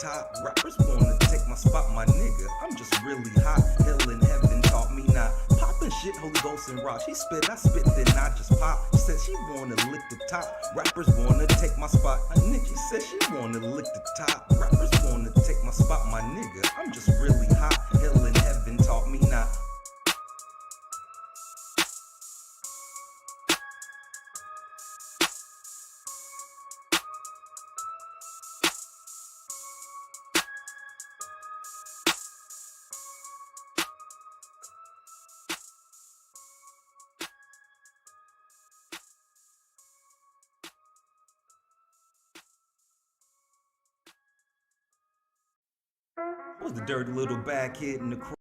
top. Rappers wanna take my spot, my nigga. I'm just really hot. Hell in heaven taught me not. Poppin' shit, Holy Ghost and rock. She spit, I spit, then I just pop. She said she wanna lick the top. Rappers wanna take my spot. A nigga said she wanna lick the top. Rappers wanna take my spot, my nigga. I'm just really hot. Hell in heaven taught me not. Was the dirty little bad kid in the crew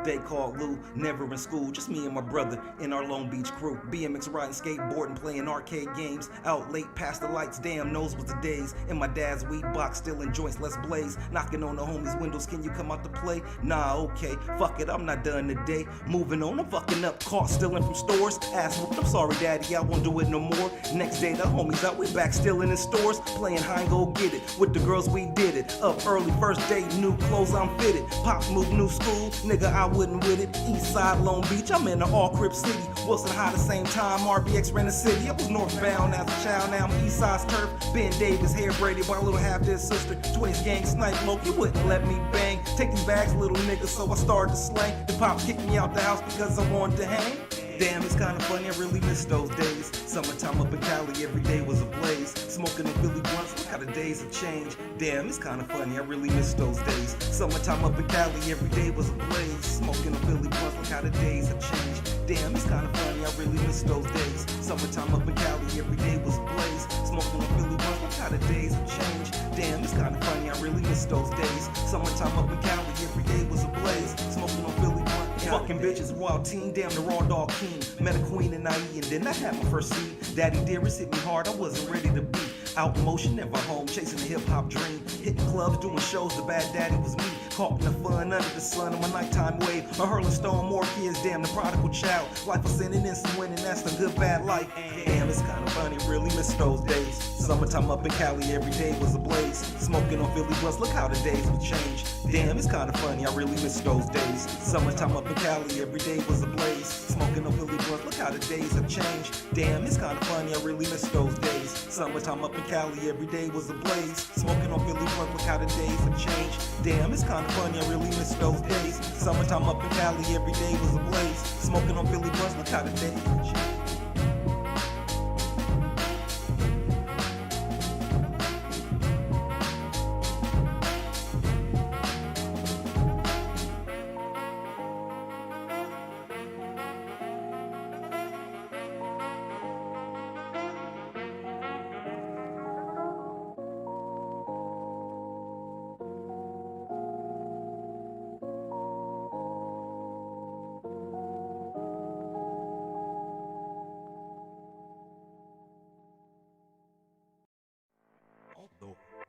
they called Lou, never in school, just me and my brother in our Long Beach crew. BMX riding, skateboarding, playing arcade games, out late past the lights, damn those was the days. In my dad's weed box, stealing joints, let's blaze, knocking on the homies' windows, can you come out to play? Nah, okay, fuck it, I'm not done today. Moving on, I'm fucking up, caught stealing from stores. Ass whooped, I'm sorry daddy, I won't do it no more. Next day the homies out, we back stealing in stores, playing high and go get it. With the girls we did it, up early, first day, new clothes I'm fitted. Pops moved new school, nigga I wouldn't with it. East side Long Beach, I'm in the all crib city. Wilson High the same time, RBX ran the city. I was northbound as a child, now I'm east side's turf. Ben Davis, hair braided, my little half dead sister. Twins gang snipe low, you wouldn't let me bang. Take these bags, little nigga, so I started to slang. The pop kicked me out the house because I wanted to hang. Damn, it's kinda funny, I really miss those days. Summertime up in Cali, every day was a blaze. Smoking them Philly blunts, look how the days have changed. Damn, it's kinda funny, I really miss those days. Summertime up in Cali, every day was a blaze. Smoking them Philly blunts, look how the days have changed. Damn, it's kinda funny, I really miss those days. Summertime up in Cali, every day was a blaze. Smoking them Philly blunts, look how the days have changed. Damn, it's kinda funny, I really miss those days. Summertime up in Cali, every day was a blaze. Smoking them Philly blunts. Fucking bitches, wild teen, damn the raw dog king. Met a queen in IE and then I had my first seed. Daddy Dearest hit me hard, I wasn't ready to be. Out in motion, never home, chasing a hip hop dream. Hitting clubs, doing shows, the bad daddy was me. Caught in the fun under the sun of my nighttime wave. A hurling stone, more kids, damn the prodigal child. Life was sending in some winning, that's the good bad life. Damn, it's kinda funny, really miss those days. Summertime up in Cali, every day was a blaze. Smoking on Philly blunts, look how the days would change. Damn, it's kinda funny, I really miss those days. Summertime up in Cali, every day was a blaze. Smoking on Philly blunts, look how the days have changed. Damn, it's kinda funny, I really miss those days. Summertime up in Cali, every day was a blaze. Smoking on Philly blunts, look how the days have changed. Damn, it's kinda funny, I really miss those days. Summertime up in Cali, every day was a blaze. Smoking on Philly blunts, look how the days have changed.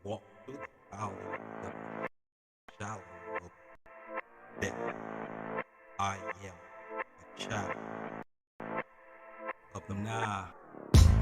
Walk through the valley of the shadow of death. I am a child of the night.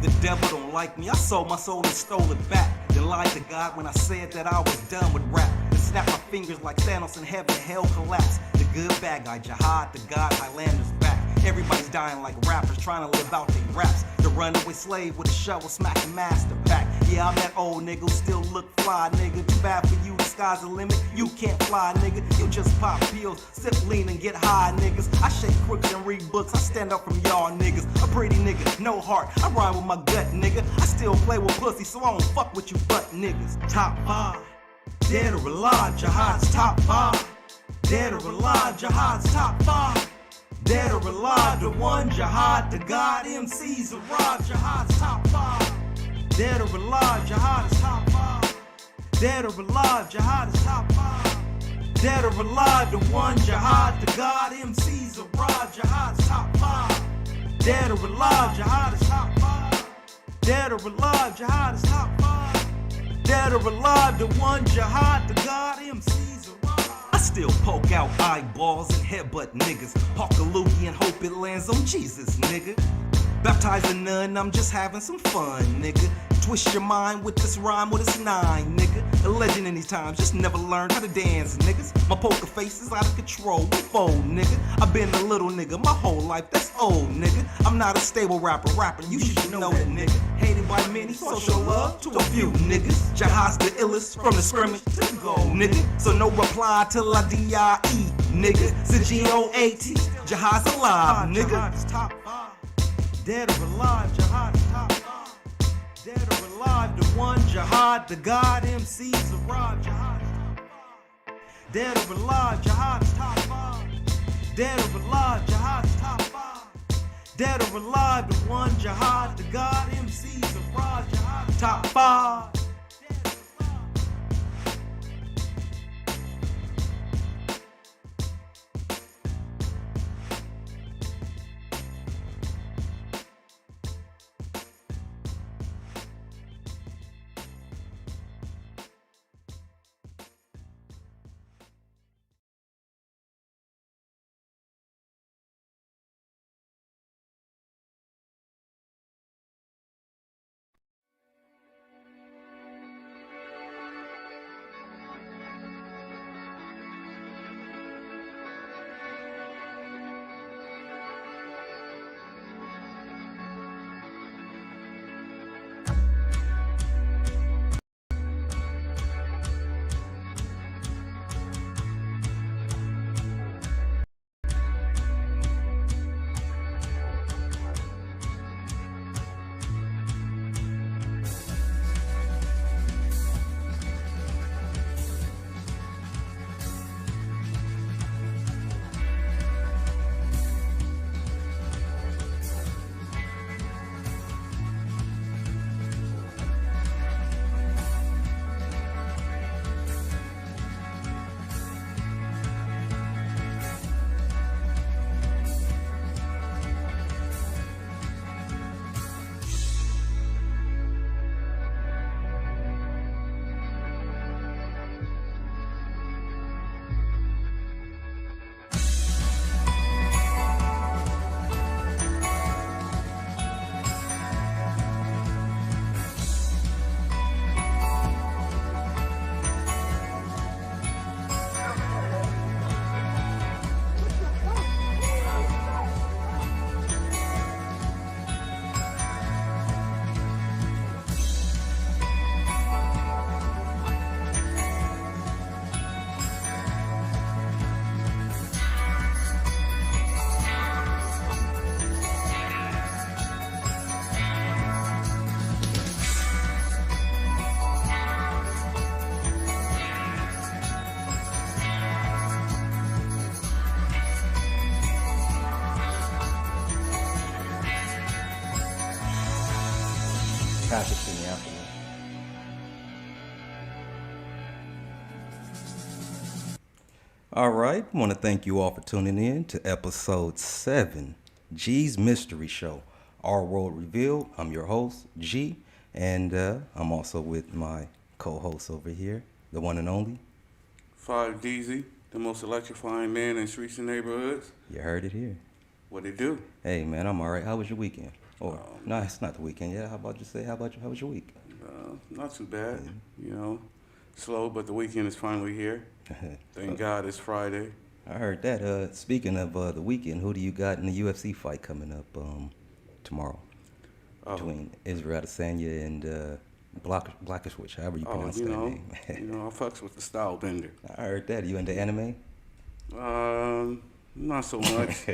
The devil don't like me, I sold my soul and stole it back. Then lied to God when I said that I was done with rap. And snapped my fingers like Thanos in heaven, hell collapsed. The good bad guy, jihad, the God, Highlanders back. Everybody's dying like rappers, trying to live out their raps. The runaway slave with a shovel smacking master back. Yeah, I'm that old nigga who still look fly, nigga. Too bad for you, the sky's the limit. You can't fly, nigga. You just pop pills, sip lean and get high, niggas. I shake crooks and read books, I stand up from y'all niggas. A pretty nigga, no heart, I rhyme with my gut, nigga. I still play with pussy, so I don't fuck with you butt niggas. Top 5, dead or alive, jihad's top 5. Dead or alive, jihad's top 5. Dead or alive, the one jihad, the God, MCs arrive, jihad's top 5. Dead or alive, jihad is top 5. Dead or alive, jihad is top 5. Dead or alive, the one jihad, the God, MCs arrive, jihad's top 5. Dead or alive, jihad is top 5. Dead or alive, jihad is top 5. Dead or alive, the one jihad, the God, MCs arrive. I still poke out eyeballs and headbutt niggas. Hawk a loogie and hope it lands on Jesus, nigga. Baptizing none, I'm just having some fun, nigga. Twist your mind with this rhyme with this 9, nigga. A legend in these times, just never learned how to dance, niggas. My poker face is out of control, we fold, nigga. I've been a little nigga my whole life, that's old, nigga. I'm not a stable rapper, you should know that, nigga. Hated by many, social love to a few, niggas. Jihad's the illest, from the scrimmage to the goal, nigga. So no reply till I D-I-E, nigga. It's G-O-A-T, Jihad's alive, nigga. Jihad's top 5. Dead or alive, Jihad's top 5. Dead or alive, the one Jihad, the God MC's arrived, Jihad's top 5. Dead or alive, Jihad's top 5. Dead or alive, Jihad's top 5. Dead or alive, the one Jihad, the God MC's arrived, Jihad's top 5. Pass it to me afterwards. All right, I want to thank you all for tuning in to episode 7, G's Mystery Show, Our World Revealed. I'm your host, G, and I'm also with my co-host over here, the one and only 5DZ, the most electrifying man in streets and neighborhoods. You heard it here. What it do? Hey man, I'm all right. How was your weekend? Or no, it's not the weekend. Yeah, how about how was your week? Not too bad. You know, slow, but the weekend is finally here. Thank God it's Friday. I heard that. Speaking of the weekend, who do you got in the UFC fight coming up tomorrow between Israel Adesanya and Blackish Witch, however you pronounce that name? I fucks with the style bender. I heard that. You into anime? Not so much.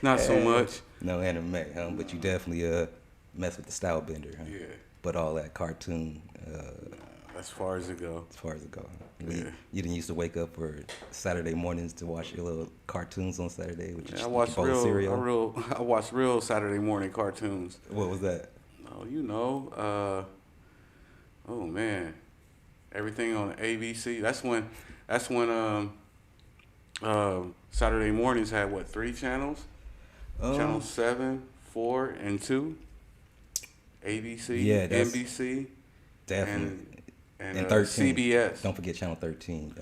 Not so much. No anime, huh? But you definitely mess with the style bender, huh? Yeah. But all that cartoon. As far as it go. As far as it go. Yeah. You didn't used to wake up for Saturday mornings to watch your little cartoons on Saturday with your I watched real Saturday morning cartoons. What was that? Oh, oh man, everything on ABC. That's when Saturday mornings had 3 channels? Channel 7, 4, and 2. ABC, yeah, NBC, definitely, and 13. CBS. Don't forget Channel 13.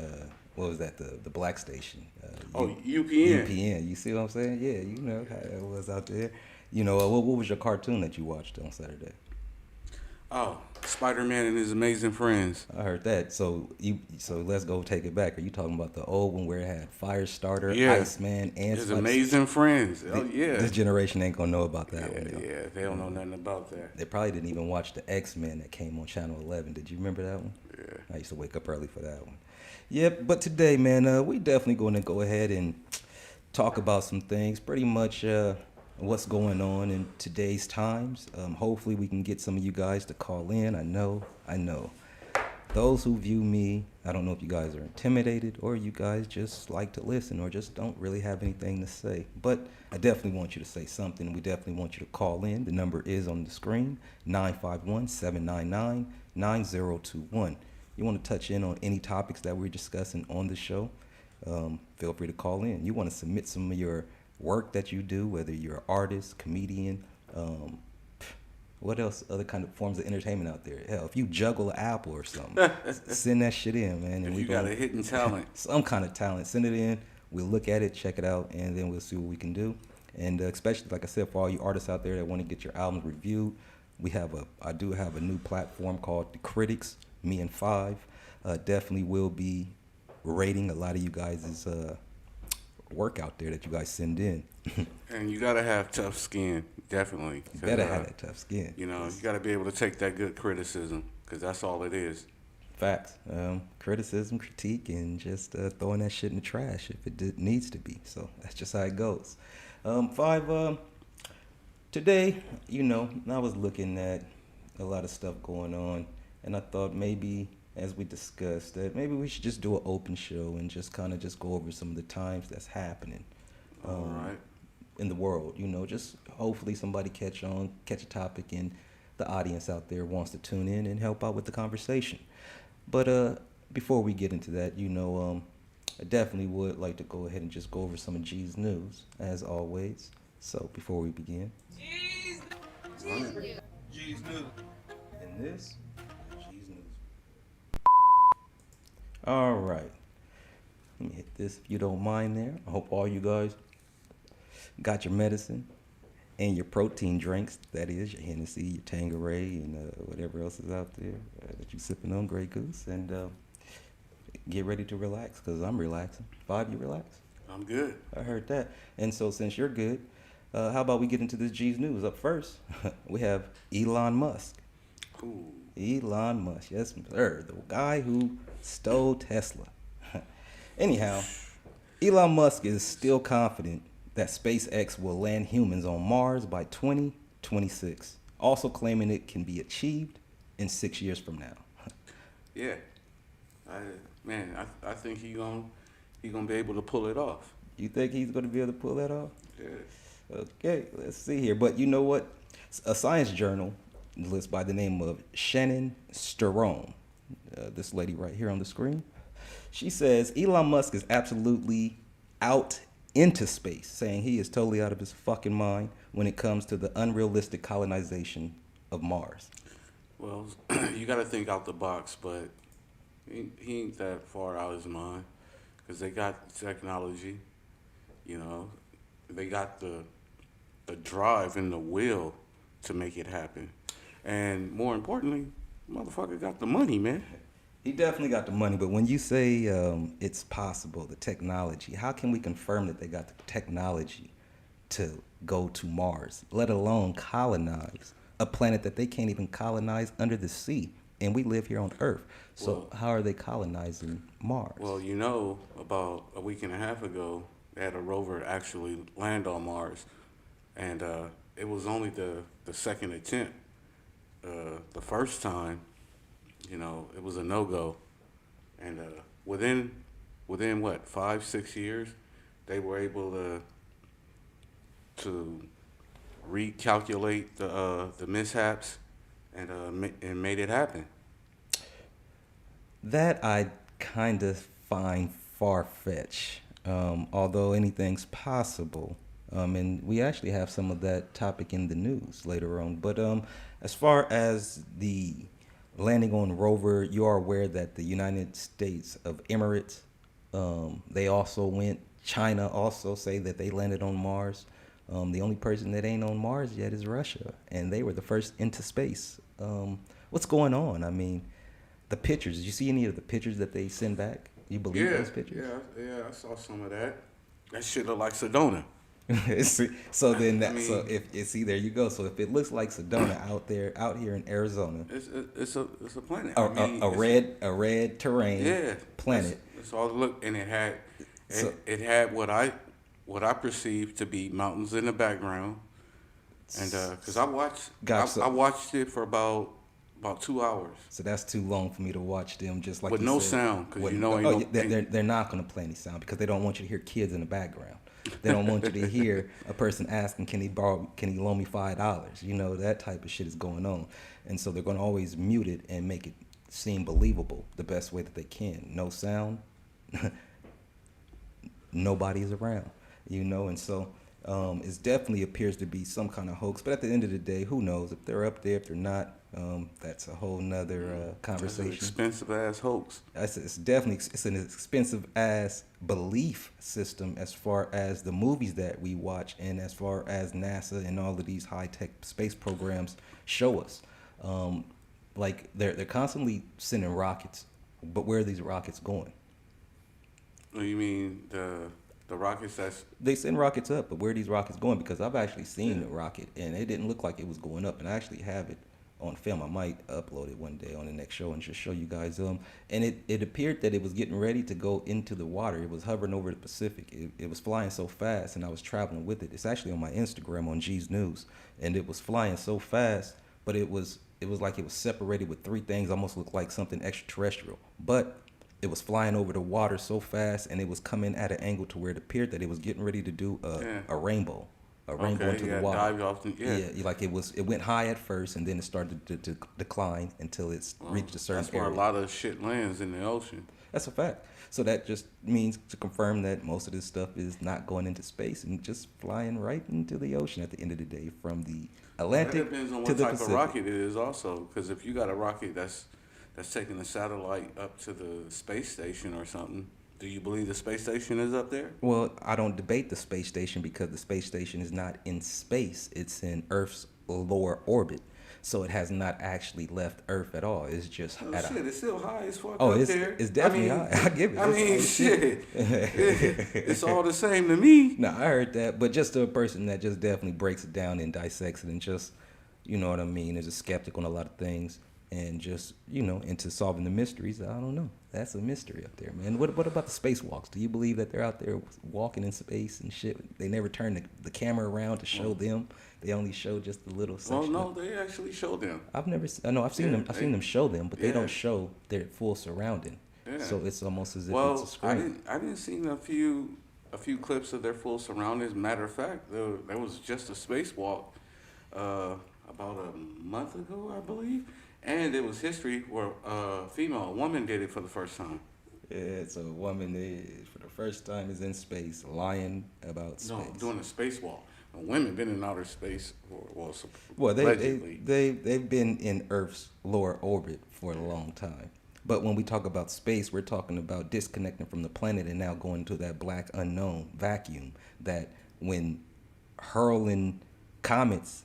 What was that? The black station. UPN. UPN. You see what I'm saying? Yeah, you know how it was out there. You know, what was your cartoon that you watched on Saturday? Oh, Spider-Man and his amazing friends. I heard that. So let's go take it back. Are you talking about the old one where it had Firestarter, Yeah, Iceman, and his Spider? amazing friends. Oh yeah, This generation ain't gonna know about that one, yeah, yo. yeah. They don't know nothing about that. They probably didn't even watch the X-Men that came on Channel 11. Did you remember that one? Yeah. I used to wake up early for that one. Yep, but today, man, we definitely going to go ahead and talk about some things. Pretty much what's going on in today's times. Hopefully, we can get some of you guys to call in. I know. Those who view me, I don't know if you guys are intimidated or you guys just like to listen or just don't really have anything to say. But I definitely want you to say something. We definitely want you to call in. The number is on the screen, 951-799-9021. You want to touch in on any topics that we're discussing on the show, feel free to call in. You want to submit some of your work that you do, whether you're an artist, comedian, what else, other kind of forms of entertainment out there. Hell, if you juggle an apple or something, send that shit in, man. If you got a hidden talent. Some kind of talent, send it in. We'll look at it, check it out, and then we'll see what we can do. And especially, like I said, for all you artists out there that want to get your albums reviewed, I do have a new platform called The Critics, me and Five. Definitely will be rating a lot of you guys' work out there that you guys send in. And you gotta have tough skin, definitely. You better have that tough skin. You know, you gotta be able to take that good criticism, because that's all it is. Facts. Criticism, critique, and just throwing that shit in the trash if it needs to be. So that's just how it goes. Five, today, I was looking at a lot of stuff going on, and I thought maybe, as we discussed, that maybe we should just do an open show and just kind of just go over some of the times that's happening All right. in the world. Just hopefully somebody catch a topic and the audience out there wants to tune in and help out with the conversation. But before we get into that, I definitely would like to go ahead and just go over some of G's news, as always. So before we begin. G's news. And this, G's news. All right. Let me hit this if you don't mind there. I hope all you guys got your medicine and your protein drinks. That is, your Hennessy, your Tanqueray, and whatever else is out there that you're sipping on, Grey Goose. And get ready to relax, because I'm relaxing. Five, you relax? I'm good. I heard that. And so since you're good, how about we get into this G's news? Up first, we have Elon Musk. Ooh. Elon Musk, yes, sir. The guy who stole Tesla. Anyhow, Elon Musk is still confident that SpaceX will land humans on Mars by 2026, also claiming it can be achieved in 6 years from now. Yeah. I think he gonna be able to pull it off. You think he's going to be able to pull that off? Yeah. Okay, let's see here. But you know what? A science journal list by the name of Shannon Sterone, this lady right here on the screen, she says Elon Musk is absolutely out into space, saying he is totally out of his fucking mind when it comes to the unrealistic colonization of Mars. Well, you got to think out the box, but he ain't that far out of his mind, because they got the technology, they got the drive and the will to make it happen. And more importantly, motherfucker got the money, man. He definitely got the money, but when you say it's possible, the technology, how can we confirm that they got the technology to go to Mars, let alone colonize a planet that they can't even colonize under the sea? And we live here on Earth. So how are they colonizing Mars? Well, about a week and a half ago, they had a rover actually land on Mars. And it was only the second attempt. The first time, it was a no-go. And within what, 5-6 years, they were able to recalculate the mishaps and made it happen. That I kind of find far-fetched, although anything's possible. And we actually have some of that topic in the news later on. But as far as the landing on rover, you are aware that the United States of Emirates, they also went. China also say that they landed on Mars. The only person that ain't on Mars yet is Russia, and they were the first into space. what's going on? I mean, the pictures. Did you see any of the pictures that they send back? You believe those pictures? Yeah, I saw some of that. That shit look like Sedona. So then I mean, so if see there you go. So if it looks like Sedona out here in Arizona, it's a planet. A red terrain planet. That's all it looked, and So- it had what I perceived to be mountains in the background, and because I watched it for about 2 hours. So that's too long for me to watch them just like With you no said. sound, 'cause With- you know they're not going to play any sound because they don't want you to hear kids in the background. They don't want you to hear a person asking, can he loan me $5? You know, that type of shit is going on. And so they're going to always mute it and make it seem believable the best way that they can. No sound, nobody's around, you know, and so it definitely appears to be some kind of hoax. But at the end of the day, who knows if they're up there, if they're not. That's a whole nother conversation. That's an expensive ass hoax. It's definitely an expensive ass belief system as far as the movies that we watch and as far as NASA and all of these high tech space programs show us. Like they're constantly sending rockets, but where are these rockets going? You mean the rockets They send rockets up, but where are these rockets going? Because I've actually seen the rocket and it didn't look like it was going up, and I actually have it on film. I might upload it one day on the next show and just show you guys and it appeared that it was getting ready to go into the water. It was hovering over the Pacific. It was flying so fast, and I was traveling with it. It's actually on my Instagram on G's News, and it was flying so fast, but it was like it was separated with three things, almost looked like something extraterrestrial, but it was flying over the water so fast, and it was coming at an angle to where it appeared that it was getting ready to do a rainbow. Into the water. Dived off Like it went high at first, and then it started to decline until it's reached a certain That's where area. a lot of shit lands in the ocean. That's a fact. So that just means to confirm that most of this stuff is not going into space and just flying right into the ocean at the end of the day, from the Atlantic That depends on to what the type Pacific. of rocket it is also, because if you got a rocket that's taking a satellite up to the space station or something, do you believe the space station is up there? Well, I don't debate the space station because the space station is not in space. It's in Earth's lower orbit. So it has not actually left Earth at all. It's just It's still high as fuck Oh, up it's there. it's definitely high. I give it. I mean, shit. It's all the same to me. No, I heard that, but just to a person that just definitely breaks it down and dissects it and just, you know what I mean, is a skeptic on a lot of things and just, you know, into solving the mysteries. I don't know. That's a mystery up there, man. What about the spacewalks? Do you believe that they're out there walking in space and shit? They never turn the camera around to show them. They only show just the little section. Well, no, they actually show them. I've seen them. I've seen them show them, but they Yeah. don't show their full surrounding. Yeah. So it's almost as if Well, it's a screen. I didn't see a few clips of their full surroundings. Matter of fact, there was just a spacewalk about a month ago, I believe, and it was history where a woman did it for the first time. Yeah, so a woman for the first time is in space, lying about space. No, doing a spacewalk. Women been in outer space, Well, allegedly. they've been in Earth's lower orbit for a long time. But when we talk about space, we're talking about disconnecting from the planet and now going to that black unknown vacuum that when hurling comets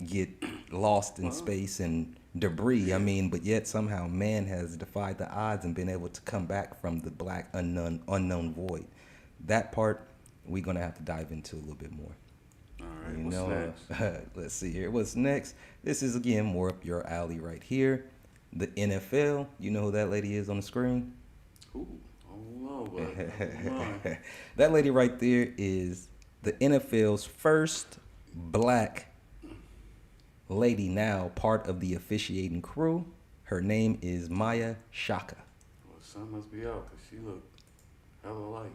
get lost in space and debris, I mean, but yet somehow man has defied the odds and been able to come back from the black unknown void. That part we're going to have to dive into a little bit more. All right, what's next? Let's see here. What's next? This is again more up your alley right here. The NFL. You know who that lady is on the screen? Ooh, oh no, That lady right there is the NFL's first black lady, now part of the officiating crew. Her name is Maya Shaka. Well, sun must be out because she look hella light.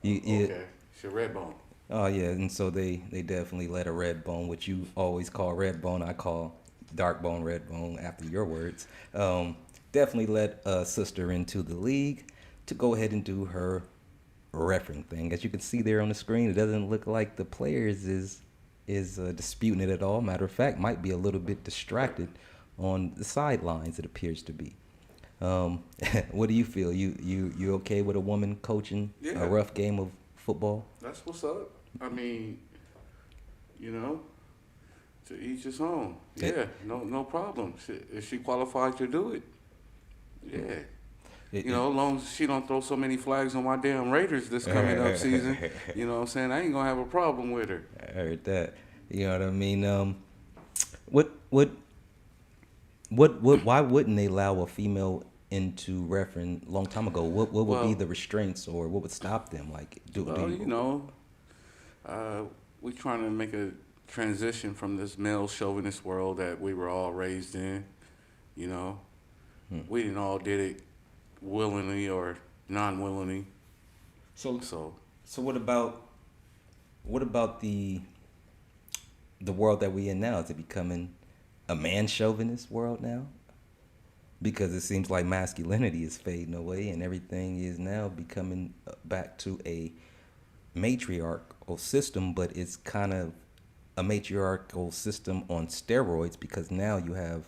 You- Okay, she red bone. Oh yeah, and so they definitely let a red bone, which you always call red bone, I call dark bone, red bone after your words. Definitely let a sister into the league to go ahead and do her refereeing thing. As you can see there on the screen, it doesn't look like the players is disputing it at all. Matter of fact, might be a little bit distracted on the sidelines. It appears to be. What do you feel? You okay with a woman coaching a rough game of football? That's what's up. I mean, you know, To each his own. It- Yeah, no problem. Is she qualified to do it? Yeah. You know, as long as she don't throw so many flags on my damn Raiders this coming up season, you know what I'm saying? I ain't gonna have a problem with her. I heard that. You know what I mean? What why wouldn't they allow a female into reference long time ago? What would be Well- the restraints, or what would stop them? Like, Well, you know, we trying to make a transition from this male chauvinist world that we were all raised in. You know, we didn't all did it willingly or non-willingly. so So so what about the world that we in now? Is it becoming a man chauvinist world now? Because it seems like masculinity is fading away and everything is now becoming back to a matriarchal system, but it's kind of a matriarchal system on steroids, because now you have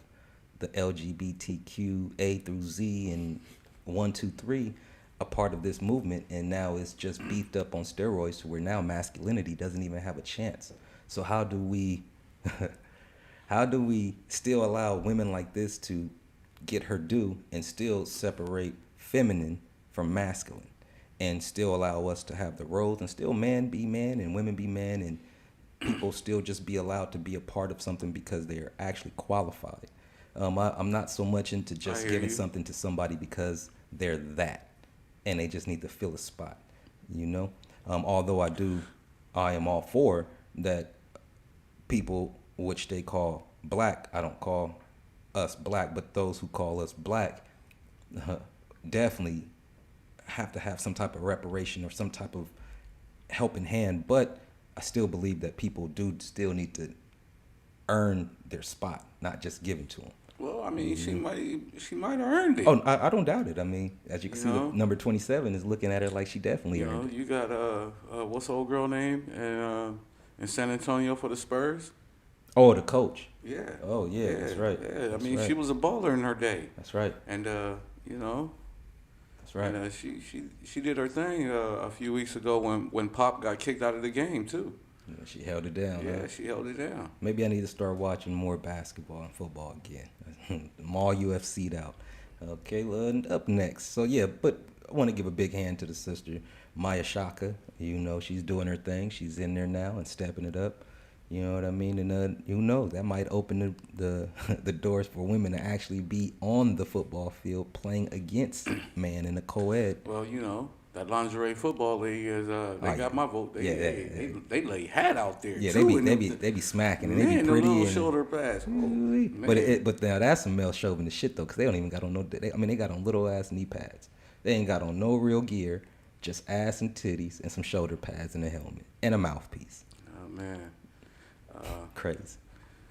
the LGBTQ A through Z and 1, 2, 3 a part of this movement, and now it's just beefed up on steroids to where now masculinity doesn't even have a chance. So how do we still allow women like this to get her due and still separate feminine from masculine, and still allow us to have the roles and still man be man and women be man, and people still just be allowed to be a part of something because they're actually qualified? I'm not so much into just hear giving you. something to somebody because they're that and they just need to fill a spot, you know? Although I am all for that people which they call black, I don't call us black, but those who call us black definitely have to have some type of reparation or some type of helping hand. But I still believe that people do still need to earn their spot, not just given to them. well, I mean, she might have earned it. Oh, I don't doubt it. I mean, as you can You see, know? number 27 is looking at her like she definitely You know, earned it. you got what's the old girl name in San Antonio for the Spurs? Oh, the coach. Yeah. Oh, yeah, that's right. Yeah, I That's mean, right. she was a baller in her day, That's right. and you know, That's right. and she did her thing a few weeks ago when Pop got kicked out of the game too. Yeah, she held it down. Yeah, Huh? she held it down. Maybe I need to start watching more basketball and football again. I'm all UFC'd out. Okay, well, up next. So, yeah, but I want to give a big hand to the sister, Maya Shaka. You know, she's doing her thing. She's in there now and stepping it up. You know what I mean? And who knows? That might open the the doors for women to actually be on the football field playing against man in a co-ed. Well, you know, that lingerie football league is they got my vote. They lay hat out there. Yeah, too, they be smacking and man, they be the pretty. little And, shoulder pass. Oh, man. but now that's some male chauvinist shit though, because they don't even got on they got on little ass knee pads. They ain't got on no real gear, just ass and titties and some shoulder pads and a helmet and a mouthpiece. Oh man. Crazy,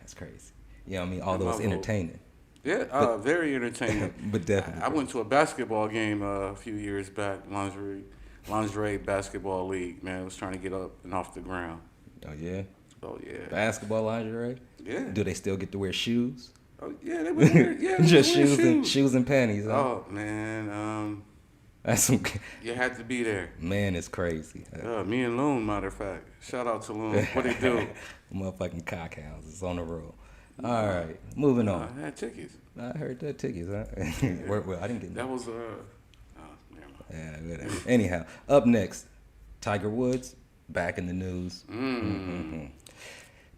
that's crazy. You know what I mean? Although my it's vote. entertaining, Yeah, very entertaining. but definitely. I went to a basketball game a few years back, lingerie basketball league. Man, I was trying to get up and off the ground. Oh yeah, Oh yeah, basketball lingerie. yeah. Do they still get to wear shoes? Oh yeah, they were yeah, they Just were wearing shoes and panties. Huh? Oh man, That's some you had to be there. man. It's crazy. Me and Loon, matter of fact. Shout out to Loon. What he do? Motherfucking cockhounds. It's on the road. All right, moving on. I had tickets. I heard that tickets, huh? Well, I didn't get That no. was never mind. Yeah, whatever. Anyhow, up next, Tiger Woods back in the news.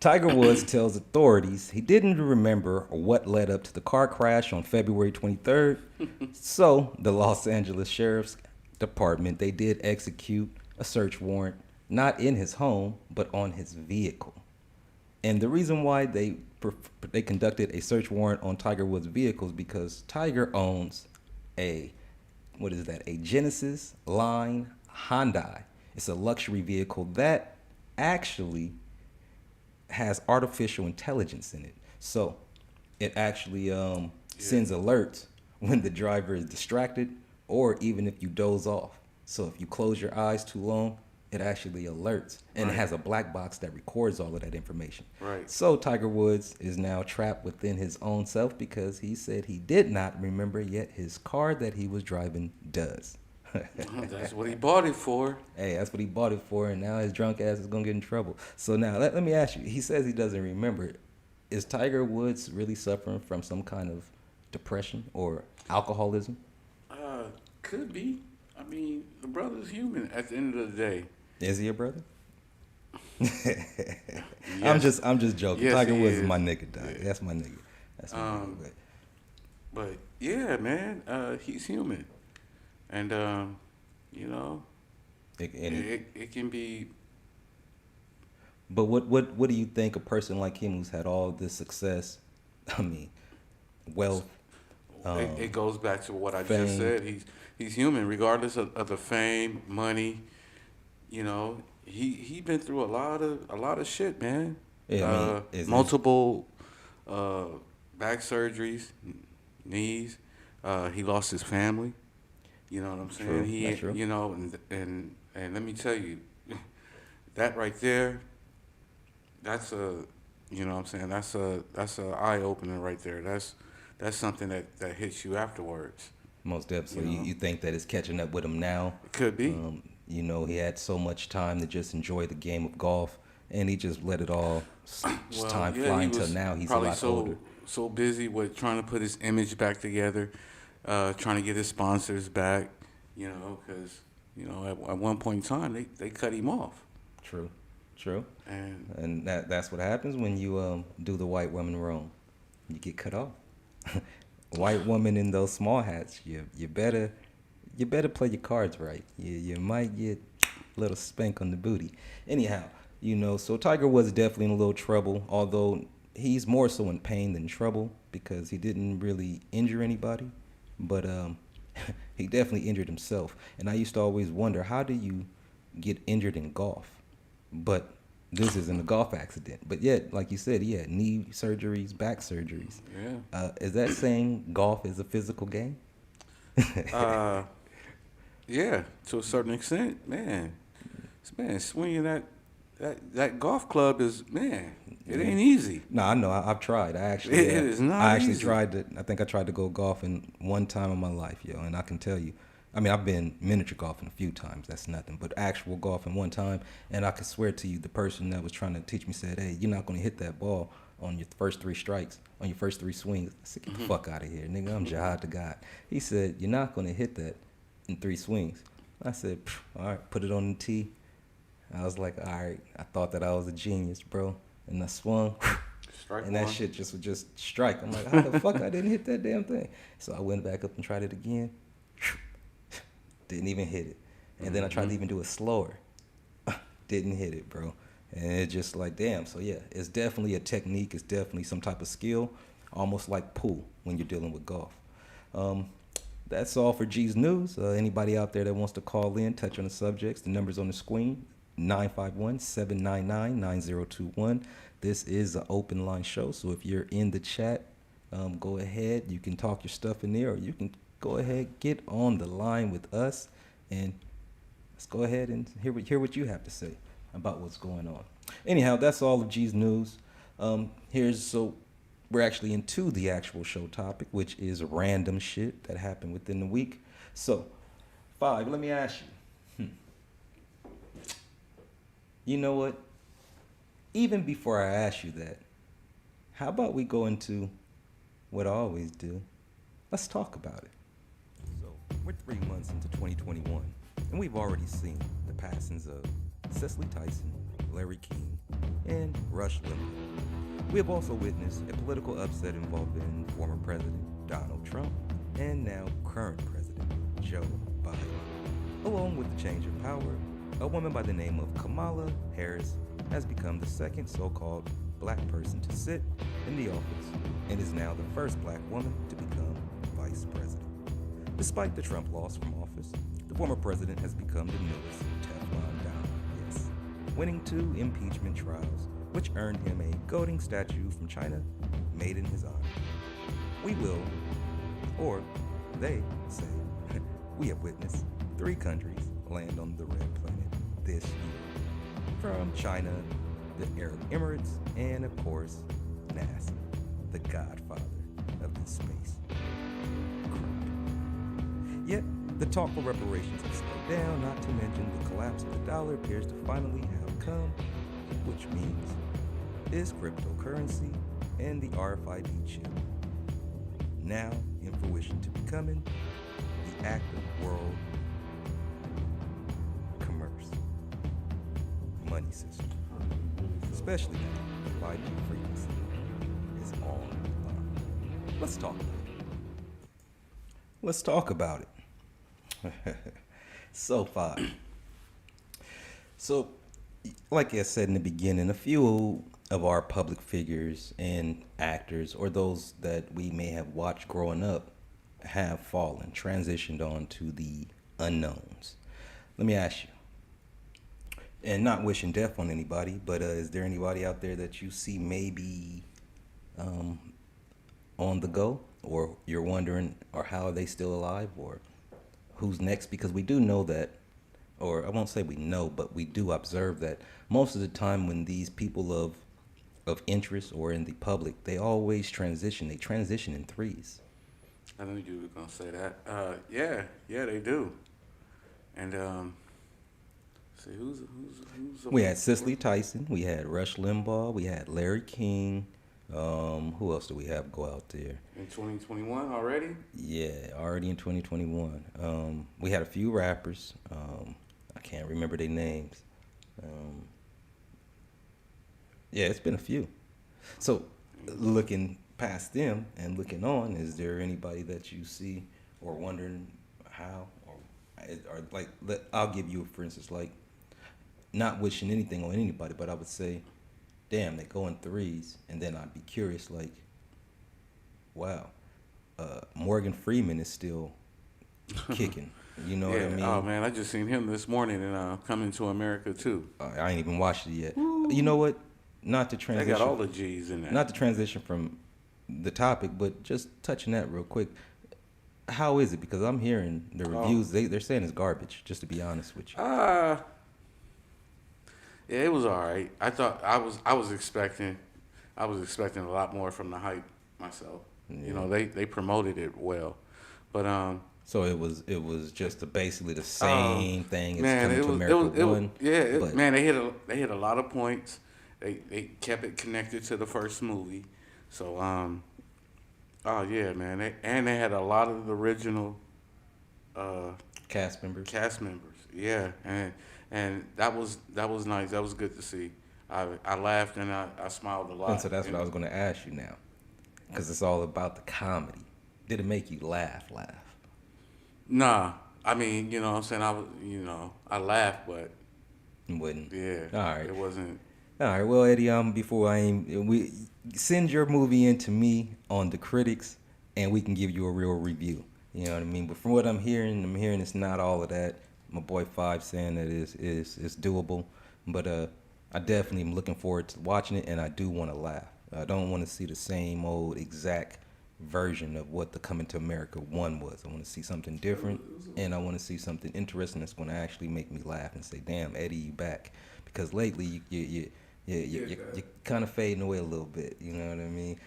Tiger Woods tells authorities he didn't remember what led up to the car crash on February 23rd. So the Los Angeles Sheriff's Department, they did execute a search warrant, not in his home, but on his vehicle. And the reason why they conducted a search warrant on Tiger Woods' vehicles because Tiger owns a Genesis line Hyundai. It's a luxury vehicle that actually has artificial intelligence in it. So it actually sends alerts when the driver is distracted or even if you doze off. So if you close your eyes too long, it actually alerts. And it has a black box that records all of that information. Right. So Tiger Woods is now trapped within his own self because he said he did not remember, yet his car that he was driving does. That's what he bought it for. Hey, that's what he bought it for, and now his drunk ass is gonna get in trouble. So now let me ask you. He says he doesn't remember it. is Tiger Woods really suffering from some kind of depression or alcoholism? Could be. I mean, the brother's human at the end of the day. Is he a brother? Yes. I'm just joking. Yes, Tiger he Woods is is. my nigga, dog. Yeah. That's my nigga. That's my nigga. But yeah, man, he's human, and you know, it can be. But what do you think a person like him who's had all this success, I mean, wealth, It goes back to what I fame. just said. He's human, regardless of the fame, money. You know, he been through a lot of shit, man. Yeah, I mean, is multiple back surgeries, knees. He lost his family. You know what I'm saying? True, that's true. You know, and let me tell you, that right there, that's a, you know what I'm saying? That's a eye opener right there. That's something that hits you afterwards. most definitely. You know? You think that it's catching up with him now? It could be. You know, he had so much time to just enjoy the game of golf, and he just let it all time fly he until was now. He's a probably lot older. so busy with trying to put his image back together, trying to get his sponsors back. You know, because you know at one point in time they cut him off. True. And That's what happens when you do the white woman wrong. You get cut off. White woman in those small hats. You better play your cards right. You might get a little spank on the booty. Anyhow, you know, so Tiger was definitely in a little trouble, although he's more so in pain than trouble because he didn't really injure anybody, but he definitely injured himself. And I used to always wonder, how do you get injured in golf? But this isn't a golf accident. But yet, like you said, he had knee surgeries, back surgeries. yeah. Is that saying golf is a physical game? Yeah, to a certain extent, man, swinging that golf club is, man, it ain't easy. No, I know. I've tried. It is not I actually easy. tried to. I think I tried to go golfing one time in my life, yo, and I can tell you. I mean, I've been miniature golfing a few times. That's nothing. But actual golfing one time, and I can swear to you, the person that was trying to teach me said, "Hey, you're not going to hit that ball on your first 3 strikes, on your first 3 swings." I said, "Get the fuck out of here, nigga. I'm jihad to God." He said, "You're not going to hit that in 3 swings." I said, "All right, put it on the tee." I was like, all right. I thought that I was a genius, bro. And I swung, Strike and that one. shit just would just strike. I'm like, how the fuck I didn't hit that damn thing? So I went back up and tried it again. Didn't even hit it. And then I tried to even do it slower. Didn't hit it, bro. And it's just like, damn. So yeah, it's definitely a technique. It's definitely some type of skill, almost like pool when you're dealing with golf. That's all for G's News. Anybody out there that wants to call in, touch on the subjects, the number's on the screen, 951-799-9021. This is an open line show, so if you're in the chat, go ahead. You can talk your stuff in there, or you can go ahead, get on the line with us, and let's go ahead and hear what you have to say about what's going on. Anyhow, that's all of G's News. We're actually into the actual show topic, which is random shit that happened within the week. So, 5, let me ask you. You know what? Even before I ask you that, how about we go into what I always do? Let's talk about it. So, we're 3 months into 2021, and we've already seen the passings of Cicely Tyson, Larry King, and Rush Limbaugh. We have also witnessed a political upset involving former President Donald Trump and now current President Joe Biden. Along with the change of power, a woman by the name of Kamala Harris has become the second so-called black person to sit in the office and is now the first black woman to become vice president. Despite the Trump loss from office, the former president has become the newest Teflon Don, yes, winning 2 impeachment trials, which earned him a goading statue from China made in his honor. We will, or they say, we have witnessed 3 countries land on the red planet this year. From China, the Arab Emirates, and of course, NASA, the godfather of the space. Yet, the talk for reparations has slowed down, not to mention the collapse of the dollar appears to finally have come, which means, is cryptocurrency and the RFID chip. Now in fruition to becoming the active world commerce money system. Especially now, 5G frequency is online. Let's talk about it. Let's talk about it. So far. So, like I said in the beginning, a few of our public figures and actors, or those that we may have watched growing up, have fallen, transitioned on to the unknowns. Let me ask you, and not wishing death on anybody, but is there anybody out there that you see maybe on the go, or you're wondering, or how are they still alive, or who's next? Because we do know that, or I won't say we know, but we do observe that most of the time when these people of interest or in the public, they always transition. They transition in threes. I knew you were gonna say that. Yeah, they do. And see who's We had Cicely Tyson, we had Rush Limbaugh, we had Larry King. Who else do we have go out there? In 2021 already? Yeah, already in 2021. We had a few rappers. I can't remember their names. Yeah, it's been a few. So, looking past them and looking on, is there anybody that you see or wondering how, or like, I'll give you, for instance, like, not wishing anything on anybody, but I would say, damn, they go in threes, and then I'd be curious, like, wow, Morgan Freeman is still kicking. You know what I mean? Oh man, I just seen him this morning in Coming to America too. I ain't even watched it yet. Woo. You know what? Not to They transition. got all the G's in there. Not to transition from the topic, but just touching that real quick. How is it? Because I'm hearing the reviews. They're saying it's garbage. Just to be honest with you. Yeah, it was all right. I thought I was expecting a lot more from the hype myself. Yeah. You know, they promoted it well, but So it was just basically the same thing as man, Coming to America 1. Man, they hit a lot of points. They kept it connected to the first movie. So oh yeah, man. They had a lot of the original Cast members. Yeah, and that was nice. That was good to see. I laughed and I smiled a lot. And so that's what I was going to ask you now, because it's all about the comedy. Did it make you laugh? Nah, I mean, you know what I'm saying? I laughed, but Wouldn't. yeah. All right. It wasn't. All right. Well, Eddie, before we send your movie in to me on the critics, and we can give you a real review. You know what I mean? But from what I'm hearing it's not all of that. My boy Five saying that it's doable, but I definitely am looking forward to watching it, and I do want to laugh. I don't want to see the same old exact version of what the Coming to America 1 was. I want to see something different, and I want to see something interesting that's going to actually make me laugh and say, "Damn, Eddie, you back?" Because lately you're kind of fading away a little bit. You know what I mean?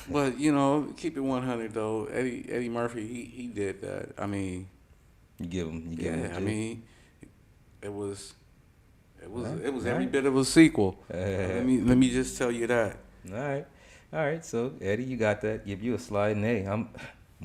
But you know, keep it 100 though. Eddie Murphy, he did that. I mean, you give him. I mean, it was Right. every bit of a sequel. Let me just tell you that. All right. So Eddie, you got that. Give you a slide, and hey, I'm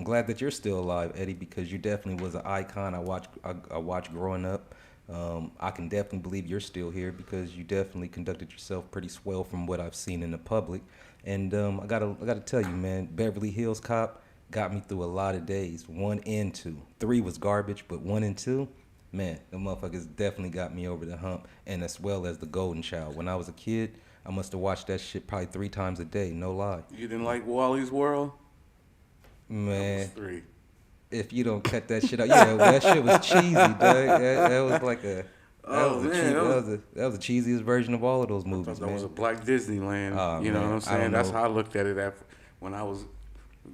glad that you're still alive, Eddie, because you definitely was an icon. I watched growing up. I can definitely believe you're still here because you definitely conducted yourself pretty swell from what I've seen in the public. And I gotta tell you, man, Beverly Hills Cop got me through a lot of days. 1 and 2, 3 was garbage, but 1 and 2. Man, the motherfuckers definitely got me over the hump, and as well as the Golden Child. When I was a kid, I must have watched that shit probably 3 times a day, no lie. You didn't like Wally's World? Man, That was 3. if you don't cut that shit out, yeah, well, that shit was cheesy, dog. That was like a that was the cheesiest version of all of those I movies, thought that man. was a black Disneyland. Oh, you know man, what I'm I saying? don't That's know. how I looked at it when I was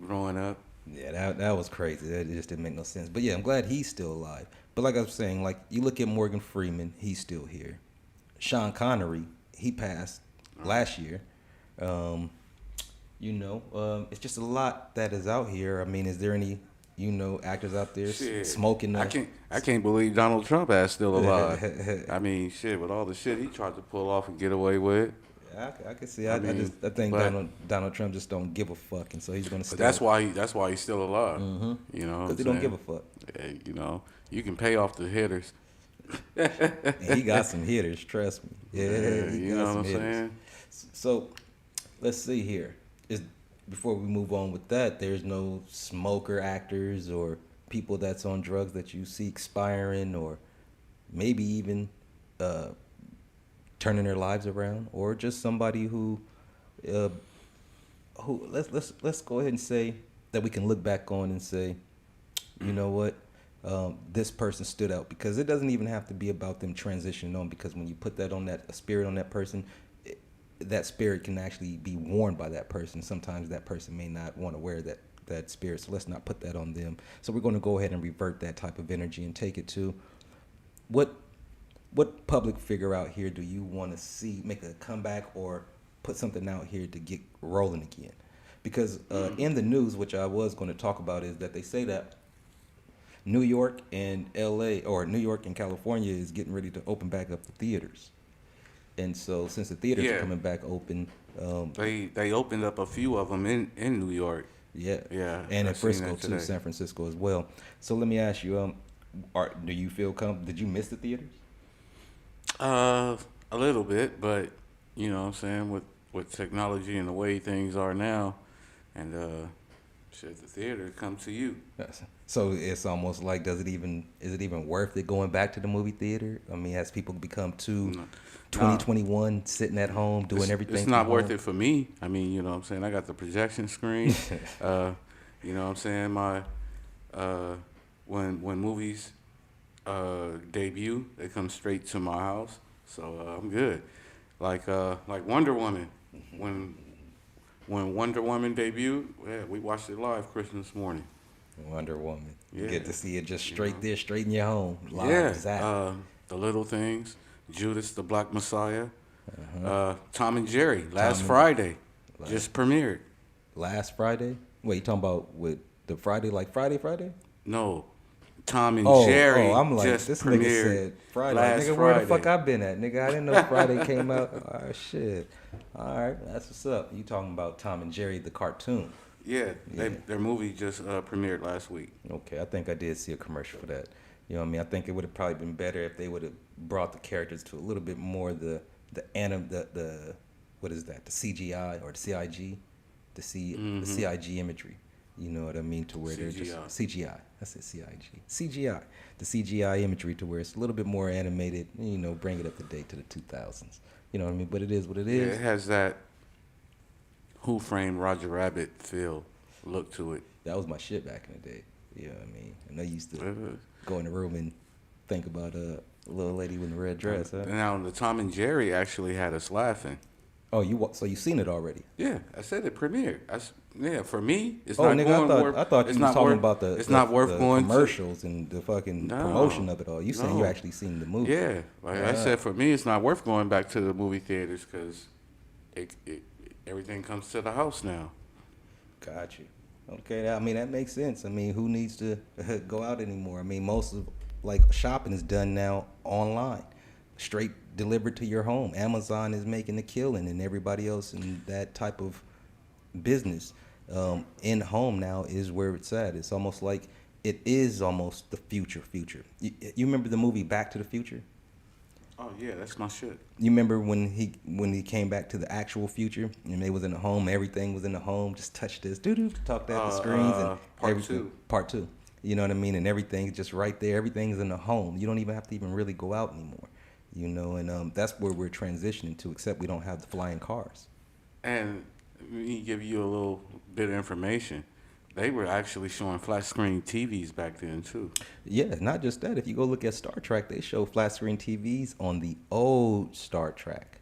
growing up. Yeah, that was crazy. That just didn't make no sense. But yeah, I'm glad he's still alive. But like I was saying, like you look at Morgan Freeman, he's still here. Sean Connery, he passed last year. It's just a lot that is out here. I mean, is there any, actors out there smoking? I can't believe Donald Trump is still alive. I mean, shit, with all the shit he tried to pull off and get away with. I can see. I I mean, I think but Donald Trump just don't give a fuck, and so he's gonna stay. but that's why he's still alive. You know what I'm because he don't give a saying? fuck. Yeah, you know, you can pay off the hitters. And he got some hitters, trust me. Yeah, he You got know some what I'm hitters. saying? So let's see here. Is before we move on with that, there's no smoker actors or people that's on drugs that you see expiring or maybe even uh, turning their lives around, or just somebody uh, who let's go ahead and say that we can look back on and say, you know what, this person stood out, because it doesn't even have to be about them transitioning on, because when you put that on a spirit on that person, that spirit can actually be worn by that person. Sometimes that person may not want to wear that spirit, so let's not put that on them. So we're going to go ahead and revert that type of energy and take it to what public figure out here do you want to see make a comeback or put something out here to get rolling again? Because in the news, which I was going to talk about, is that they say that New York and LA, or New York and California, is getting ready to open back up the theaters. And so since the theaters are Yeah. coming back open, They opened up a few of them in New York. yeah, Yeah, and I in seen Frisco that too, today. San Francisco as well. So let me ask you, do you feel did you miss the theaters? A little bit, but you know what I'm saying, with technology and the way things are now, and shit, the theater come to you. Yes. So it's almost like, is it even worth it going back to the movie theater? I mean, has people become too No. 2021 sitting at home doing everything? It's from not worth home? it for me. I mean, you know what I'm saying? I got the projection screen. You know what I'm saying? My when movies debut, they come straight to my house. So I'm good. Like Wonder Woman. When Wonder Woman debuted, yeah, we watched it live Christmas morning. Wonder Woman. You Yeah. get to see it just straight know. there, straight in your home. Live Yeah. zap. The Little Things, Judas the Black Messiah, Tom and Jerry, last and- Friday, Last- just premiered. Last Friday? Wait, you talking about with the Friday, like Friday? No, Tom and Oh, Jerry I'm like, just this nigga premiered said Friday. Like, last nigga, Friday. where the fuck I been at? Nigga, I didn't know Friday came out. Oh, shit. All right, that's what's up. You talking about Tom and Jerry, the cartoon. Yeah, their movie just premiered last week. Okay, I think I did see a commercial for that. You know what I mean? I think it would have probably been better if they would have brought the characters to a little bit more the what is that? The CGI or the CIG, the CIG imagery. You know what I mean? To where they're just CGI. I said CIG. CGI. The CGI imagery, to where it's a little bit more animated. You know, bring it up to date to the 2000s. You know what I mean? But it is what it Yeah, is. it has that Who Framed Roger Rabbit look to it. That was my shit back in the day. You know what I mean? And I used to go in the room and think about a little lady with a red dress. Huh? Now the Tom and Jerry actually had us laughing. Oh, so you seen it already? Yeah, I said it premiered. For me, it's Oh, not nigga, going I thought it's you not was talking worth- about the It's not worth the going commercials and the fucking No, promotion of it all. You saying you no. actually seen the movie? Yeah, like I said, for me, it's not worth going back to the movie theaters because everything comes to the house now. Got you. Okay, I mean that makes sense. I mean, who needs to go out anymore? I mean, most of shopping is done now online, straight delivered to your home. Amazon is making the killing, and everybody else in that type of business in home now is where it's at. It's almost like it is almost the future. You remember the movie Back to the Future? Oh yeah, that's my shit. You remember when he came back to the actual future and they was in the home, everything was in the home, just touch this, talked at the screens and part everything. two. Part two. You know what I mean? And everything's just right there. Everything's in the home. You don't even have to even really go out anymore. You know, and that's where we're transitioning to, except we don't have the flying cars. And let me give you a little bit of information. They were actually showing flat screen TVs back then too. Yeah, not just that. If you go look at Star Trek, they show flat screen TVs on the old Star Trek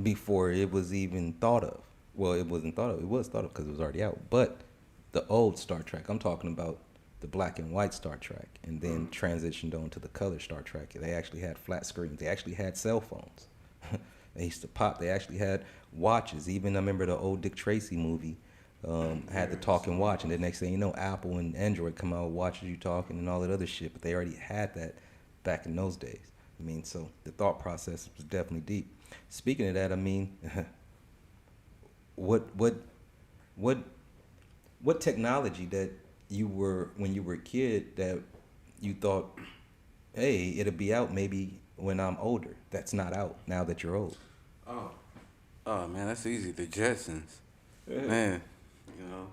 before it was even thought of. Well, it wasn't thought of. It was thought of because it was already out. But the old Star Trek, I'm talking about the black and white Star Trek, and then transitioned on to the color Star Trek. They actually had flat screens. They actually had cell phones. They used to pop. They actually had watches. Even I remember the old Dick Tracy movie. Had the talking watch, and the next thing you know, Apple and Android come out with watches you talking and all that other shit. But they already had that back in those days. I mean, so the thought process was definitely deep. Speaking of that, I mean, what what what what technology that you were when you were a kid that you thought, hey, it'll be out maybe when I'm older. That's not out now that you're old. Oh, oh man, that's easy. The Jetsons, Yeah. man. You know,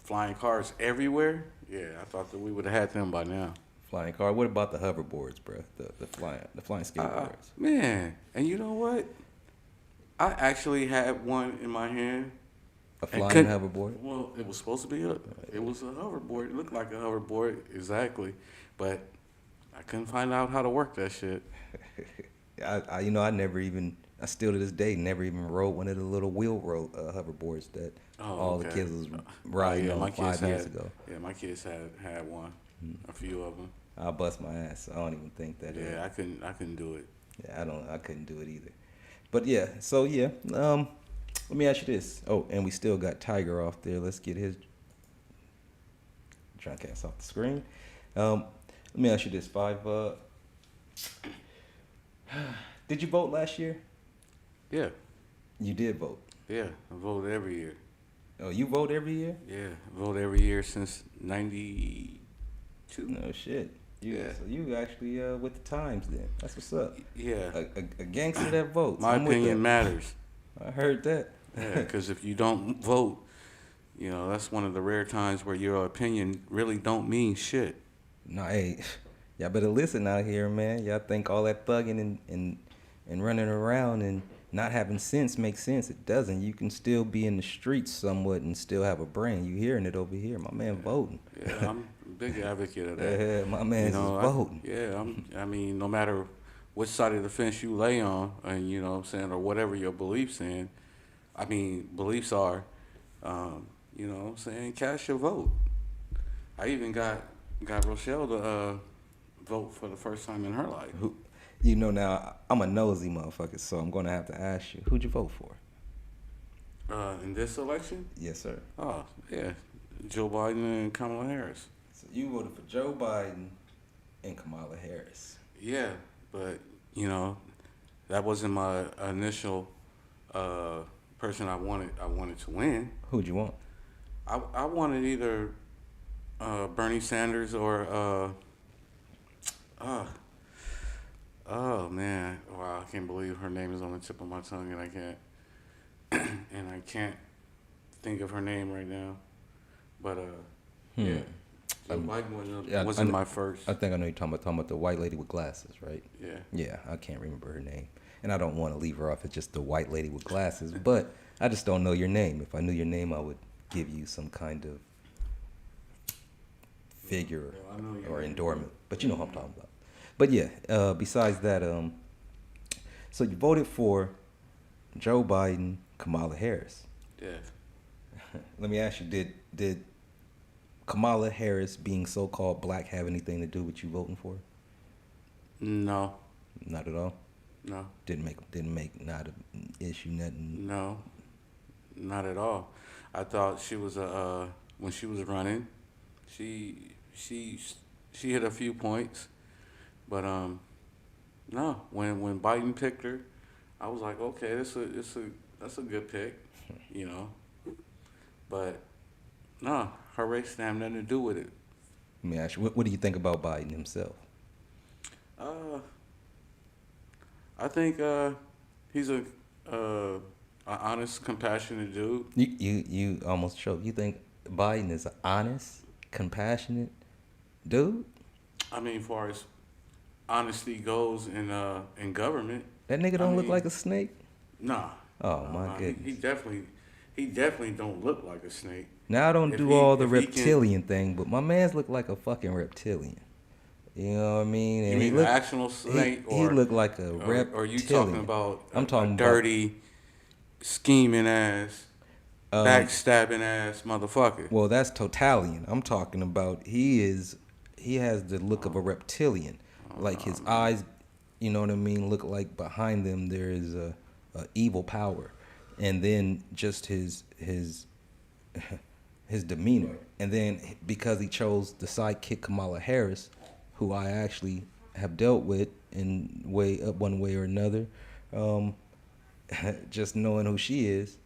flying cars everywhere. Yeah, I thought that we would have had them by now. Flying car. What about the hoverboards, bro? The flying skateboards. Man, and you know what? I actually had one in my hand. A and flying couldn't- hoverboard. Well, it was supposed to be it was a hoverboard. It looked like a hoverboard, exactly. But I couldn't find out how to work that shit. I never even. I still to this day never even rode one of the little hoverboards that all the Okay. kids was riding yeah, on my 5 kids years had- ago. Yeah, my kids had one, a few of them. I'll bust my ass. I don't even think that. Yeah, I couldn't do it. Yeah, I couldn't do it either. But yeah, so yeah. Let me ask you this. Oh, and we still got Tiger off there. Let's get his trying to cast off the screen. Let me ask you this. Did you vote last year? Yeah, You did vote. yeah, I vote every year. Oh, you vote every year? Yeah, I vote every year since '92. No shit. Yeah. So you actually with the times then. That's what's up. Yeah, A gangster that votes. my I'm with opinion that. matters. I heard that. Yeah, because if you don't vote, that's one of the rare times where your opinion really don't mean shit. No, hey, y'all better listen out here, man. Y'all think all that thugging and running around and not having sense makes sense. It doesn't. You can still be in the streets somewhat and still have a brain. You hearing it over here. My man voting. Yeah, I'm a big advocate of that. Yeah, my man's is voting. I mean, no matter which side of the fence you lay on, and you know what I'm saying, or whatever your beliefs beliefs are, you know what I'm saying, cast your vote. I even got Rochelle to vote for the first time in her life. Now, I'm a nosy motherfucker, so I'm going to have to ask you, who'd you vote for? In this election? Yes, sir. Oh, yeah, Joe Biden and Kamala Harris. So you voted for Joe Biden and Kamala Harris. Yeah, but that wasn't my initial person I wanted to win. Who'd you want? I wanted either Bernie Sanders or oh man, wow, I can't believe her name is on the tip of my tongue and I can't think of her name right now. But yeah, Joe Biden wasn't my first. I think I know you're talking about the white lady with glasses, right? Yeah. Yeah, I can't remember her name. And I don't want to leave her off as just the white lady with glasses, but I just don't know your name. If I knew your name, I would give you some kind of figure or endowment. But you know what I'm talking about. But yeah, besides that, so you voted for Joe Biden, Kamala Harris. Yeah. Let me ask you, did Kamala Harris being so-called black have anything to do with you voting for her? No. Not at all? No. Didn't make not an issue, nothing? No. Not at all. I thought she was when she was running, she hit a few points, but no. When Biden picked her, I was like, okay, that's a good pick, But no, her race didn't have nothing to do with it. Let me ask you, what do you think about Biden himself? I think he's a honest, compassionate dude. You almost choked. You think Biden is an honest, compassionate dude? I mean, as far as honesty goes in government. That nigga don't look like a snake? Nah. Oh, my goodness. He definitely don't look like a snake. Now I don't If do he- all the if he can- reptilian thing, but my man's look like a fucking reptilian. You know what I mean? You And mean look, an actual snake, he looked like a reptilian. or you talking about I'm talking a dirty, scheming ass, backstabbing ass motherfucker? Well, that's totalian. I'm talking about he has the look of a reptilian. Like his eyes, you know what I mean, look like behind them there is a evil power. And then just his demeanor. And then because he chose the sidekick Kamala Harris, who I actually have dealt with in one way or another. Um, just knowing who she is,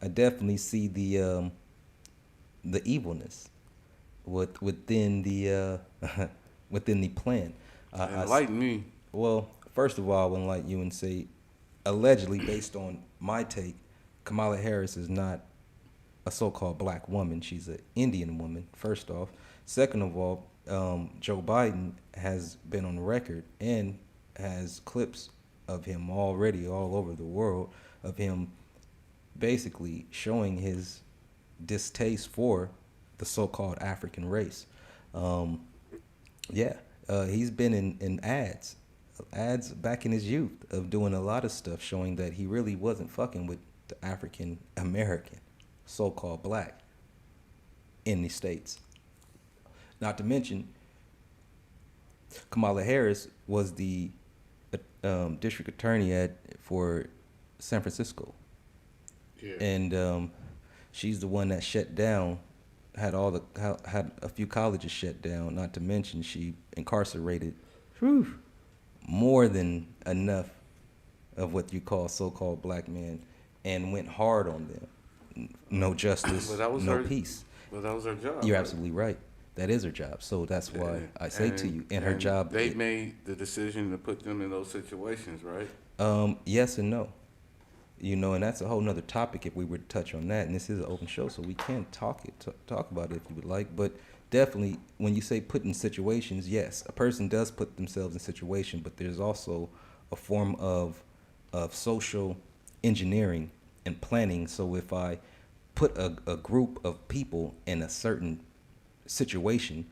I definitely see the evilness within the within the plan. Enlighten me. Well, first of all, I would like you and say, allegedly, based on my take, Kamala Harris is not a so-called black woman. She's an Indian woman, first off. Second of all, Joe Biden has been on record and has clips of him already all over the world of him basically showing his distaste for the so-called African race. Um, yeah, he's been in ads back in his youth of doing a lot of stuff showing that he really wasn't fucking with the African American, so-called black, in the States. Not to mention, Kamala Harris was the district attorney for San Francisco. Yeah. And she's the one that shut down, had a few colleges shut down. Not to mention, she incarcerated more than enough of what you call so-called black men, and went hard on them. No justice, But that was no her- peace. Well, that was her job. You're right? absolutely right. That is her job. So that's why I say to you, and her and job. They made the decision to put them in those situations, right? Yes and no. You know, and that's a whole nother topic if we were to touch on that. And this is an open show, so we can talk about it if you would like. But definitely, when you say put in situations, yes, a person does put themselves in situation, but there's also a form of social engineering and planning. So if I put a group of people in a certain situation,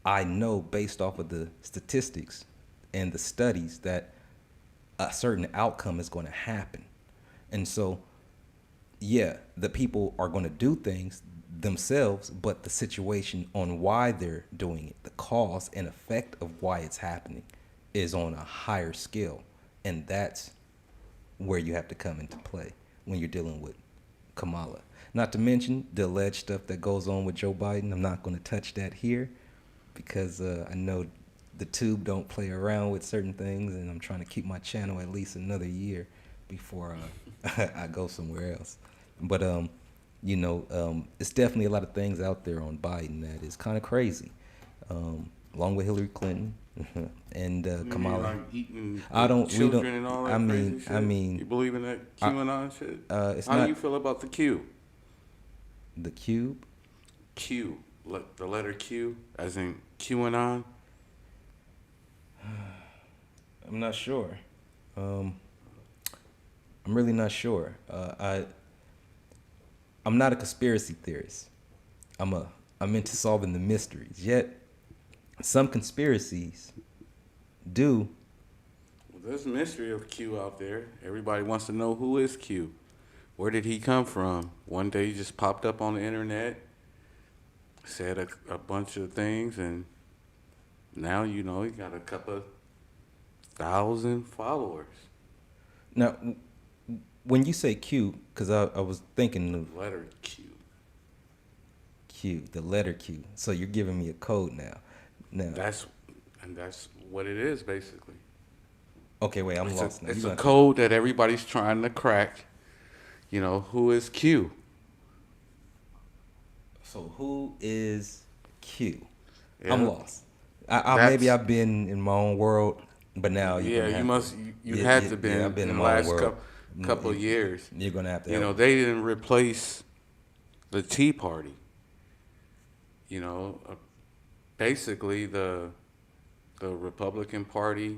I know based off of the statistics and the studies that a certain outcome is going to happen. And so, yeah, the people are going to do things themselves, but the situation on why they're doing it, the cause and effect of why it's happening, is on a higher scale. And that's where you have to come into play when you're dealing with Kamala. Not to mention the alleged stuff that goes on with Joe Biden. I'm not going to touch that here because I know the tube don't play around with certain things, and I'm trying to keep my channel at least another year before I go somewhere else. But you know, it's definitely a lot of things out there on Biden that is kind of crazy, along with Hillary Clinton and Kamala. Like eating I don't. We children don't. and all that I mean. crazy shit? I mean. You believe in that QAnon shit? It's How not do you feel about the Q? the cube. Q, the letter Q, as in QAnon. I'm not sure. I'm really not sure. I'm not a conspiracy theorist. I'm into solving the mysteries. Yet, some conspiracies do. Well, there's a mystery of Q out there. Everybody wants to know who is Q. Where did he come from? One day he just popped up on the internet, said a bunch of things, and now you know he got a couple thousand followers. Now, when you say Q, because I was thinking of Letter Q. Q, the letter Q. So you're giving me a code now. That's what it is basically. Okay, wait, I'm lost now. It's You a gonna- code that everybody's trying to crack. You know, who is Q? So who is Q? Yeah. I'm lost. That's- Maybe I've been in my own world, but now you're gonna Yeah, have you must. to- You Yeah, had yeah, to be yeah, I've been in in the my own last world. couple of years. You're gonna have to. You know, help. they didn't replace the Tea Party. You know, basically the Republican Party,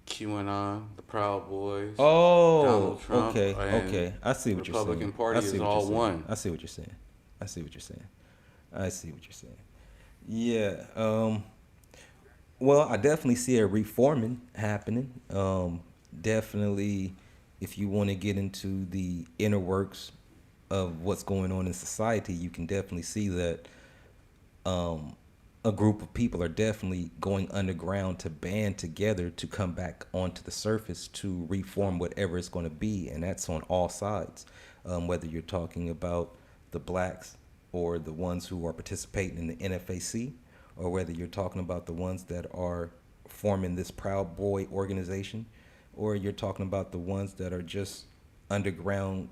QAnon, the Proud Boys. Oh, Donald Trump okay, and okay. I see what you're saying. Republican Party I see is what all you're saying. one. I see what you're saying. I see what you're saying. I see what you're saying. Yeah. Well, I definitely see a reforming happening. Definitely, if you want to get into the inner works of what's going on in society, you can definitely see that a group of people are definitely going underground to band together to come back onto the surface to reform whatever it's going to be, and that's on all sides. Whether you're talking about the blacks or the ones who are participating in the NFAC, or whether you're talking about the ones that are forming this Proud Boy organization, or you're talking about the ones that are just underground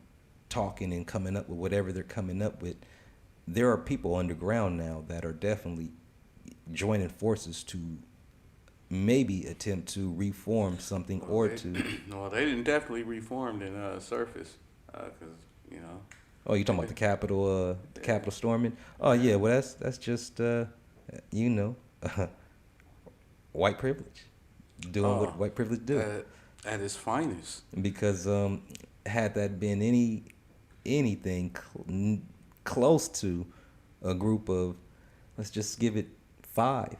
talking and coming up with whatever they're coming up with. There are people underground now that are definitely joining forces to maybe attempt to reform something or to. No, they didn't definitely reformed in Surface, because you know. Oh, you talking about the Capitol storming? Oh yeah, well that's just you know, white privilege, doing what white privilege do. At its finest. Because had that been anything close to a group of, let's just give it 5,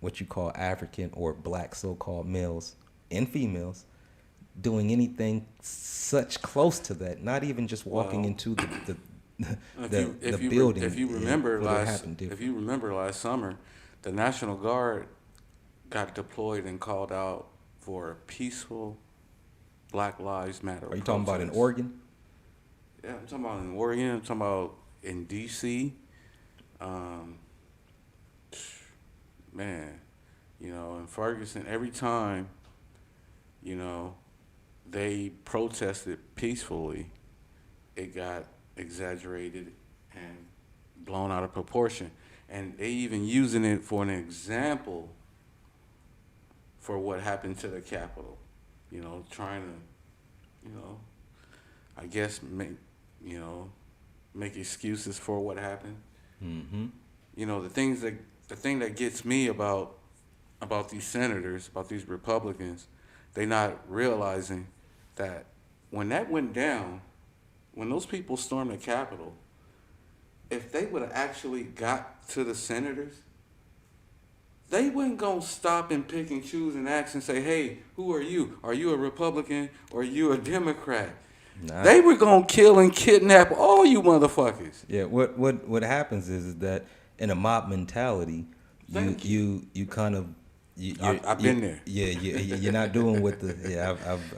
what you call African or black so-called males and females, doing anything such close to that, not even just walking into the building. If you remember last summer, the National Guard got deployed and called out for peaceful Black Lives Matter. Are you talking about in Oregon? Yeah, I'm talking about in Oregon. I'm talking about in D.C. Man, you know, in Ferguson, every time, you know, they protested peacefully, it got exaggerated and blown out of proportion. And they even using it for an example for what happened to the Capitol. You know, trying to, you know, I guess make excuses for what happened. Mm-hmm. You know, the thing that gets me about these senators, about these Republicans, they not realizing that when that went down, when those people stormed the Capitol, if they would have actually got to the senators, they wasn't going to stop and pick and choose and ask and say, hey, who are you? Are you a Republican or are you a Democrat? Nah. They were going to kill and kidnap all you motherfuckers. Yeah, what happens is that in a mob mentality, you kind of... I've been there. Yeah, you're not doing what the... Yeah, I've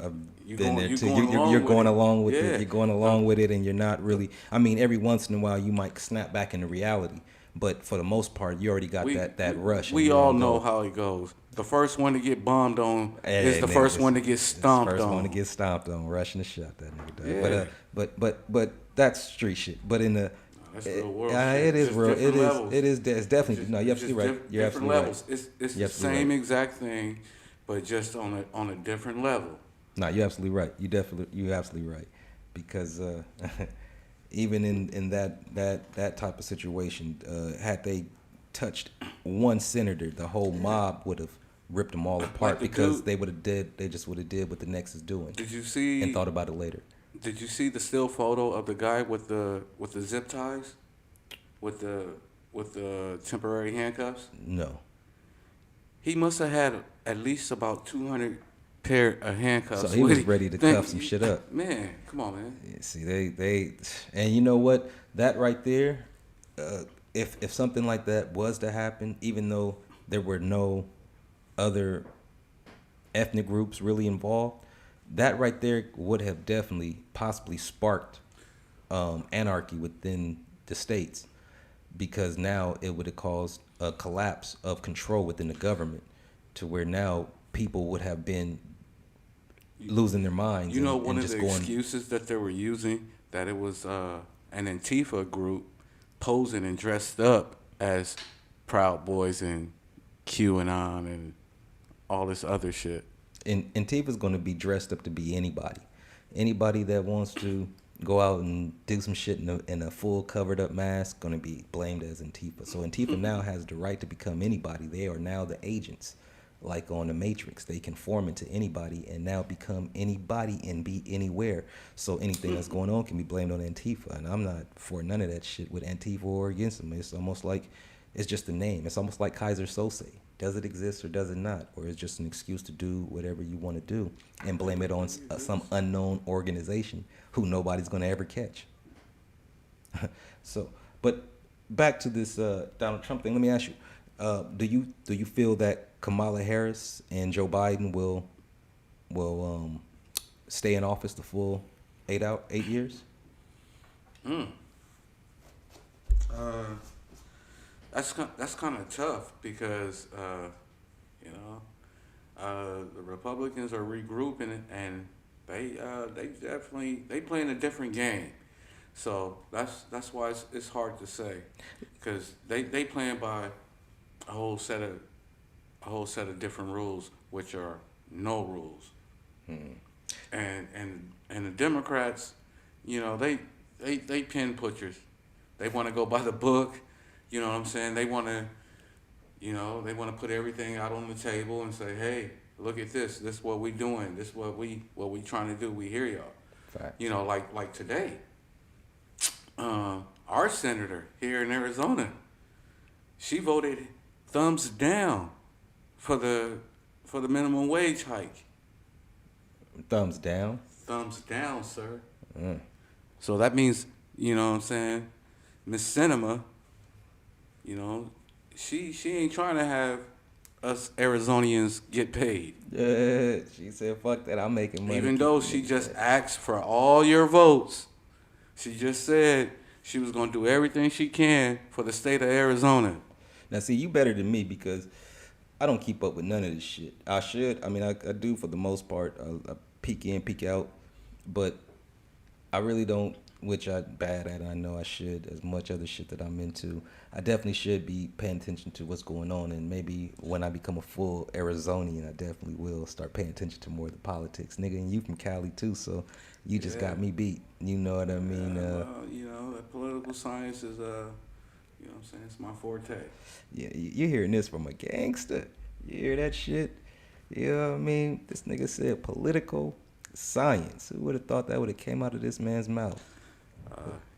been there too. You're going along with it. You're going along with it, and you're not really... I mean, every once in a while, you might snap back into reality. But for the most part, you already got that rush. We all know how it goes. The first one to get bombed on is the first one to get stomped on. First one to get stomped on, rushing the shot that nigga. Yeah. But that's street shit. But in the that's real world it is real. It's definitely just, no. You're absolutely right. You're absolutely levels. Right. It's the same exact thing, but just on a different level. No, you're absolutely right. You're absolutely right, because even in that type of situation, had they touched one senator, the whole mob would have ripped them all apart, because they just would have did what the next is doing. Did you see? And thought about it later. Did you see the still photo of the guy with the zip ties, with the temporary handcuffs? No. He must have had at least about 200 pair of handcuffs. So he was ready to cuff some shit up. Man, come on, man. Yeah, see, they and you know what? That right there, if something like that was to happen, even though there were no other ethnic groups really involved, that right there would have definitely possibly sparked anarchy within the states, because now it would have caused a collapse of control within the government, to where now people would have been losing their minds. You know, one of the excuses that they were using, that it was an Antifa group posing and dressed up as Proud Boys and QAnon and all this other shit. And Antifa's going to be dressed up to be anybody that wants to go out and do some shit in a full covered up mask, going to be blamed as Antifa. So Antifa now has the right to become anybody. They are now the agents, like on the Matrix. They can form into anybody and now become anybody and be anywhere. So anything that's going on can be blamed on Antifa. And I'm not for none of that shit with Antifa or against them. It's almost like it's just a name. It's almost like Kaiser Sose. Does it exist or does it not? Or is it just an excuse to do whatever you want to do and blame it on some unknown organization who nobody's going to ever catch? So, but back to this Donald Trump thing. Let me ask you, do you feel that Kamala Harris and Joe Biden will stay in office the full 8 years? That's kind of tough, because You know, the Republicans are regrouping, and they definitely they playing a different game. So that's why it's hard to say, because they playing by a whole set of different rules, which are no rules. And the Democrats, you know, they pin pushers. They want to go by the book. You know what I'm saying? They want to, you know, they want to put everything out on the table and say, hey, look at this. This is what we doing. This is what we trying to do. We hear y'all. Fact. You know, like today, our senator here in Arizona, she voted thumbs down for the minimum wage hike. Thumbs down. Thumbs down, sir. Mm. So that means, you know what I'm saying, Miss Cinema, you know, she ain't trying to have us Arizonians get paid. She said, fuck that, I'm making money. Even though she just asked for all your votes. She just said she was going to do everything she can for the state of Arizona. Now, see, you better than me because I don't keep up with none of this shit. I should. I mean, I do for the most part. I peek in, peek out. But I really don't, which I'm bad at. I know I should, as much other shit that I'm into. I definitely should be paying attention to what's going on. And maybe when I become a full Arizonian, I definitely will start paying attention to more of the politics. Nigga, and you from Cali, too, so you just got me beat. You know what I mean? Well, you know, the political science is, you know what I'm saying, it's my forte. Yeah, you're hearing this from a gangster. You hear that shit? You know what I mean? This nigga said political science. Who would have thought that would have came out of this man's mouth?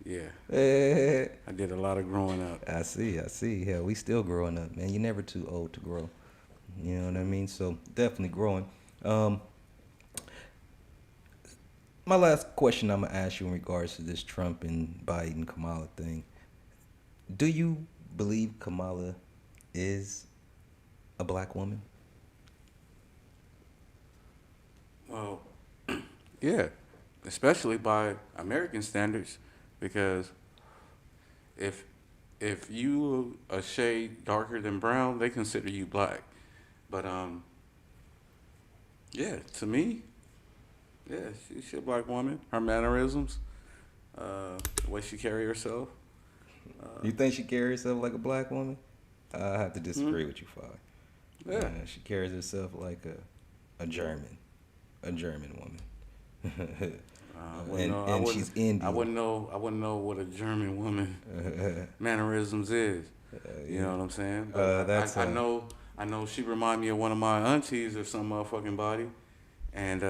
Yeah. Eh, I did a lot of growing up. I see. Hell, we still growing up, man. You're never too old to grow. You know what I mean? So definitely growing. My last question I'm going to ask you in regards to this Trump and Biden Kamala thing. Do you believe Kamala is a black woman? Well, yeah, especially by American standards, because if you a shade darker than brown, they consider you black. But yeah, to me, yeah, she's a black woman. Her mannerisms, the way she carry herself. You think she carries herself like a black woman? I have to disagree with you, Fog. Yeah. She carries herself like a German woman. And she's Indian. I wouldn't know what a German woman mannerisms is. You know what I'm saying? But I know she remind me of one of my aunties or some motherfucking body, and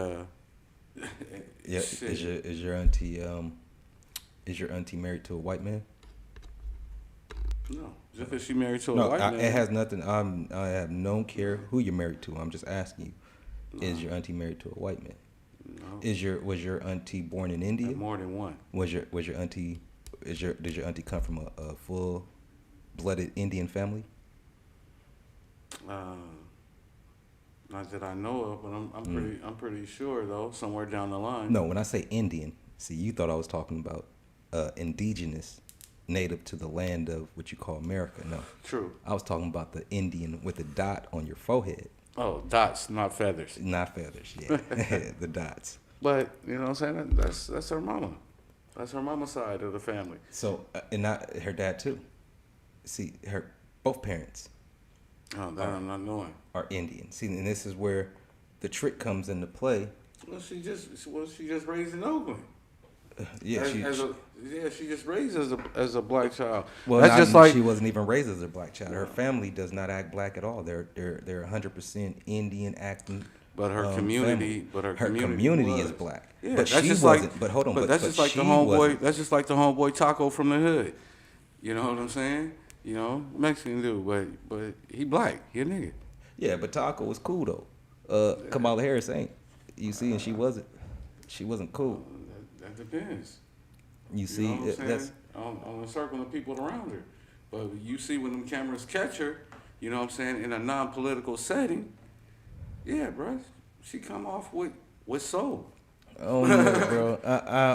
yeah. Is your auntie married to a white man? No, just because she married to a No, white man. it has nothing. I have no care who you're married to. I'm just asking you. No. Is your auntie married to a white man? No. Was your auntie born in India? More than one. Did your auntie come from a full blooded Indian family? Not that I know of, but I'm pretty sure though, somewhere down the line. No, when I say Indian, see, you thought I was talking about indigenous, native to the land of what you call America. No. True. I was talking about the Indian with a dot on your forehead. Oh, dots, not feathers. Not feathers, yeah. The dots. But you know what I'm saying? That's her mama. That's her mama's side of the family. So, and not her dad too. See, both parents Oh, that I'm not knowing. are Indian. See, and this is where the trick comes into play. Well, she just raised in Oakland. Yeah, she just raised as a black child. well, That's just like she wasn't even raised as a black child. Her family does not act black at all. They're 100% Indian acting. But her family. community is was. black. Yeah, but that's she just wasn't. like, but hold on. But that's just like the she homeboy. wasn't. That's just like the homeboy Taco from the hood. You know what I'm saying? You know, Mexican dude, but he black. He a nigga. Yeah, but Taco was cool though. Kamala Harris ain't. You see, and she wasn't. She wasn't cool. That depends. You see, know what I'm saying? that's on the circle of people around her. But you see when them cameras catch her, you know what I'm saying, in a non-political setting, yeah, bro, she come off with soul. Oh no, bro.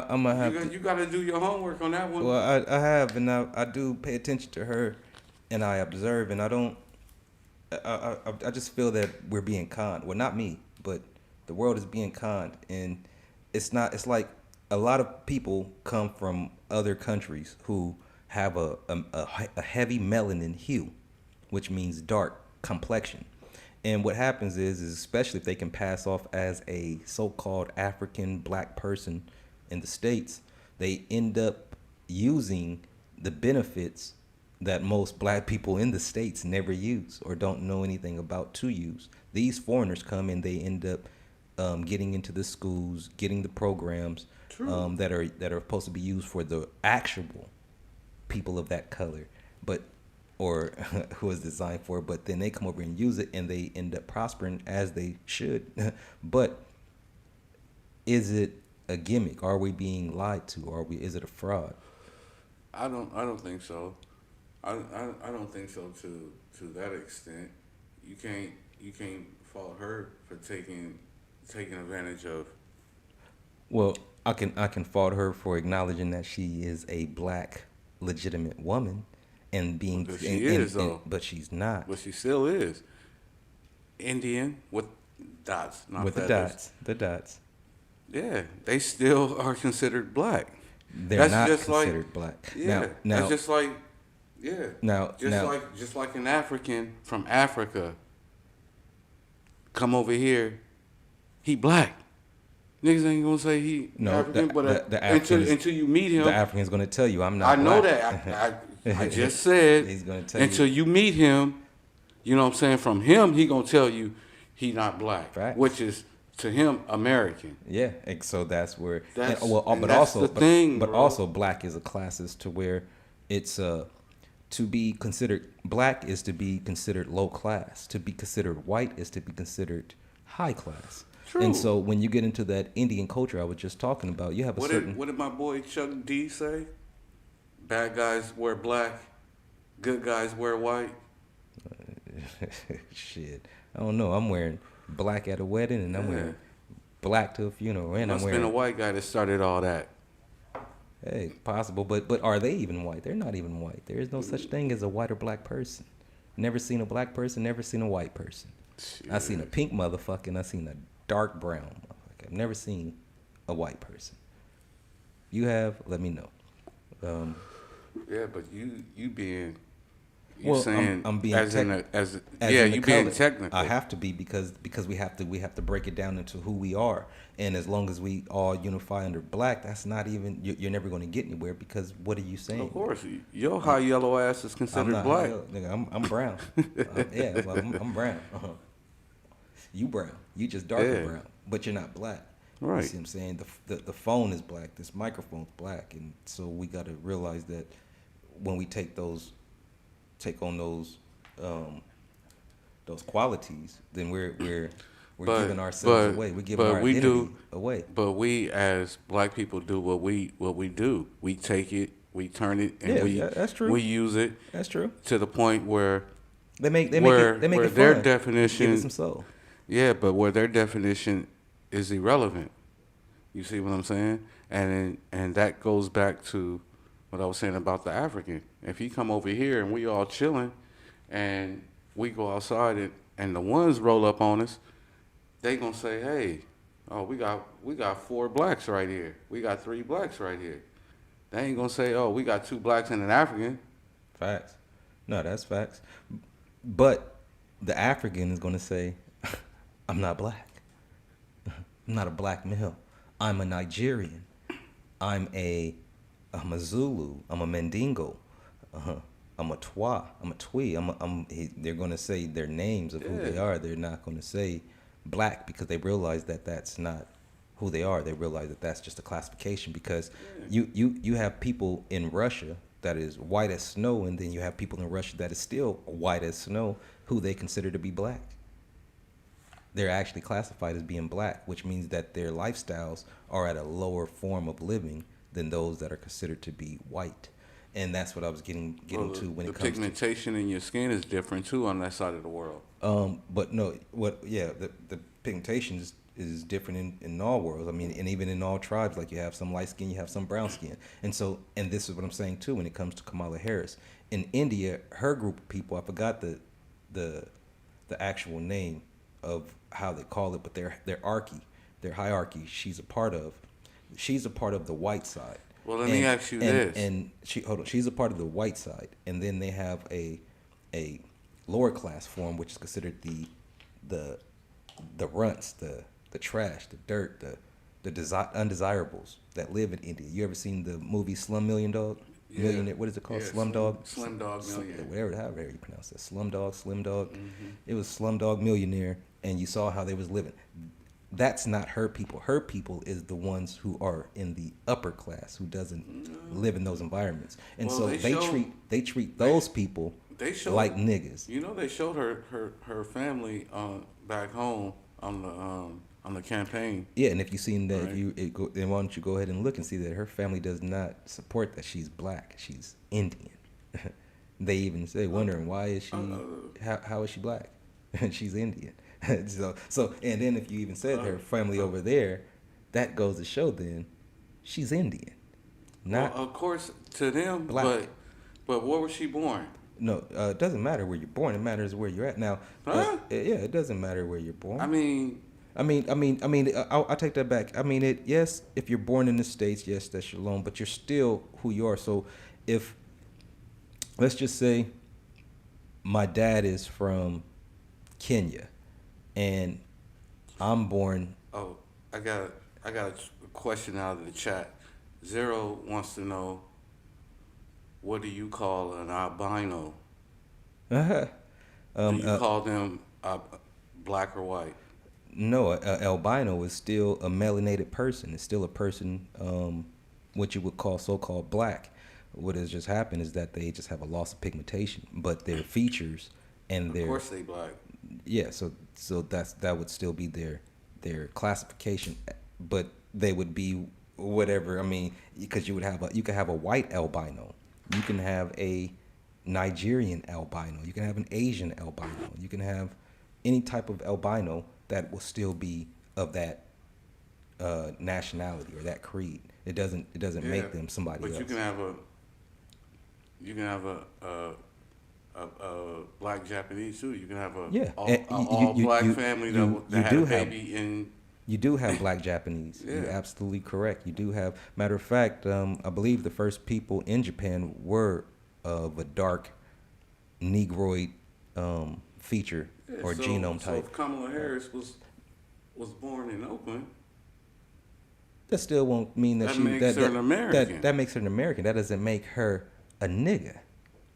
I'm gonna have You got to do your homework on that one. Well, I have, and I do pay attention to her, and I observe, and I don't. I just feel that we're being conned. Well, not me, but the world is being conned, and it's not. It's like a lot of people come from other countries who have a heavy melanin hue, which means dark complexion. And what happens is especially if they can pass off as a so-called African black person in the States, they end up using the benefits that most black people in the States never use or don't know anything about to use. These foreigners come and they end up getting into the schools, getting the programs that are supposed to be used for the actual people of that color, but or who is designed for, but then they come over and use it and they end up prospering as they should. But is it a gimmick? Are we being lied to? Is it a fraud? I don't think so. I don't think so to that extent. You can't fault her for taking advantage of. Well, I can fault her for acknowledging that she is a black legitimate woman and being But she is though. But she's not. But she still is Indian with dots, not with feathers. the dots. Yeah, they still are considered black. They're That's not just considered black. Yeah, Now, that's just like just like an African from Africa come over here, he black. Niggas ain't gonna say he African, but until you meet him, the African's gonna tell you I'm not. I know black. that. I just said he's gonna tell until you meet him. You know what I'm saying? From him, he gonna tell you he not black, Facts. which is to him American. Yeah, and so that's where. That's also, the thing, but bro. also, black is a classist to where it's to be considered black is to be considered low class. To be considered white is to be considered high class. True. And so when you get into that Indian culture I was just talking about, you have a certain. What did my boy Chuck D say? Bad guys wear black, good guys wear white. Shit, I don't know. I'm wearing black at a wedding, and I'm wearing black to a funeral, and Must I'm wearing. been a white guy that started all that. Hey, possible, but are they even white? They're not even white. There is no such thing as a white or black person. Never seen a black person. Never seen a white person. Shit. I seen a pink motherfucker, and I seen a dark brown motherfucker. I've never seen a white person. You have? Let me know. Yeah, but you being Well, saying I'm being as tech- in a, as as yeah in the you being color. technical. I have to be because we have to break it down into who we are, and as long as we all unify under black, that's not even you're never going to get anywhere because what are you saying? Of course, your high yellow ass is I'm considered not black. nigga, I'm brown. I'm brown. You brown. You just darker brown, but you're not black. Right. You see what I'm saying? The phone is black. This microphone's black, and so we got to realize that when we take on those qualities, then we're giving ourselves away. We're giving our identity away. But we as black people do what we do. We take it, we turn it, and that's true. we use it. That's true. To the point where They make it where their fun. definition Give it some soul. Yeah, but where their definition is irrelevant. You see what I'm saying? And that goes back to what I was saying about the African. If he come over here and we all chilling and we go outside and the ones roll up on us, they gonna say, hey, oh, we got 4 blacks right here. We got 3 blacks right here. They ain't gonna say, oh, we got 2 blacks and an African. Facts. No, that's facts. But the African is gonna say, I'm not black. I'm not a black male. I'm a Nigerian. I'm a Zulu. I'm a Mandingo. I'm a Twa. I'm a Twi. They're going to say their names of who they are. They're not going to say black because they realize that that's not who they are. They realize that that's just a classification because you have people in Russia that is white as snow, and then you have people in Russia that is still white as snow who they consider to be black. They're actually classified as being black, which means that their lifestyles are at a lower form of living than those that are considered to be white. And that's what I was getting to when it comes to... The pigmentation in your skin is different, too, on that side of the world. But no, the pigmentation is different in all worlds. I mean, and even in all tribes, like you have some light skin, you have some brown skin. And this is what I'm saying, too, when it comes to Kamala Harris. In India, her group of people, I forgot the the actual name of how they call it, but their hierarchy. She's a part of the white side. Well, let me ask you this. And she's a part of the white side, and then they have a lower class form, which is considered the runts, the trash, the dirt, the undesirables that live in India. You ever seen the movie Slum Million Dog? Yeah. Millionaire, what is it called? Slumdog? Slumdog Millionaire. However you pronounce it. Slumdog, Slim Dog. It was Slumdog Millionaire, and you saw how they was living. That's not her people. Her people is the ones who are in the upper class, who doesn't live in those environments. And Well, so they treat those people like niggas. You know, they showed her family back home on the campaign. Yeah, and if you've seen that, Right. then why don't you go ahead and look and see that her family does not support that she's black. She's Indian. They even say, wondering why is she, how is she black? She's Indian. so, and then if you even said her family over there, that goes to show then she's Indian, not Well, of course, to them, black. but where was she born? No, it doesn't matter where you're born. It matters where you're at. Now, Huh? Yeah, it doesn't matter where you're born. I mean, I'll take that back. I mean, yes, if you're born in the States, yes, that's your loan, but you're still who you are. So if, let's just say my dad is from Kenya and I'm born. oh, I got a question out of the chat. Zero wants to know, what do you call an albino? Do you call them black or white? No, a albino is still a melanated person. It's still a person, what you would call so-called black. What has just happened is that they just have a loss of pigmentation, but their features and Of course they black. yeah, so that would still be their classification, but they would be whatever. I mean, because you could have a white albino, you can have a Nigerian albino, you can have an Asian albino, you can have any type of albino that will still be of that nationality or that creed. It doesn't make them somebody else. But you can have a black Japanese too. You can have all black family that had a baby in. You do have black Japanese. Yeah. You're absolutely correct. You do have. Matter of fact, I believe the first people in Japan were of a dark Negroid feature or genome So type. if Kamala Harris was born in Oakland, That still won't mean that makes her an American. That makes her an American. That doesn't make her a nigga.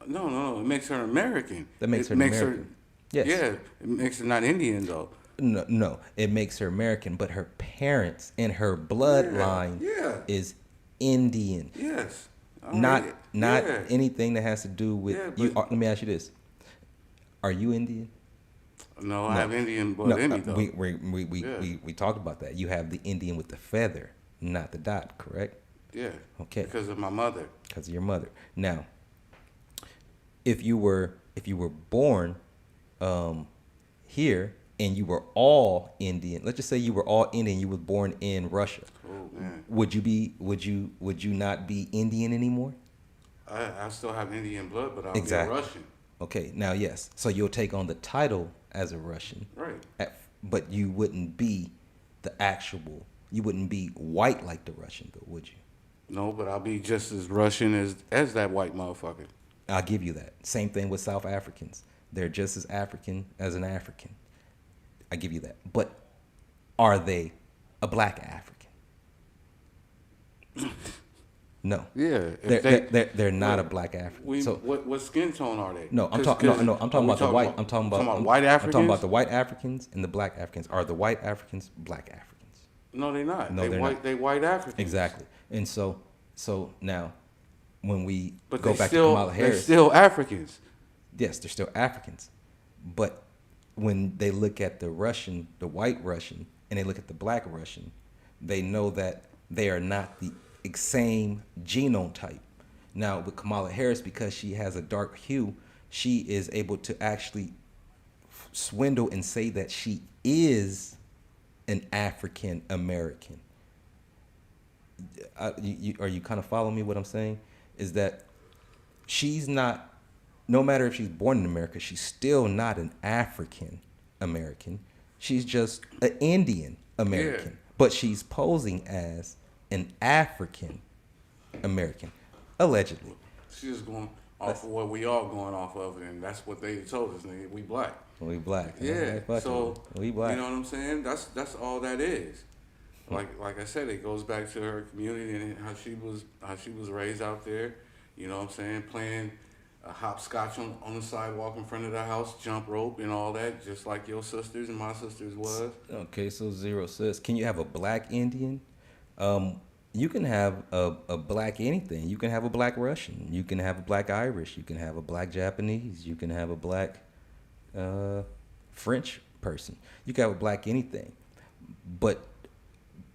No, it makes her American. That makes her an American. Yes. Yeah, it makes her not Indian though. No, it makes her American, but her parents and her bloodline Yeah. is Indian. Yes. Not Yeah. anything that has to do with Yeah, you. but- Let me ask you this: are you Indian? No, I have Indian blood in me though. We talked about that. You have the Indian with the feather, not the dot, correct? Yeah. Okay. Because of my mother. Because of your mother. Now, if you were born here and you were all Indian, let's just say you were all Indian, you were born in Russia. Oh man. Would you not be Indian anymore? I still have Indian blood, but I'll Exactly. be a Russian. Okay, now yes. So you'll take on the title as a Russian. Right. But you wouldn't be you wouldn't be white like the Russian, though, would you? No, but I'll be just as Russian as that white motherfucker. I'll give you that. Same thing with South Africans. They're just as African as an African. I give you that. But are they a black African? No. Yeah. They're not a black African. So what skin tone are they? no, I'm talking about the white. I'm talking about white Africans. I'm talking about the white Africans and the black Africans. Are the white Africans black Africans? No, they're not. No, they're not. They white Africans. Exactly. And so now, when we But go they back still, to Kamala Harris, they're still Africans. yes, they're still Africans. But when they look at the white Russian, and they look at the black Russian, they know that they are not the same genome type. Now, with Kamala Harris, because she has a dark hue, she is able to actually swindle and say that she is an African American. Are you kind of following me? What I'm saying is that she's not, no matter if she's born in America, she's still not an African American. She's just an Indian American. Yeah. But she's posing as an African American, allegedly. She's just going off of what we all going off of, and that's what they told us, nigga. We black. We black. Yeah. Fuck So it. We black. you know what I'm saying? That's all that is. Like I said, it goes back to her community and how she was raised out there. You know what I'm saying? Playing hopscotch on the sidewalk in front of the house, jump rope and all that, just like your sisters and my sisters was. Okay, so Zero says, can you have a black Indian? You can have a black anything. You can have a black Russian. You can have a black Irish. You can have a black Japanese. You can have a black French person. You can have a black anything. But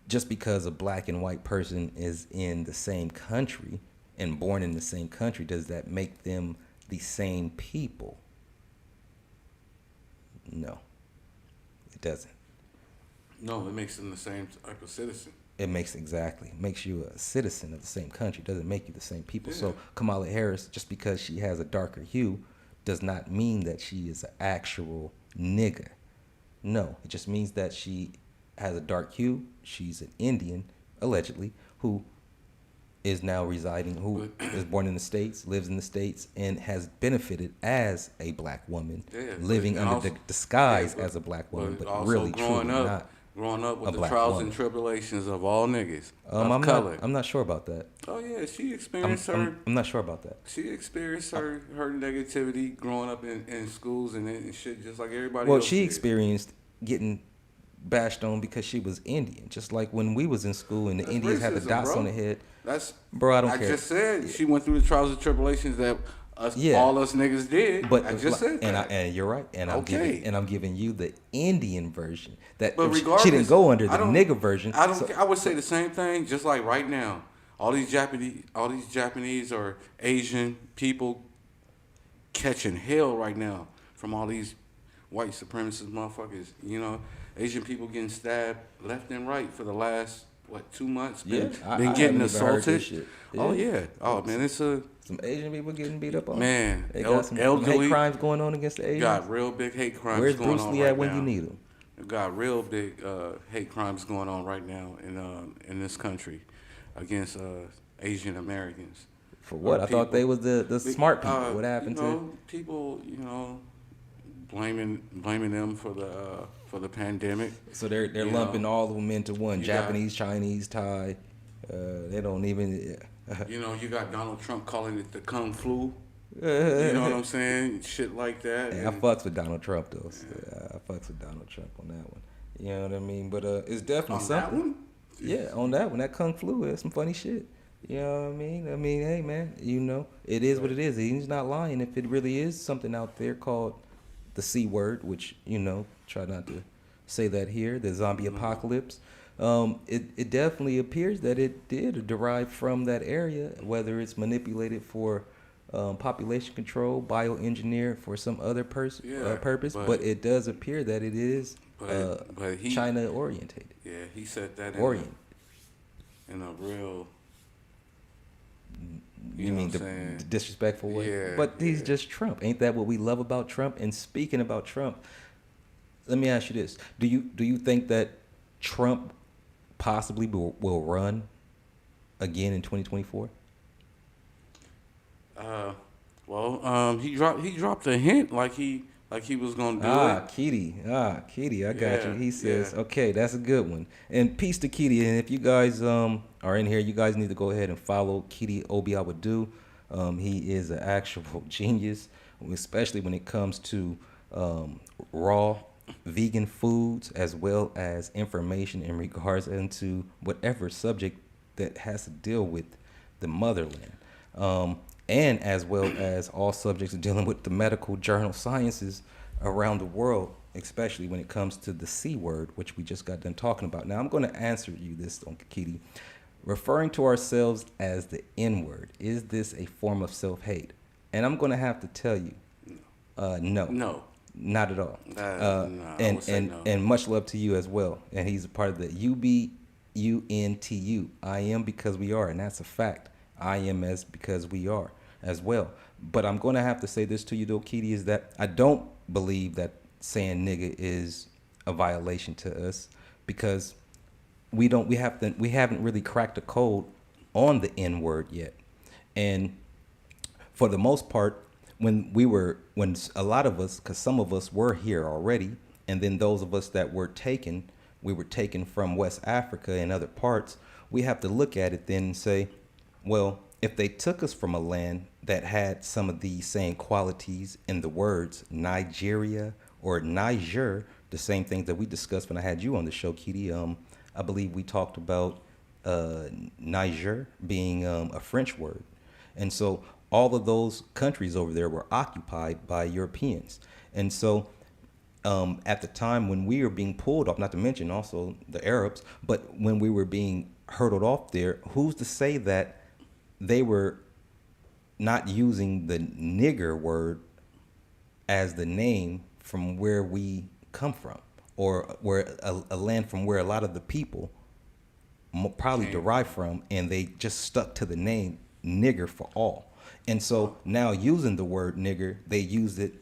just because a black and white person is in the same country and born in the same country, does that make them the same people? No, it doesn't. No, it makes them the same type of citizen. It makes you a citizen of the same country. Doesn't make you the same people. Yeah. So Kamala Harris, just because she has a darker hue, does not mean that she is an actual nigger. No, it just means that she has a dark hue. She's an Indian, allegedly, who is now residing, who is born in the States, lives in the States, and has benefited as a black woman, living under the disguise as a black woman, but really, truly not. Growing up with a the black trials woman. and tribulations of all niggas of color. I'm not sure about that. Oh yeah, she experienced I'm not sure about that. She experienced her negativity growing up in schools and shit, just like everybody Well, else. she did. experienced getting bashed on because she was Indian, just like when we was in school and the That's Indians had the racism, dots bro. on the head. That's Bro, I don't care. I just said she went through the trials and tribulations that all us niggas did. But I just said that. And you're right. And I'm giving you the Indian version. That But she didn't go under the I don't- nigga version. I would say the same thing, just like right now. All these Japanese or Asian people catching hell right now from all these white supremacist motherfuckers. You know, Asian people getting stabbed left and right for the last 2 months. Been I getting haven't even heard assaulted. this shit. Oh yeah. Oh man, it's a some Asian people getting beat up on. Man, They got some elderly- hate crimes going on against the Asians. got real big hate crimes Where's going Bruce on Lee right at when now. you need him? Got real big hate crimes going on right now in this country against Asian Americans. For what? I thought they was the smart people. What happened to? People? Blaming them for the pandemic. So they're lumping all of them into one: Japanese, Chinese, Thai. They don't even. You got Donald Trump calling it the Kung Flu. You know what I'm saying? Shit like that. I fucks with Donald Trump though. So, I fucks with Donald Trump on that one. You know what I mean? But it's definitely On something. that one? Yeah, on that one, that Kung Flu is some funny shit. You know what I mean? Hey man, it is what it is. He's not lying. If it really is something out there called the C word, which try not to say that here, the zombie apocalypse. It definitely appears that it did derive from that area, whether it's manipulated for population control, bioengineered for some other purpose, but it does appear that it is China orientated. Yeah, he said that in a real. You mean the disrespectful way? Yeah. But he's just Trump. Ain't that what we love about Trump? And speaking about Trump, let me ask you this: Do you think that Trump possibly will run again in 2024? He dropped a hint like he was gonna do it. Keedy, I got you. He says, yeah. okay, that's a good one. And peace to Keedy. And if you guys are in here, you guys need to go ahead and follow Keedy Obiawadu. He is an actual genius, especially when it comes to raw vegan foods, as well as information in regards into whatever subject that has to deal with the motherland. And as well as all subjects dealing with the medical journal sciences around the world, especially when it comes to the C word, which we just got done talking about. Now, I'm going to answer you this, Keedy. Referring to ourselves as the N word, is this a form of self-hate? And I'm going to have to tell you, no. Not at all. And much love to you as well. And he's a part of the UBUNTU. I am because we are, and that's a fact. I am as because we are as well. But I'm going to have to say this to you, though, Keedy, is that I don't believe that saying nigga is a violation to us because we haven't really cracked the code on the N word yet. And for the most part, when a lot of us, because some of us were here already, and then those of us that were taken, we were taken from West Africa and other parts, we have to look at it then and say, well, if they took us from a land that had some of these same qualities in the words Nigeria or Niger, the same things that we discussed when I had you on the show, Kitty. I believe we talked about Niger being a French word. And so all of those countries over there were occupied by Europeans. And so at the time when we were being pulled off, not to mention also the Arabs, but when we were being hurtled off there, who's to say that they were not using the nigger word as the name from where we come from, or where a land from where a lot of the people probably derived from, and they just stuck to the name nigger for all. And so now using the word nigger, they used it,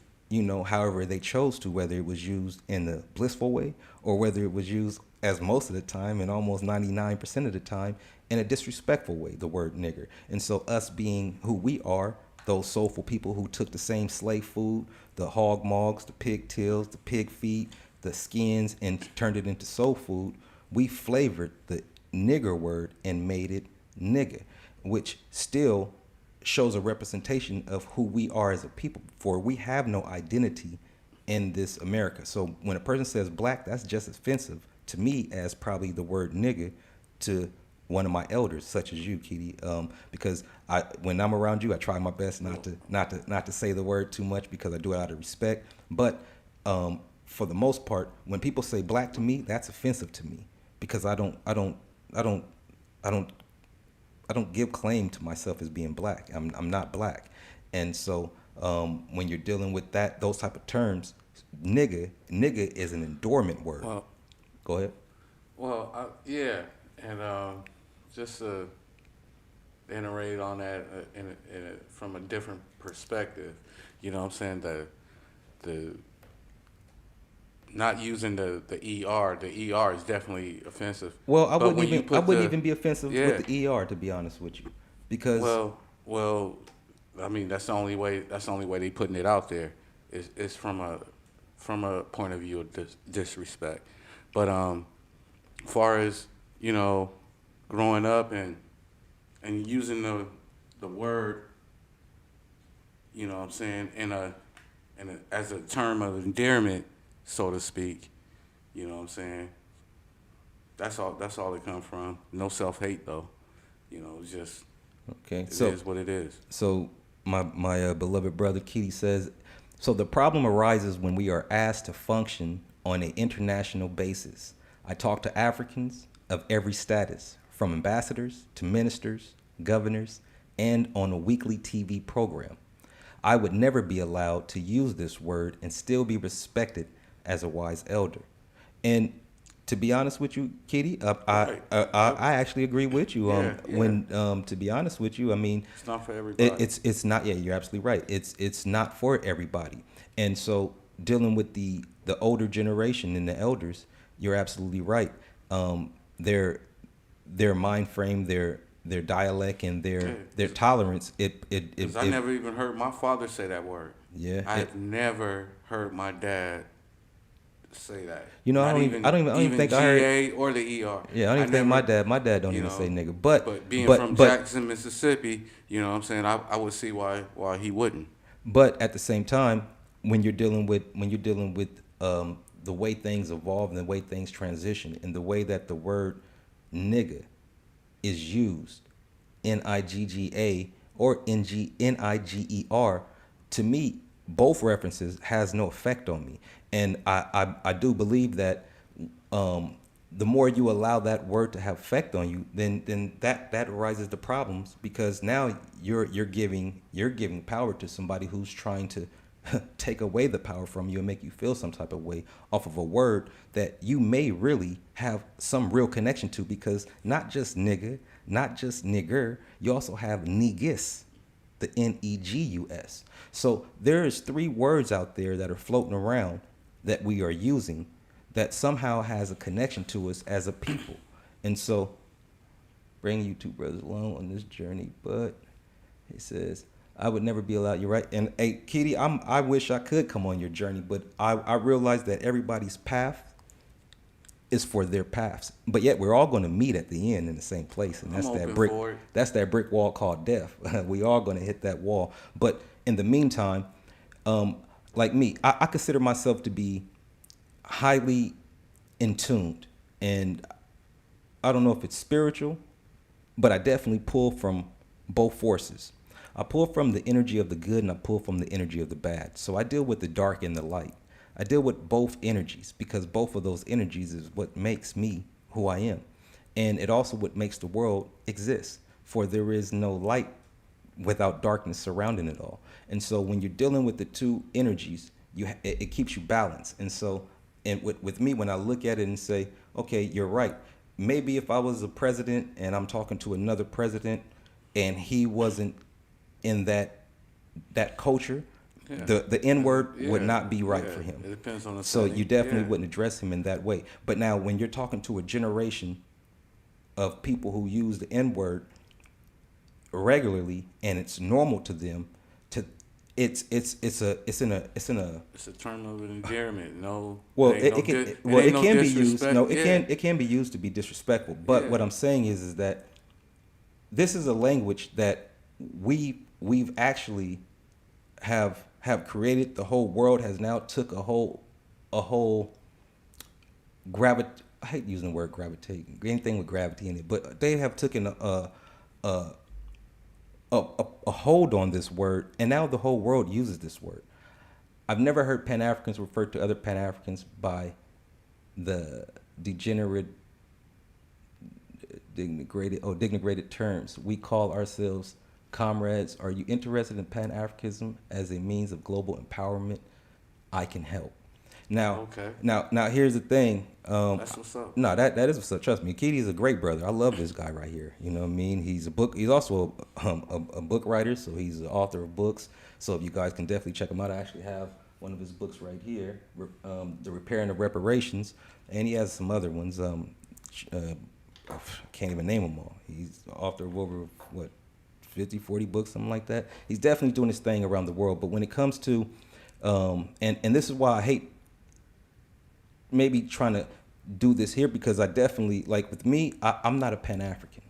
however they chose to, whether it was used in the blissful way or whether it was used, as most of the time and almost 99% of the time, in a disrespectful way, the word nigger. And so us being who we are, those soulful people who took the same slave food, the hog mogs, the pigtails, the pig feet, the skins, and turned it into soul food, we flavored the nigger word and made it nigga, which still shows a representation of who we are as a people, for we have no identity in this America. So when a person says black, that's just as offensive to me as probably the word nigga to one of my elders, such as you, Kitty, because when I'm around you, I try my best not to say the word too much because I do it out of respect. But for the most part, when people say black to me, that's offensive to me because I don't give claim to myself as being black. I'm not black, and so when you're dealing with those type of terms, nigga is an endowment word. Well, go ahead. Well, yeah, and just to iterate on that from a different perspective, you know what I'm saying, the not using the ER is definitely offensive. Well, I But wouldn't even be offensive with the ER, to be honest with you, because well, I mean that's the only way they putting it out there is from a point of view of disrespect. But far as growing up and using the word, you know what I'm saying, as a term of endearment, so to speak, you know what I'm saying. That's all it comes from. No self-hate though, it's just okay. It is what it is. So my beloved brother Kitty says, so the problem arises when we are asked to function on an international basis. I talk to Africans of every status, from ambassadors to ministers, governors, and on a weekly TV program. I would never be allowed to use this word and still be respected as a wise elder. And to be honest with you, Kitty, I actually agree with you. To be honest with you, I mean, it's not for everybody. It's not. Yeah, you're absolutely right. It's not for everybody. And so dealing with the older generation and the elders, you're absolutely right. Their mind frame, their dialect, and their tolerance. Because I never even heard my father say that word. Yeah, I've never heard my dad say that. I don't even think I heard GA or the ER. Yeah, I don't even think my dad don't even say nigga. But being from Jackson, Mississippi, you know what I'm saying, I would see why he wouldn't. But at the same time, when you're dealing with the way things evolve and the way things transition and the way that the word nigga is used, Nigga or Niger, to me, both references has no effect on me. And I do believe that the more you allow that word to have effect on you, then that arises the problems, because now you're giving power to somebody who's trying to take away the power from you and make you feel some type of way off of a word that you may really have some real connection to, because not just nigga, not just nigger, you also have negus, the Negus. So there's 3 words out there that are floating around that we are using that somehow has a connection to us as a people. And so, bring you two brothers along on this journey, but he says, I would never be allowed. You're right. And hey, Kitty, I wish I could come on your journey, but I realize that everybody's path is for their paths. But yet we're all going to meet at the end in the same place. And that's I'm that open brick. for it. That's that brick wall called death. We all going to hit that wall. But in the meantime, like me, I consider myself to be highly in tuned. And I don't know if it's spiritual, but I definitely pull from both forces. I pull from the energy of the good and I pull from the energy of the bad. So I deal with the dark and the light. I deal with both energies because both of those energies is what makes me who I am. And it also what makes the world exist. For there is no light without darkness surrounding it all. And so when you're dealing with the two energies, it keeps you balanced. And so and with me, when I look at it and say, okay, you're right. Maybe if I was a president and I'm talking to another president and he wasn't in that culture, Yeah. the N word would Yeah. not be right Yeah. for him. It depends on the So setting. you definitely Yeah. wouldn't address him in that way. But now when you're talking to a generation of people who use the N word regularly and it's normal to them, to it's in a It's a term of endearment. No. well, ain't no it can di- well ain't it no can be used. disrespect. No, Yeah. it can be used to be disrespectful. But Yeah. what I'm saying is that this is a language that we've actually have created. The whole world has now took a whole I hate using the word gravitate, anything with gravity in it, but they have taken a hold on this word, and now the whole world uses this word. I've never heard Pan-Africans refer to other Pan-Africans by the denigrated terms. We call ourselves comrades. Are you interested in Pan-Africanism as a means of global empowerment? I can help. Now, Okay. now here's the thing. That's what's up. No, that is what's up. Trust me, Kitty is a great brother. I love this guy right here. You know what I mean? He's also a book writer, so he's the author of books. So if you guys can definitely check him out. I actually have one of his books right here, The Repairing of Reparations, and he has some other ones. I can't even name them all. He's the author of over 50, 40 books, something like that. He's definitely doing his thing around the world. But when it comes to and this is why I hate maybe trying to do this here, because I definitely, like with me, I'm not a Pan-African.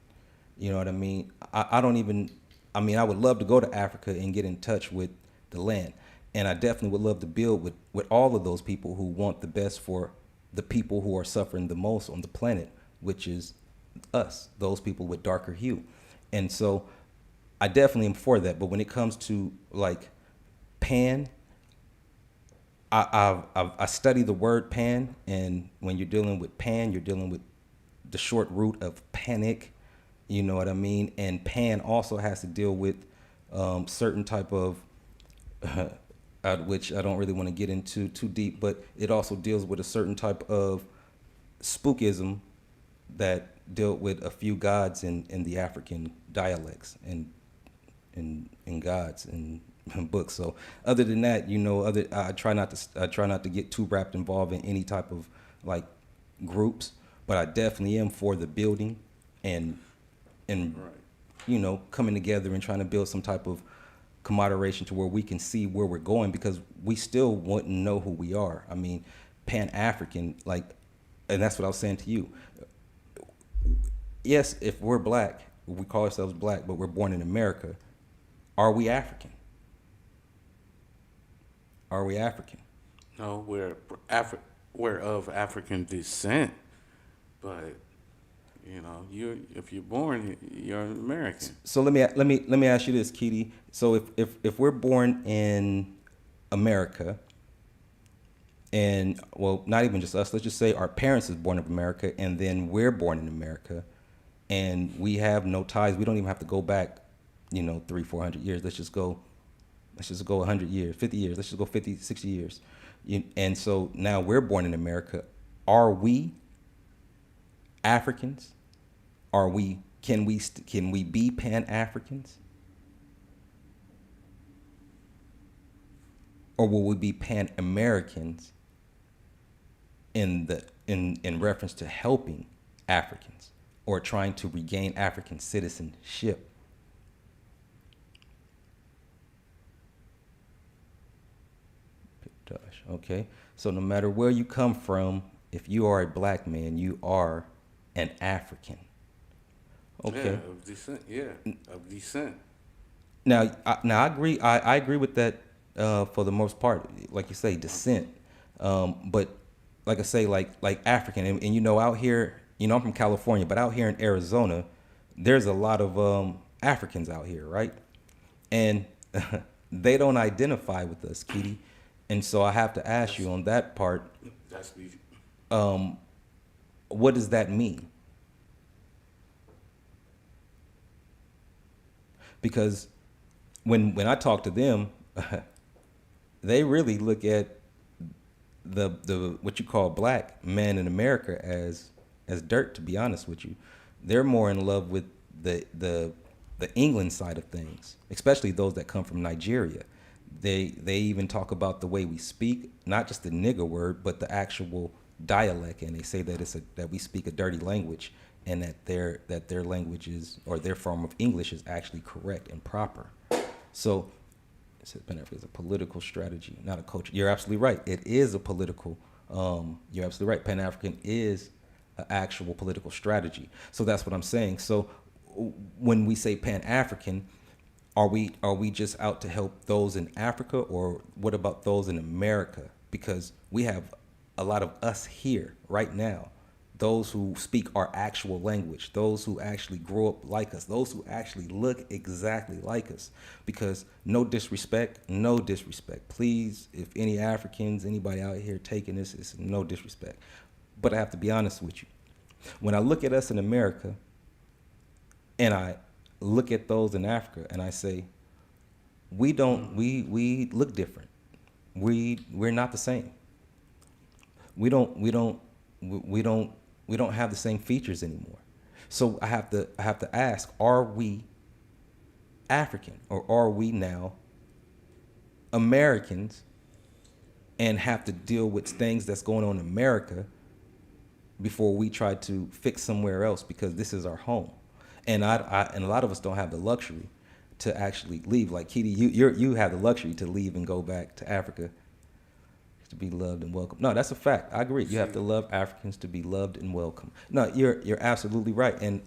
You know what I mean? I don't even, I mean, I would love to go to Africa and get in touch with the land. And I definitely would love to build with all of those people who want the best for the people who are suffering the most on the planet, which is us, those people with darker hue. And so I definitely am for that. But when it comes to like Pan, I study the word pan, and when you're dealing with pan, you're dealing with the short root of panic, you know what I mean? And pan also has to deal with certain type of, which I don't really want to get into too deep, but it also deals with a certain type of spookism that dealt with a few gods in the African dialects and gods and books. So other than that, you know, I try not to get too wrapped involved in any type of like groups, but I definitely am for the building and Right. you know, coming together and trying to build some type of camaraderie to where we can see where we're going, because we still wouldn't know who we are. I mean, Pan-African, like, and that's what I was saying to you. Yes, if we're black, we call ourselves black, but we're born in America. Are we African? Are we African? No, we're of African descent, but you know, if you're born, you're an American. So let me ask you this, Kitty. So if we're born in America, and well, not even just us, let's just say our parents is born in America, and then we're born in America, and we have no ties. We don't even have to go back, you know, 300-400 years. Let's just go 100 years, 50 years. Let's just go 50, 60 years. And so now we're born in America. Are we Africans? Can we be Pan-Africans? Or will we be Pan-Americans in reference to helping Africans or trying to regain African citizenship. Okay, so no matter where you come from, if you are a black man, you are an African. Okay. Yeah, of descent. Yeah, of descent. Now I agree. I agree with that for the most part. Like you say, descent. But like I say, like African, and you know, out here, you know, I'm from California, but out here in Arizona, there's a lot of Africans out here, right? And they don't identify with us, Kitty. And so I have to ask you on that part, That's the what does that mean? Because when I talk to them, they really look at the what you call black man in America as dirt. To be honest with you, they're more in love with the England side of things, especially those that come from Nigeria. They even talk about the way we speak, not just the nigger word, but the actual dialect, and they say that that we speak a dirty language, and that their language is, or their form of English is actually correct and proper. So it's a political strategy, not a culture. You're absolutely right. It is a political. You're absolutely right. Pan-African is an actual political strategy. So that's what I'm saying. So when we say Pan-African, are we just out to help those in Africa, or what about those in America? Because we have a lot of us here right now, those who speak our actual language, those who actually grow up like us, those who actually look exactly like us. Because no disrespect, please, if any Africans, anybody out here taking this, it's no disrespect, but I have to be honest with you. When I look at us in America and I look at those in Africa and I say, we look different. We're not the same. We don't have the same features anymore. So I have to ask, are we African, or are we now Americans and have to deal with things that's going on in America before we try to fix somewhere else, because this is our home. And and a lot of us don't have the luxury to actually leave. Like Kitty, you have the luxury to leave and go back to Africa to be loved and welcome. No, that's a fact. I agree. You have to love Africans to be loved and welcome. No, you're absolutely right. And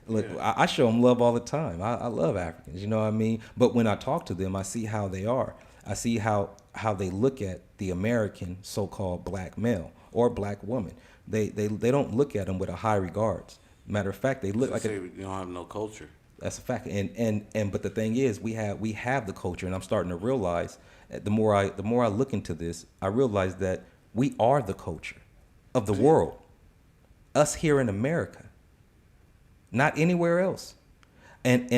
look, Yeah. I show them love all the time. I love Africans. You know what I mean? But when I talk to them, I see how they are. I see how they look at the American so-called black male or black woman. They don't look at them with a high regards. Matter of fact, they look like you don't have no culture. that's a fact. And but the thing is, we have the culture, and I'm starting to realize the more I look into this, I realize that we are the culture of the world. Us here in America, not anywhere else. And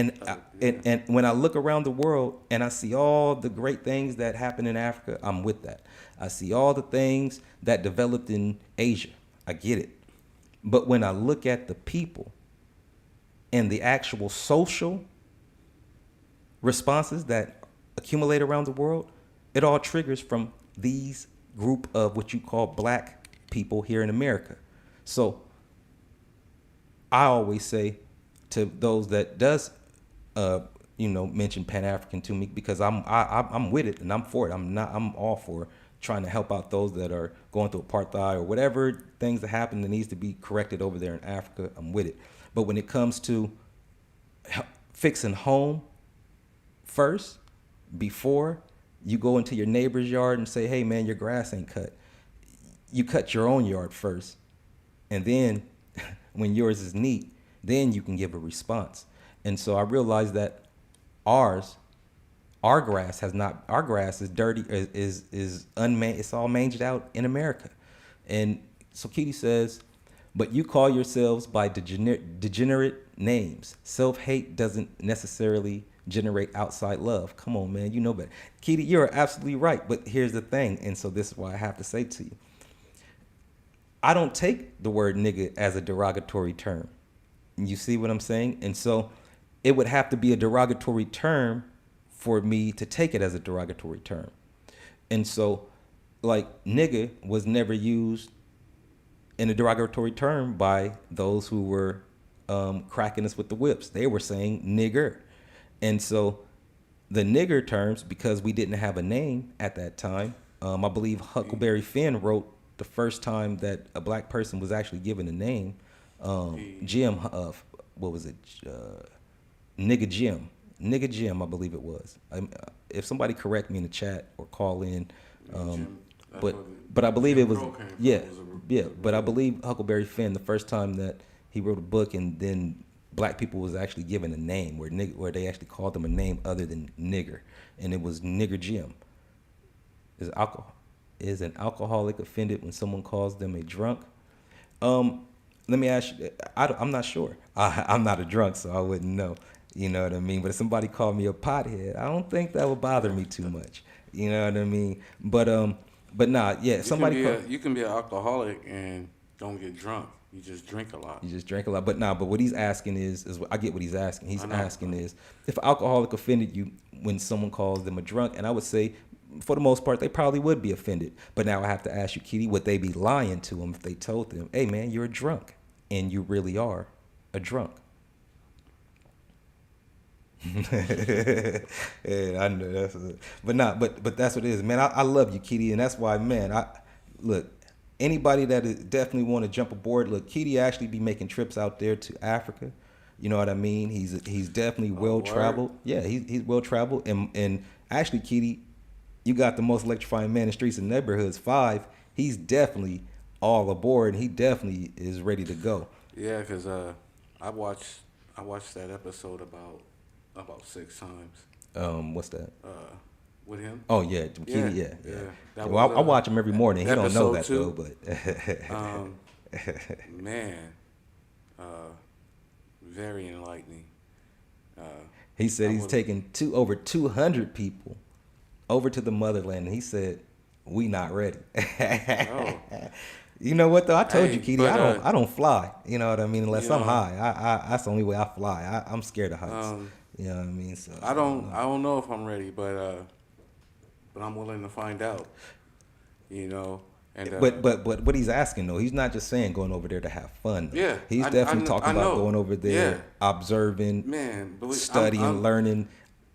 when I look around the world and I see all the great things that happen in Africa, I'm with that. I see all the things that developed in Asia. I get it. But when I look at the people and the actual social responses that accumulate around the world, it all triggers from these group of what you call black people here in America. So I always say to those that does mention Pan-African to me, because I'm with it and I'm for it. I'm all for trying to help out those that are going through apartheid or whatever things that happen that needs to be corrected over there in Africa. I'm with it. But when it comes to fixing home first, before you go into your neighbor's yard and say, hey man, your grass ain't cut, you cut your own yard first, and then when yours is neat, then you can give a response. And so I realized that our grass is dirty, is unmanged. It's all manged out in America. And so Kitty says, but you call yourselves by degenerate names. Self-hate doesn't necessarily generate outside love. Come on, man, you know better. Kitty, you're absolutely right. But here's the thing, and so this is why I have to say to you, I don't take the word nigga as a derogatory term. You see what I'm saying? And so it would have to be a derogatory term for me to take it as a derogatory term. And so, like, nigga was never used in a derogatory term by those who were cracking us with the whips. They were saying nigger. And so the nigger terms, because we didn't have a name at that time, I believe Huckleberry Finn wrote the first time that a black person was actually given a name. Jim, what was it? Nigga Jim. Nigga Jim, I believe it was. If somebody correct me in the chat or call in, but I believe it was, but I believe Huckleberry Finn, the first time that he wrote a book, and then black people was actually given a name where they actually called them a name other than nigger, and it was Nigger Jim. Is an alcoholic offended when someone calls them a drunk? Let me ask you. I'm not sure. I'm not a drunk, so I wouldn't know. You know what I mean? But if somebody called me a pothead, I don't think that would bother me too much. You know what I mean? But nah, yeah. You can be an alcoholic and don't get drunk. You just drink a lot. You just drink a lot. But what he's asking is I get what he's asking. He's asking is, if an alcoholic offended you when someone calls them a drunk, and I would say, for the most part, they probably would be offended. But now I have to ask you, Kitty, would they be lying to him if they told them, hey, man, you're a drunk, and you really are a drunk? Yeah, I know that's it. But that's what it is, man. I love you, Kitty, and that's why, man. Look, anybody that is definitely want to jump aboard. Look, Kitty actually be making trips out there to Africa. You know what I mean? He's definitely well traveled. Yeah, he's well traveled, and actually, Kitty, you got the most electrifying man in streets and neighborhoods 5. He's definitely all aboard, and he definitely is ready to go. Yeah, because I watched that episode about 6 times. What's that? With him. Oh yeah, Kitty, yeah. Well, I watch him every morning. He don't know that 2, though, but man, very enlightening. he said he's taking over 200 people over to the motherland, and he said, "We not ready." Oh. You know what though? I told you, Kitty, but, I don't fly. You know what I mean? Unless I'm high. I that's the only way I fly. I'm scared of heights. You know what I mean? So I don't know if I'm ready, but I'm willing to find out. You know, and but what he's asking though, he's not just saying going over there to have fun. Yeah, he's definitely talking about going over there, observing, studying, learning,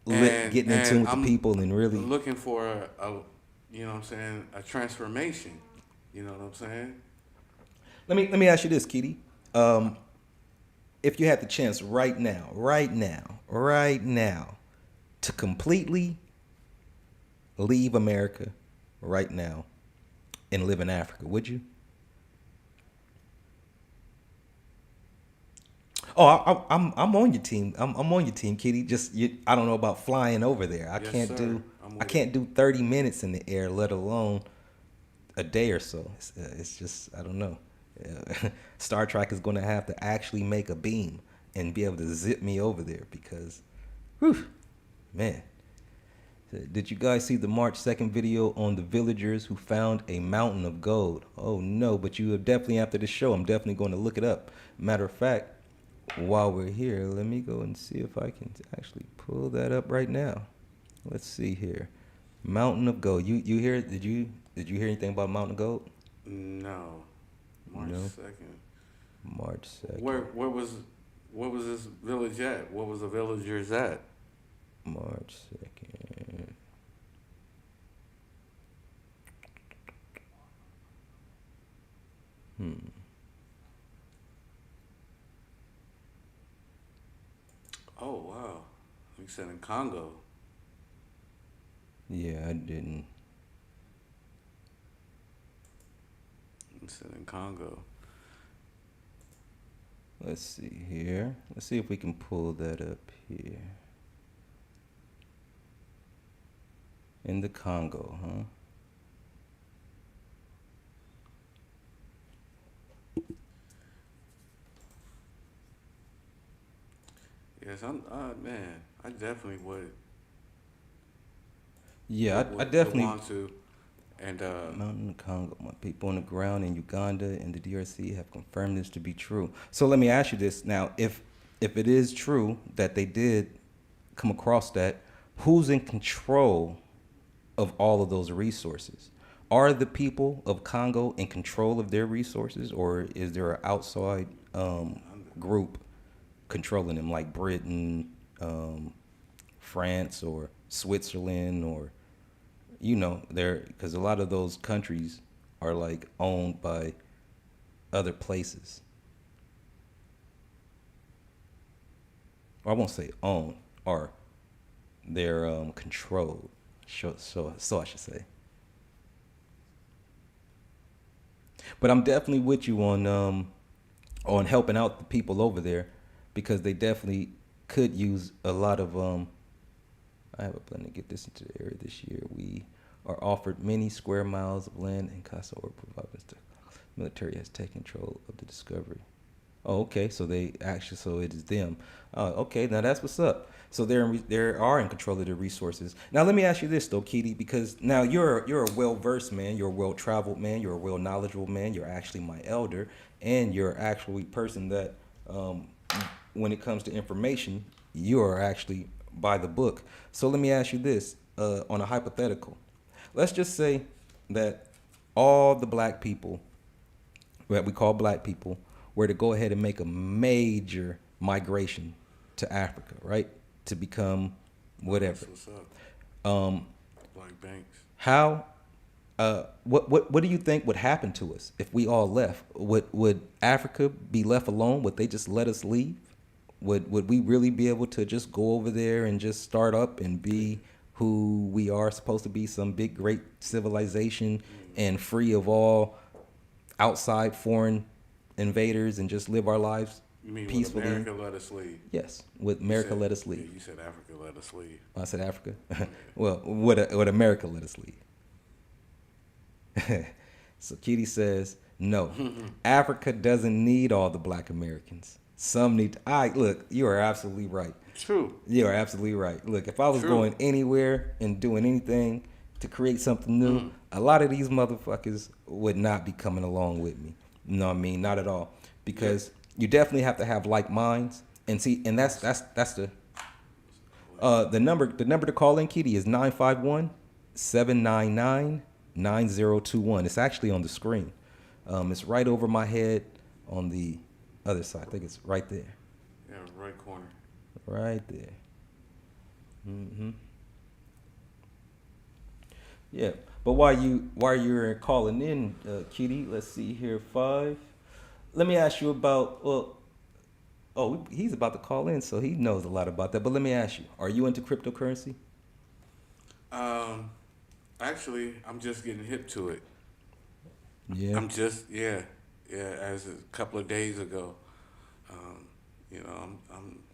getting in tune with the people, and really looking for a you know what I'm saying, a transformation. You know what I'm saying? Let me ask you this, Kitty. If you had the chance right now, to completely leave America right now and live in Africa, would you? Oh, I'm on your team. I'm on your team, Kitty. I don't know about flying over there. I can't do 30 minutes in the air, let alone a day or so. It's just, I don't know. Star Trek is going to have to actually make a beam and be able to zip me over there because, whew, man. Did you guys see the March 2nd video on the villagers who found a mountain of gold? Oh no, but you have definitely, after the show, I'm definitely going to look it up. Matter of fact, while we're here, let me go and see if I can actually pull that up right now. Let's see here. Mountain of gold. You hear? Did you hear anything about Mountain of Gold? No. March 2nd. March 2nd. Where was this village at? What was the villagers at? March 2nd. Oh wow. You said in Congo. Yeah, I didn't. You said in Congo. Let's see here. Let's see if we can pull that up here. In the Congo, huh? Yes, man, I definitely would. Yeah, I definitely want to. And Mountain of Congo, my people on the ground in Uganda and the DRC have confirmed this to be true. So let me ask you this now: if it is true that they did come across that, who's in control of all of those resources? are the people of Congo in control of their resources, or is there an outside group controlling them, like Britain, France, or Switzerland, or there, because a lot of those countries are like owned by other places. Or I won't say owned, or they're controlled. So I should say. But I'm definitely with you on helping out the people over there, because they definitely could use a lot of I have a plan to get this into the area this year. We are offered many square miles of land in Casa or province. The military has taken control of the discovery. Oh, okay. So so it is them. Okay, now that's what's up. So they are in control of their resources. Now let me ask you this though, Keely, because now you're a well-versed man, you're a well-traveled man, you're a well-knowledgeable man, you're actually my elder, and you're actually a person that, when it comes to information, you are actually by the book. So let me ask you this, on a hypothetical. Let's just say that all the black people, that we call black people, were to go ahead and make a major migration to Africa, right? To become whatever. That's what's up. Black banks. How? What do you think would happen to us if we all left? Would Africa be left alone? Would they just let us leave? Would we really be able to just go over there and just start up and be who we are supposed to be, some big great civilization, and free of all outside foreign invaders, and just live our lives You mean peacefully? would America let us leave? Yes, would America let us leave? Yeah, you said Africa let us leave. I said Africa. Well, would America let us leave? So Kitty says, no, Africa doesn't need all the black Americans. Some need. Look, you are absolutely right. True. You are absolutely right. Look, if I was going anywhere and doing anything to create something new, a lot of these motherfuckers would not be coming along with me. You know what I mean? Not at all. Because you definitely have to have like minds. And see, and that's the number to call in, Kitty, is 951-799-9021. It's actually on the screen. It's right over my head on the other side. I think it's right there. Yeah, right corner. Right there. Mm-hmm. Yeah, but while you're calling in, Kitty, let's see here, 5. Let me ask you about. He's about to call in, so he knows a lot about that. But let me ask you: are you into cryptocurrency? Actually, I'm just getting hip to it. Yeah. As a couple of days ago.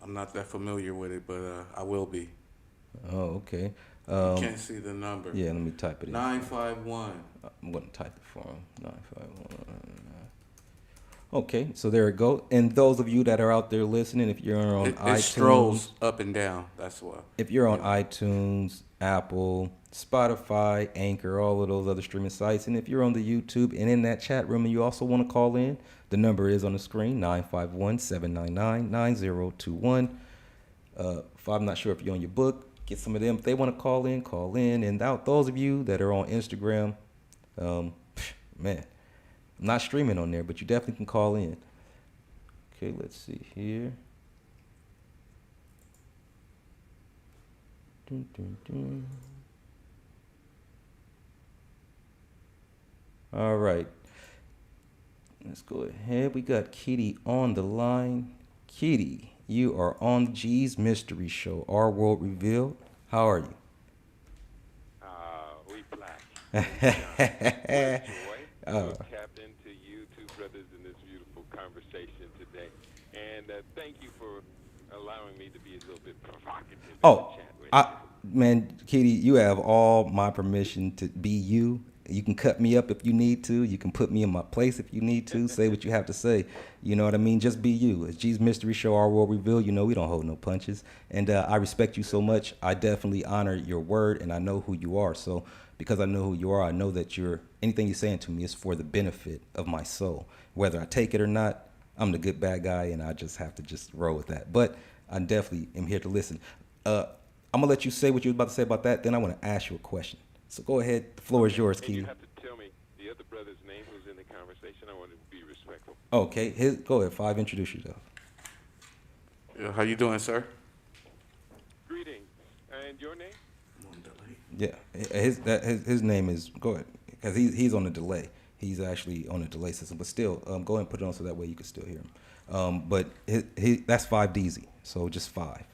I'm not that familiar with it, but I will be. Oh, okay. You can't see the number. Yeah, let me type it in. 951. I'm going to type it for him. 951. Okay, so there it goes. And those of you that are out there listening, if you're on iTunes, it strolls up and down. That's why. If you're on iTunes, Apple, Spotify, Anchor, all of those other streaming sites, and if you're on the YouTube and in that chat room and you also want to call in, the number is on the screen, 951-799-9021. If I'm not sure if you're on your book, get some of them. If they want to call in. And those of you that are on Instagram, man, I'm not streaming on there, but you definitely can call in. Okay, let's see here. Dun, dun, dun. All right. Let's go ahead. We got Kitty on the line. Kitty, you are on G's Mystery Show, Our World Revealed. How are you? We black. Tapped into you two brothers in this beautiful conversation today. And thank you for allowing me to be a little bit provocative in the chat with you. Man, Kitty, you have all my permission to be you. You can cut me up if you need to. You can put me in my place if you need to. Say what you have to say. You know what I mean? Just be you. It's G's Mystery Show, Our World Revealed. You know we don't hold no punches. And I respect you so much. I definitely honor your word, and I know who you are. So because I know who you are, I know that anything you're saying to me is for the benefit of my soul. Whether I take it or not, I'm the good bad guy, and I just have to just roll with that. But I definitely am here to listen. I'm going to let you say what you were about to say about that. Then I want to ask you a question. So go ahead. The floor is yours, Keely. You have to tell want to be respectful. Okay, go ahead, Five. Introduce yourself. How you doing, sir? Greetings. And your name? Yeah, his name is, go ahead, because he's on a delay. He's actually on a delay system, but still, go ahead and put it on so that way you can still hear him. But that's 5DZ, so just 5.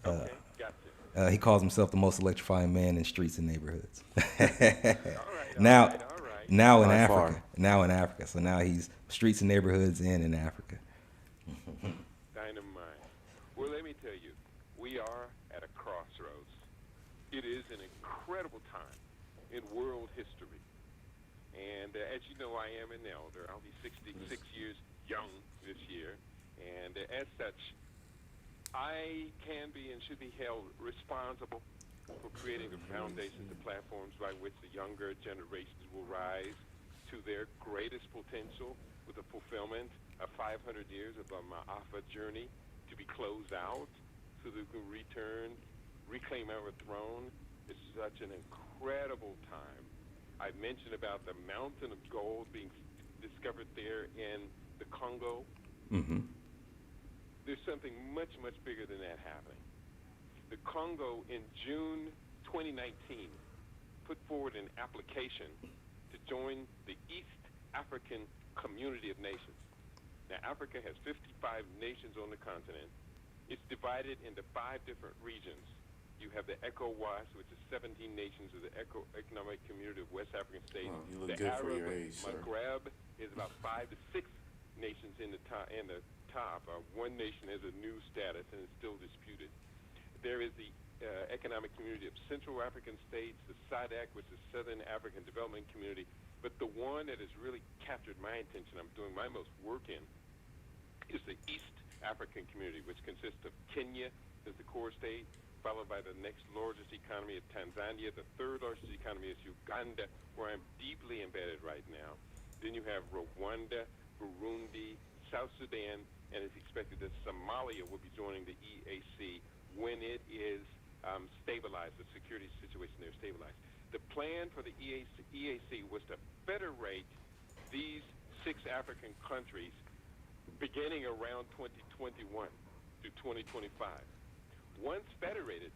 Okay, gotcha. He calls himself the most electrifying man in streets and neighborhoods. All right, now, all right. now in By Africa, far. now in Africa. So now he's streets and neighborhoods and in Africa. Dynamite. Well, let me tell you, we are at a crossroads. It is an incredible time in world history. And as you know, I am an elder. I'll be 66 years young this year. And as such, I can be and should be held responsible for creating the foundations, the platforms by which the younger generations will rise to their greatest potential with the fulfillment of 500 years of the Ma'afa journey to be closed out so that we can reclaim our throne. It's such an incredible time. I mentioned about the mountain of gold being discovered there in the Congo. Mm-hmm. There's something much, much bigger than that happening. The Congo in June 2019 put forward an application to join the East African Community of Nations. Now, Africa has 55 nations on the continent. It's divided into 5 different regions. You have the ECOWAS, which is 17 nations of the Economic Community of West African States. Wow, you look The good Arab for your age, sir. Maghreb is about 5 to 6 nations in the top. One nation has a new status and is still disputed. There is the Economic Community of Central African States, the SADC, which is Southern African Development Community. But the one that has really captured my attention, I'm doing my most work in, is the East African Community, which consists of Kenya as the core state, followed by the next largest economy of Tanzania. The third largest economy is Uganda, where I'm deeply embedded right now. Then you have Rwanda, Burundi, South Sudan, and it's expected that Somalia will be joining the EAC when it is stabilized, the security situation there stabilized. The plan for the EAC was to federate these 6 African countries beginning around 2021 to 2025. Once federated,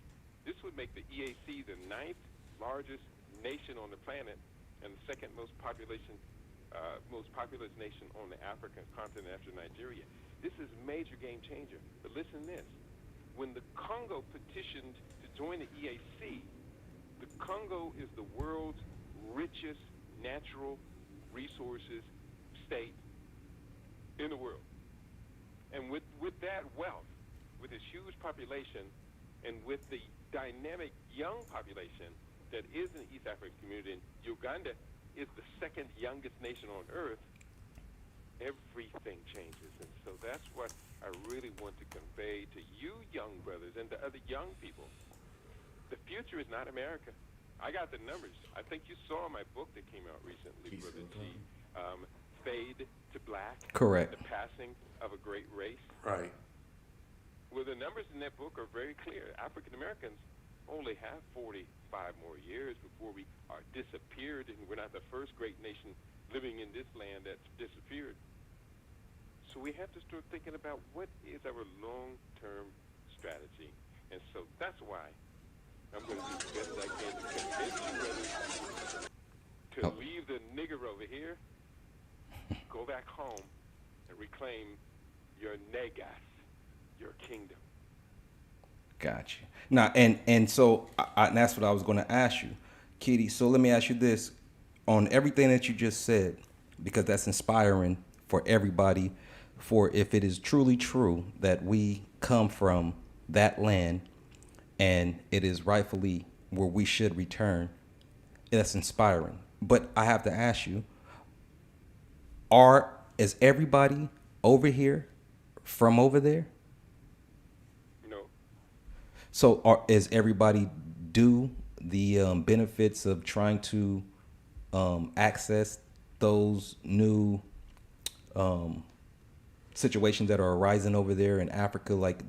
this would make the EAC the 9th largest nation on the planet and the second most populous nation on the African continent after Nigeria. This is a major game changer. But listen to this. When the Congo petitioned to join the EAC, the Congo is the world's richest natural resources state in the world. And with that wealth, with its huge population, and with the dynamic young population that is in the East African community, and Uganda is the second youngest nation on earth, everything changes. And so that's what I really want to convey to you young brothers and to other young people. The future is not America. I got the numbers. I think you saw my book that came out recently, Brother G. Fade to Black. Correct. The Passing of a Great Race. Right. Well, the numbers in that book are very clear. African Americans only have 45 more years before we are disappeared, and we're not the first great nation living in this land that's disappeared. So we have to start thinking about what is our long-term strategy. And so that's why I'm going to do the best I can to convince you brothers to leave the nigger over here, go back home, and reclaim your negas, your kingdom. Gotcha. Now, and so and that's what I was going to ask you, Kitty. So let me ask you this: on everything that you just said, because that's inspiring for everybody. For if it is truly true that we come from that land, and it is rightfully where we should return, that's inspiring. But I have to ask you: is everybody over here from over there? So is everybody due the benefits of trying to access those new situations that are arising over there in Africa? Like,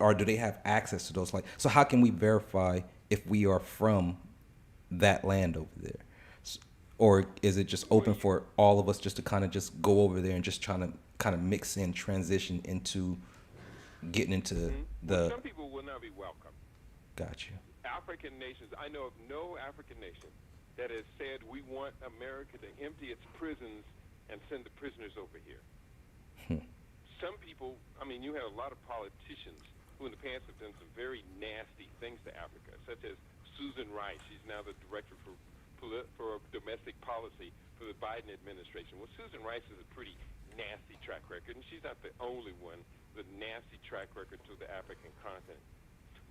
or do they have access to those? Like, so how can we verify if we are from that land over there? or is it just open for all of us just to kind of just go over there and just trying to kind of mix in, transition into getting into Well, some people will not be welcome. Got you. African nations, I know of no African nation that has said we want America to empty its prisons and send the prisoners over here. Some people, I mean, you have a lot of politicians who in the past have done some very nasty things to Africa, such as Susan Rice. She's now the director for domestic policy for the Biden administration. Well, Susan Rice has a pretty nasty track record, and she's not the only one with a nasty track record to the African continent.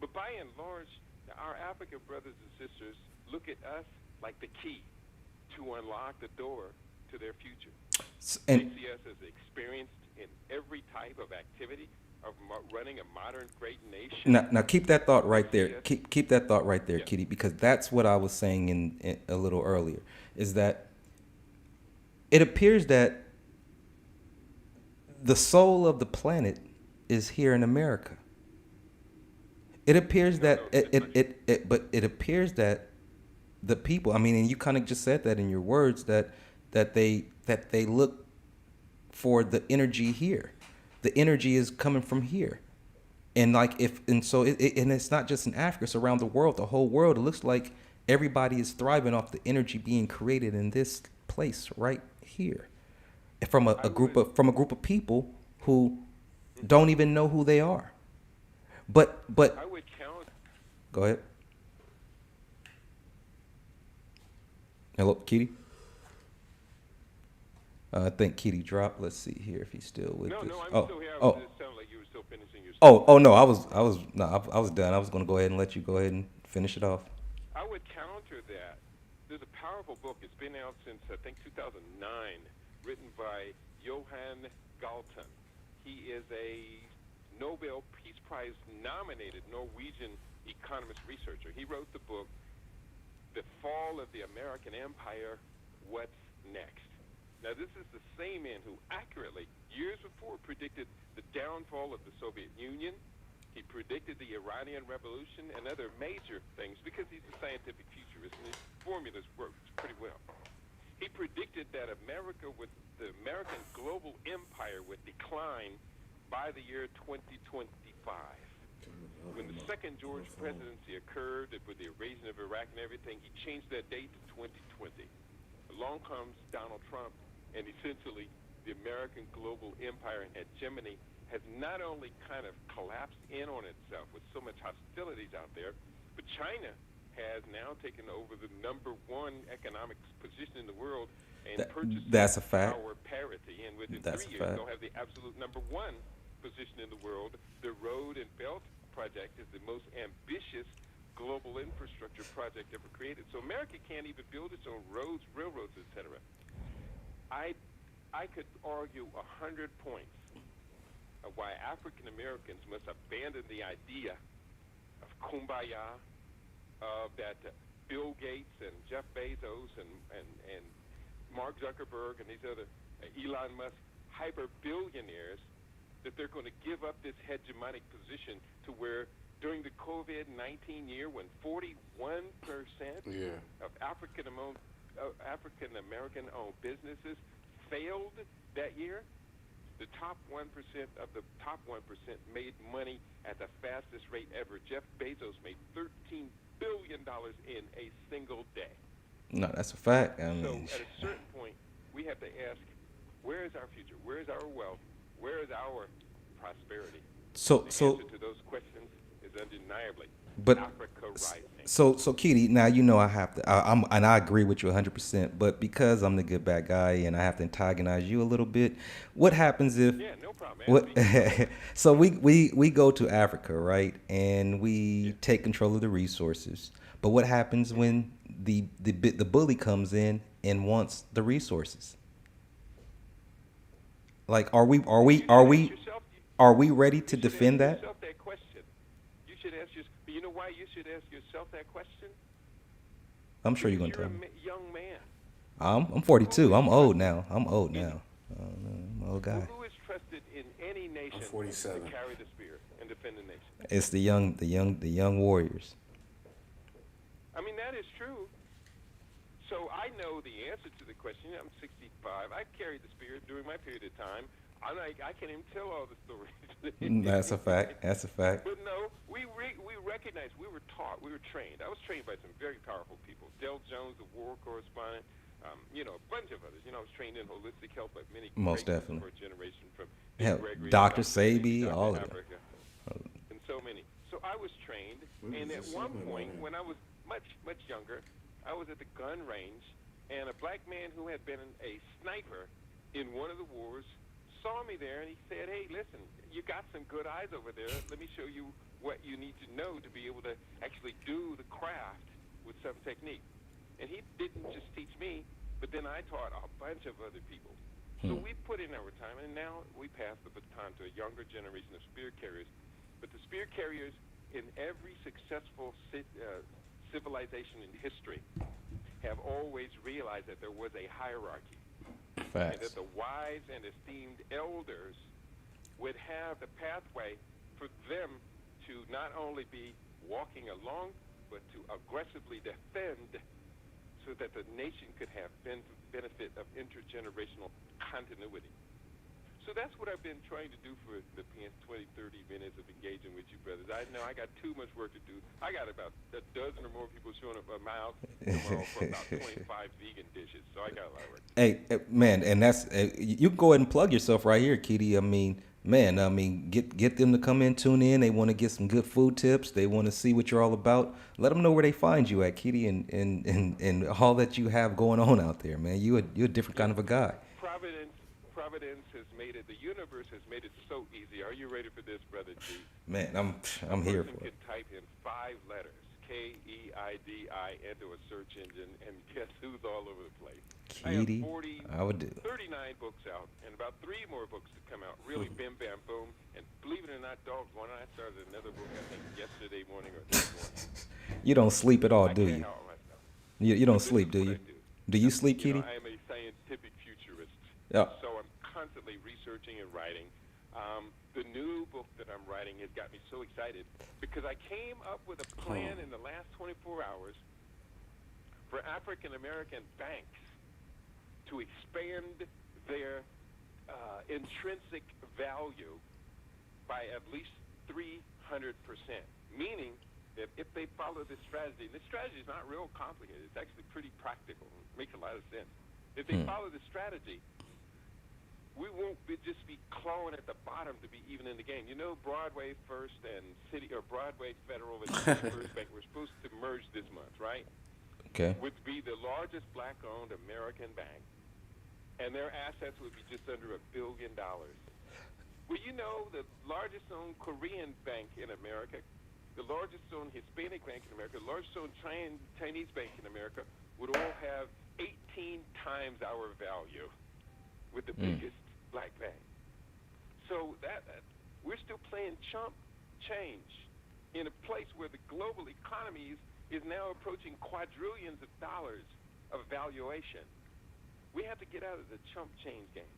But by and large, our African brothers and sisters look at us like the key to unlock the door to their future. They see us as experienced in every type of activity of running a modern great nation. Now keep that thought right there. Keep that thought right there, Kitty, because that's what I was saying in a little earlier. Is that it appears that the soul of the planet is here in America. It appears but it appears that the people, I mean, and you kind of just said that in your words, that they look for the energy here. The energy is coming from here. And so it's not just in Africa, it's around the world, the whole world. It looks like everybody is thriving off the energy being created in this place right here. From a group of people who don't even know who they are. But I would count. Go ahead. Hello, Kitty. I think Kitty dropped. Let's see here if he's still with us. No, I'm still here. It sounded like you were still finishing your story. No, I was done. I was going to go ahead and let you go ahead and finish it off. I would counter that. There's a powerful book. It's been out since, I think, 2009, written by Johan Galton. He is a Nobel Peace Prize nominated Norwegian economist researcher. He wrote the book, The Fall of the American Empire, What's Next? Now, this is the same man who accurately, years before, predicted the downfall of the Soviet Union. He predicted the Iranian Revolution and other major things because he's a scientific futurist and his formulas worked pretty well. He predicted that the American global empire would decline by the year 2025. When the second George presidency occurred, with the invasion of Iraq and everything, he changed that date to 2020. Along comes Donald Trump, and essentially the American global empire and hegemony has not only kind of collapsed in on itself with so much hostilities out there, but China has now taken over the number one economic position in the world and purchased that's a fact. Our parity. And within That's 3 a years, fact. they'll have the absolute number one position in the world. The Road and Belt Project is the most ambitious global infrastructure project ever created. So America can't even build its own roads, railroads, etc. I could argue 100 points of why African Americans must abandon the idea of kumbaya, of that Bill Gates and Jeff Bezos and Mark Zuckerberg and these other Elon Musk hyper billionaires, that they're going to give up this hegemonic position to where during the COVID-19 year, when 41% of African American owned businesses failed that year, the top 1% of the top 1% made money at the fastest rate ever. Jeff Bezos made $13 billion in a single day. No, that's a fact. So at a certain point, we have to ask, where is our future? Where is our wealth? Where is our prosperity? The answer to those questions is undeniably Africa rising. So Kitty, now you know I have to. And I agree with you 100%. But because I'm the good bad guy and I have to antagonize you a little bit, what happens if? Yeah, no problem, man. So we go to Africa, right? And we take control of the resources. But what happens when the bully comes in and wants the resources? Like, are we ready to defend that? You should ask yourself. You know why you should ask yourself that question? I'm sure you're gonna tell me. You're a young man. I'm 42. I'm old now. I'm an old guy. Who is trusted in any nation I'm 47. to carry the spear and defend the nation? It's the young warriors. I mean, that is true. So I know the answer to the question. I'm 65. I carried the spirit during my period of time. I can't even tell all the stories. That's a fact. That's a fact. But no, we recognize, we were taught, we were trained. I was trained by some very powerful people. Del Jones, the war correspondent, a bunch of others. I was trained in holistic health by many Most great definitely. first generation from Hell, Gregory, Dr. Sabi, Sabi, all of that. Africa, and so many. So I was trained, and at one point, when I was much younger, I was at the gun range, and a black man who had been a sniper in one of the wars saw me there, and he said, "Hey, listen, you got some good eyes over there. Let me show you what you need to know to be able to actually do the craft with some technique." And he didn't just teach me, but then I taught a bunch of other people. So we put in our time, and now we pass the baton to a younger generation of spirit carriers. But the spirit carriers in every successful civilization in history have always realized that there was a hierarchy. And that Facts. the wise and esteemed elders would have the pathway for them to not only be walking along, but to aggressively defend so that the nation could have benefit of intergenerational continuity. So that's what I've been trying to do for the past 20, 30 minutes of engaging with you, brothers. I know I got too much work to do. I got about a dozen or more people showing up at my house tomorrow for about 25 vegan dishes. So I got a lot of work. Hey, man, and that's you can go ahead and plug yourself right here, Kitty. I mean, man, get them to come in, tune in. They want to get some good food tips. They want to see what you're all about. Let them know where they find you at, Kitty, and all that you have going on out there, man. You're a different kind of a guy. Providence has made it. The universe has made it so easy. Are you ready for this, brother G? Man, I'm here for it. You can type in 5 letters, Keidi, into a search engine, and guess who's all over the place? Kitty, I would do. 39 books out, and about 3 more books to come out. Really, bim, bam, boom. And believe it or not, dogs, when I started another book, I think yesterday morning or this morning. You don't sleep at all, I do can't you? help myself. You don't This is sleep, do what you? I Do you sleep, You Kitty? know, I am a scientific futurist. Yeah. So I'm constantly researching and writing. The new book that I'm writing has got me so excited because I came up with a plan in the last 24 hours for African American banks to expand their intrinsic value by at least 300%, meaning that if they follow this strategy, and this strategy is not real complicated, it's actually pretty practical, it makes a lot of sense. If they follow this strategy, we won't just be clawing at the bottom to be even in the game. You know, Broadway First and Broadway Federal and City First Bank were supposed to merge this month, right? Okay. Would be the largest black-owned American bank, and their assets would be just under $1 billion. Well, you know, the largest owned Korean bank in America, the largest owned Hispanic bank in America, the largest owned Chinese bank in America would all have 18 times our value with the biggest black bank. So that we're still playing chump change in a place where the global economy is now approaching quadrillions of dollars of valuation. We have to get out of the chump change game.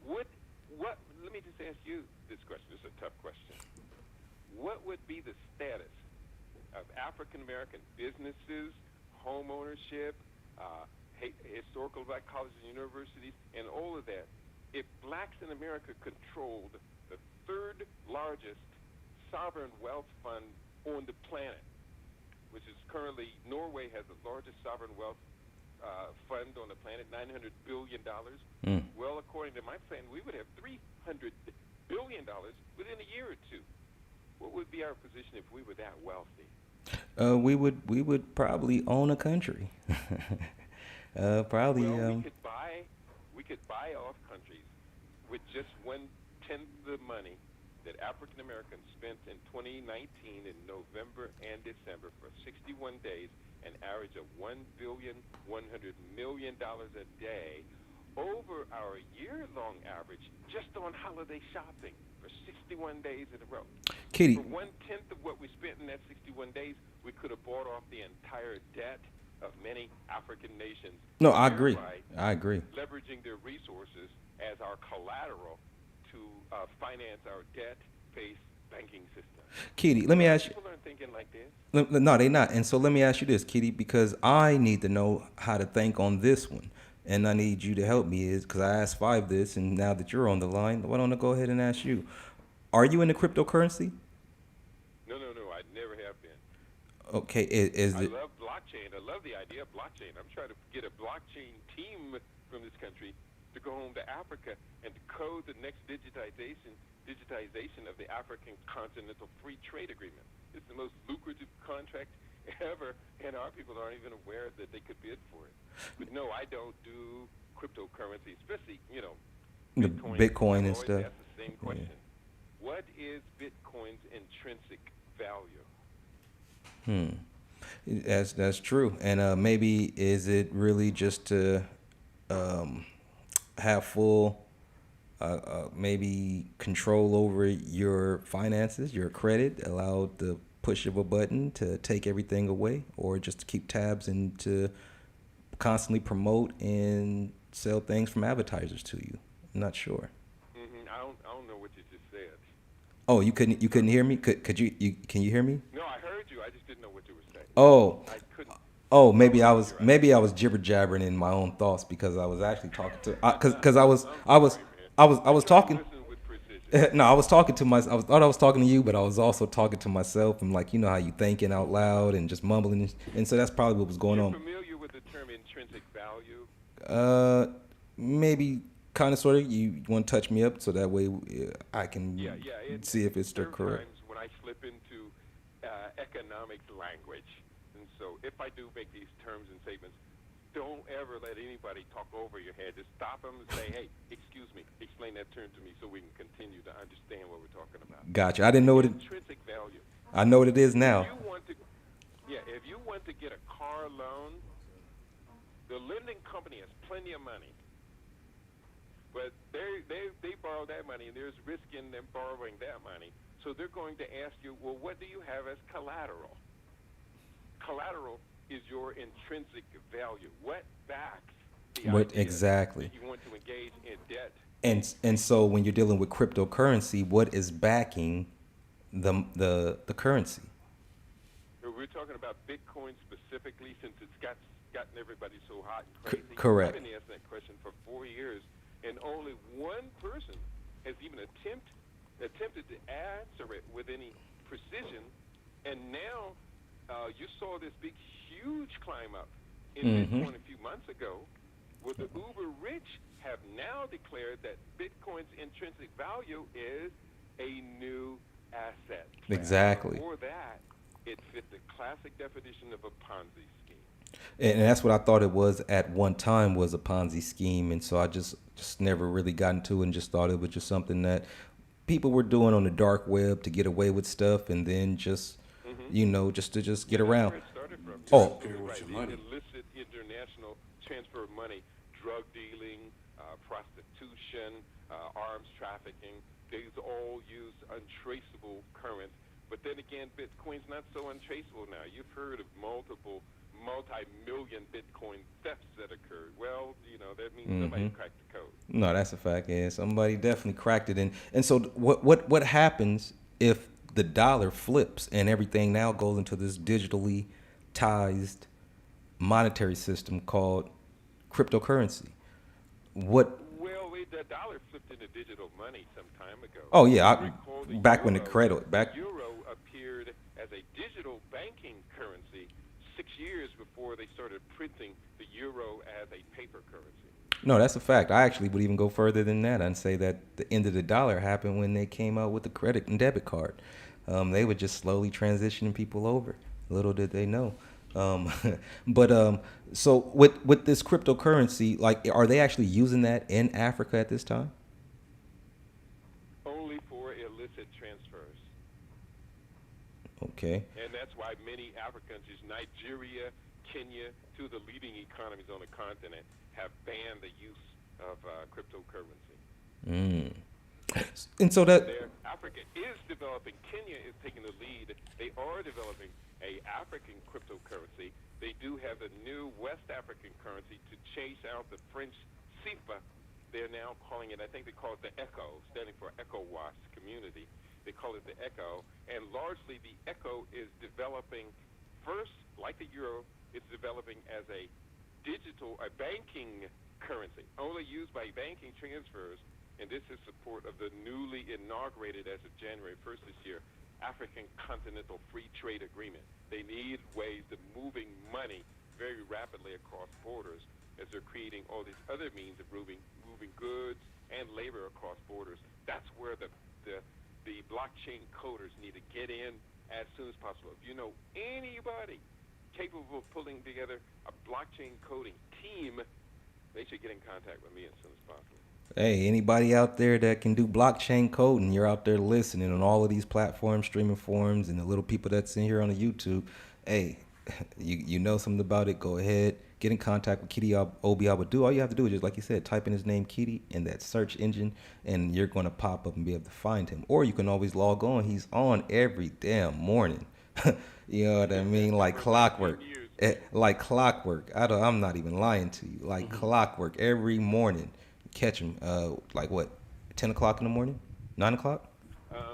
What? Let me just ask you this question. This is a tough question. What would be the status of African American businesses, home ownership, historical black colleges and universities, and all of that if blacks in America controlled the 3rd largest sovereign wealth fund on the planet, which is currently Norway has the largest sovereign wealth fund on the planet, $900 billion. Well, according to my plan, we would have $300 billion within a year or two. What would be our position if we were that wealthy? We would probably own a country. Probably. Well, we could buy off countries with just 1/10 of the money that African Americans spent in 2019 in November and December for 61 days, an average of $1,100,000,000 a day, over our year-long average just on holiday shopping for 61 days in a row. Kitty. For 1/10 of what we spent in that 61 days, we could have bought off the entire debt of many African nations. No, I agree. thereby I agree. Leveraging their resources as our collateral to finance our debt-based banking system. Kitty, let me ask you. People aren't thinking like this. No, they not. And so let me ask you this, Kitty, because I need to know how to think on this one, and I need you to help me. Is because I asked Five this, and now that you're on the line, why don't I go ahead and ask you? Are you into cryptocurrency? No, I never have been. Okay, is I it? love blockchain. I love the idea of blockchain. I'm trying to get a blockchain team from this country to go home to Africa and to code the next digitization of the African Continental Free Trade Agreement. It's the most lucrative contract ever, and our people aren't even aware that they could bid for it. But no, I don't do cryptocurrency, especially, The Bitcoin. Bitcoin I and always stuff. ask the same question. What is Bitcoin's intrinsic value? That's true. And maybe is it really just to have full maybe control over your finances, your credit, allow the push of a button to take everything away, or just to keep tabs and to constantly promote and sell things from advertisers to you? I'm not sure. I don't know what you just said. Oh, you couldn't hear me? Could you can you hear me? No, I heard you. I just didn't know what you were saying. Oh. I couldn't. Oh, maybe I was jibber jabbering in my own thoughts because I was actually talking to because I was talking. Listen with precision. No, I was talking to thought I was talking to you, but I was also talking to myself, and like, you know how you thinking out loud and just mumbling, and so that's probably what was going You're on. familiar with the term intrinsic value? Maybe kind of sort of. You want to touch me up so that way I can Yeah. see if it's still There are correct. times when I slip into economics language, and so if I do make these terms and statements, don't ever let anybody talk over your head. Just stop them and say, "Hey, excuse me, explain that term to me so we can continue to understand what we're talking about." Gotcha. I didn't know what it. Intrinsic value. I know what it is now. If you want to get a car loan, the lending company has plenty of money, but they borrow that money, and there's risk in them borrowing that money. So they're going to ask you, well, what do you have as collateral? Collateral is your intrinsic value. What backs the What idea exactly? that you want to engage in debt? And so when you're dealing with cryptocurrency, what is backing the currency? We're talking about Bitcoin specifically, since it's gotten everybody so hot and crazy. Correct. I've been asking that question for 4 years, and only one person has even attempted to answer it with any precision. And now you saw this big, huge climb up in Bitcoin a few months ago, where the uber rich have now declared that Bitcoin's intrinsic value is a new asset. Exactly. For that, it fit the classic definition of a Ponzi scheme. And that's what I thought it was at one time, was a Ponzi scheme. And so I just never really got into it and just thought it was just something that people were doing on the dark web to get away with stuff, and then just, just to get around. That's where it started from. Oh. You're With right. your The money. illicit international transfer of money, drug dealing, prostitution, arms trafficking. These all use untraceable currents. But then again, Bitcoin's not so untraceable now. You've heard of multiple multi-million Bitcoin thefts that occurred. Well, that means somebody cracked the code. No, that's a fact. Yeah, somebody definitely cracked it. And so what happens if the dollar flips and everything now goes into this digitally tized monetary system called cryptocurrency? What? Well, the dollar flipped into digital money some time ago. Oh yeah, Recall the back when the euro- credit back. The euro appeared as a digital banking currency 6 years before they started printing the euro as a paper currency. No, that's a fact. I actually would even go further than that and say that the end of the dollar happened when they came out with the credit and debit card. They were just slowly transitioning people over. Little did they know. So with this cryptocurrency, like, are they actually using that in Africa at this time? Only for illicit transfers. Okay. And that's why many African countries, Nigeria, Kenya, two of the leading economies on the continent, have banned the use of cryptocurrency. And so that Africa is developing. Kenya is taking the lead. They are developing a African cryptocurrency. They do have a new West African currency to chase out the French CFA. They're now calling it, I think they call it the ECHO, standing for ECOWAS community. They call it the echo, and largely the echo is developing first, like the euro, it's developing as a banking currency, only used by banking transfers, and this is support of the newly inaugurated, as of January 1st this year, African Continental Free Trade Agreement. They need ways of moving money very rapidly across borders as they're creating all these other means of moving goods and labor across borders. That's where the blockchain coders need to get in as soon as possible. If you know anybody capable of pulling together a blockchain coding team, they should get in contact with me as soon as possible. Hey, anybody out there that can do blockchain code and you're out there listening on all of these platforms, streaming forums, and the little people that's in here on the YouTube, hey, you know something about it, go ahead. Get in contact with Kitty Obi Abadu. All you have to do is just, like you said, type in his name, Kitty, in that search engine, and you're going to pop up and be able to find him. Or you can always log on. He's on every damn morning. You know what I mean? Like clockwork. Like clockwork. I'm not even lying to you. Like clockwork every morning. Catch him. Like what? 10 o'clock in the morning? 9 o'clock?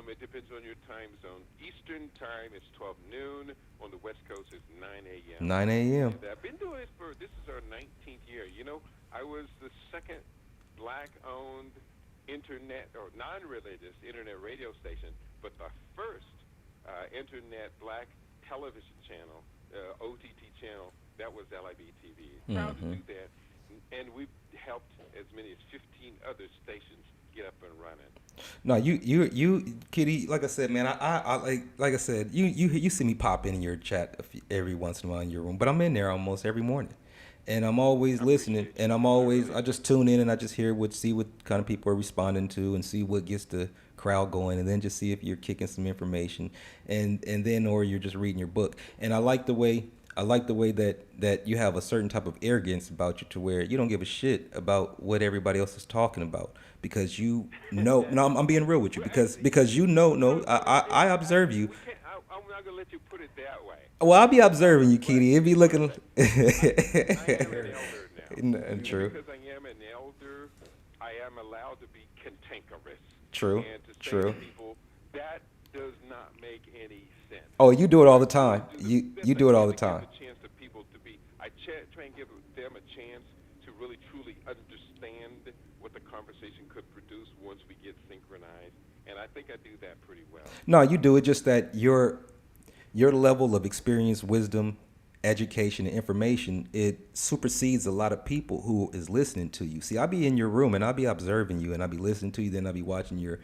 It depends on your time zone. Eastern time is 12 noon. On the West Coast is 9 a.m. 9 a.m. And I've been doing it this is our 19th year. You know, I was the second black-owned internet or non-religious internet radio station, but the first internet black television channel, OTT channel, that was LIB TV. Proud to do that. And we've helped as many as 15 other stations get up and running. No, you, Kitty. Like I said, man, I like I said, you see me pop in your chat every once in a while in your room, but I'm in there almost every morning, and I'm always listening, and I just tune in and I just see what kind of people are responding to, and see what gets the crowd going, and then just see if you're kicking some information, and then or you're just reading your book, and I like the way that you have a certain type of arrogance about you to where you don't give a shit about what everybody else is talking about because you know. No, I'm being real with you because you know. No, I observe you. I'm not gonna let you put it that way. Well, I'll be observing you, Kitty. It'd be looking. I am an elder now. True. Because I am an elder, I am allowed to be cantankerous. True. And to say True. to people, that does not make any sense. Oh, you do it all the time. You do it all the time. I try and give them a chance to really truly understand what the conversation could produce once we get synchronized, and I think I do that pretty well. No, you do it. Just that your level of experience, wisdom, education, and information, it supersedes a lot of people who is listening to you. See, I'll be in your room and I'll be observing you and I'll be listening to you. Then I'll be watching your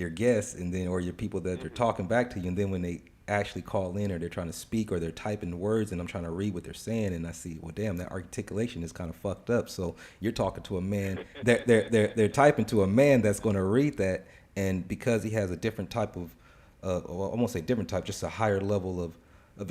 guests and then or your people that are talking back to you. And then when they actually call in or they're trying to speak or they're typing words and I'm trying to read what they're saying and I see, well, damn, that articulation is kind of fucked up. So you're talking to a man, they're typing to a man that's going to read that, and because he has a different type of, I won't say different type, just a higher level of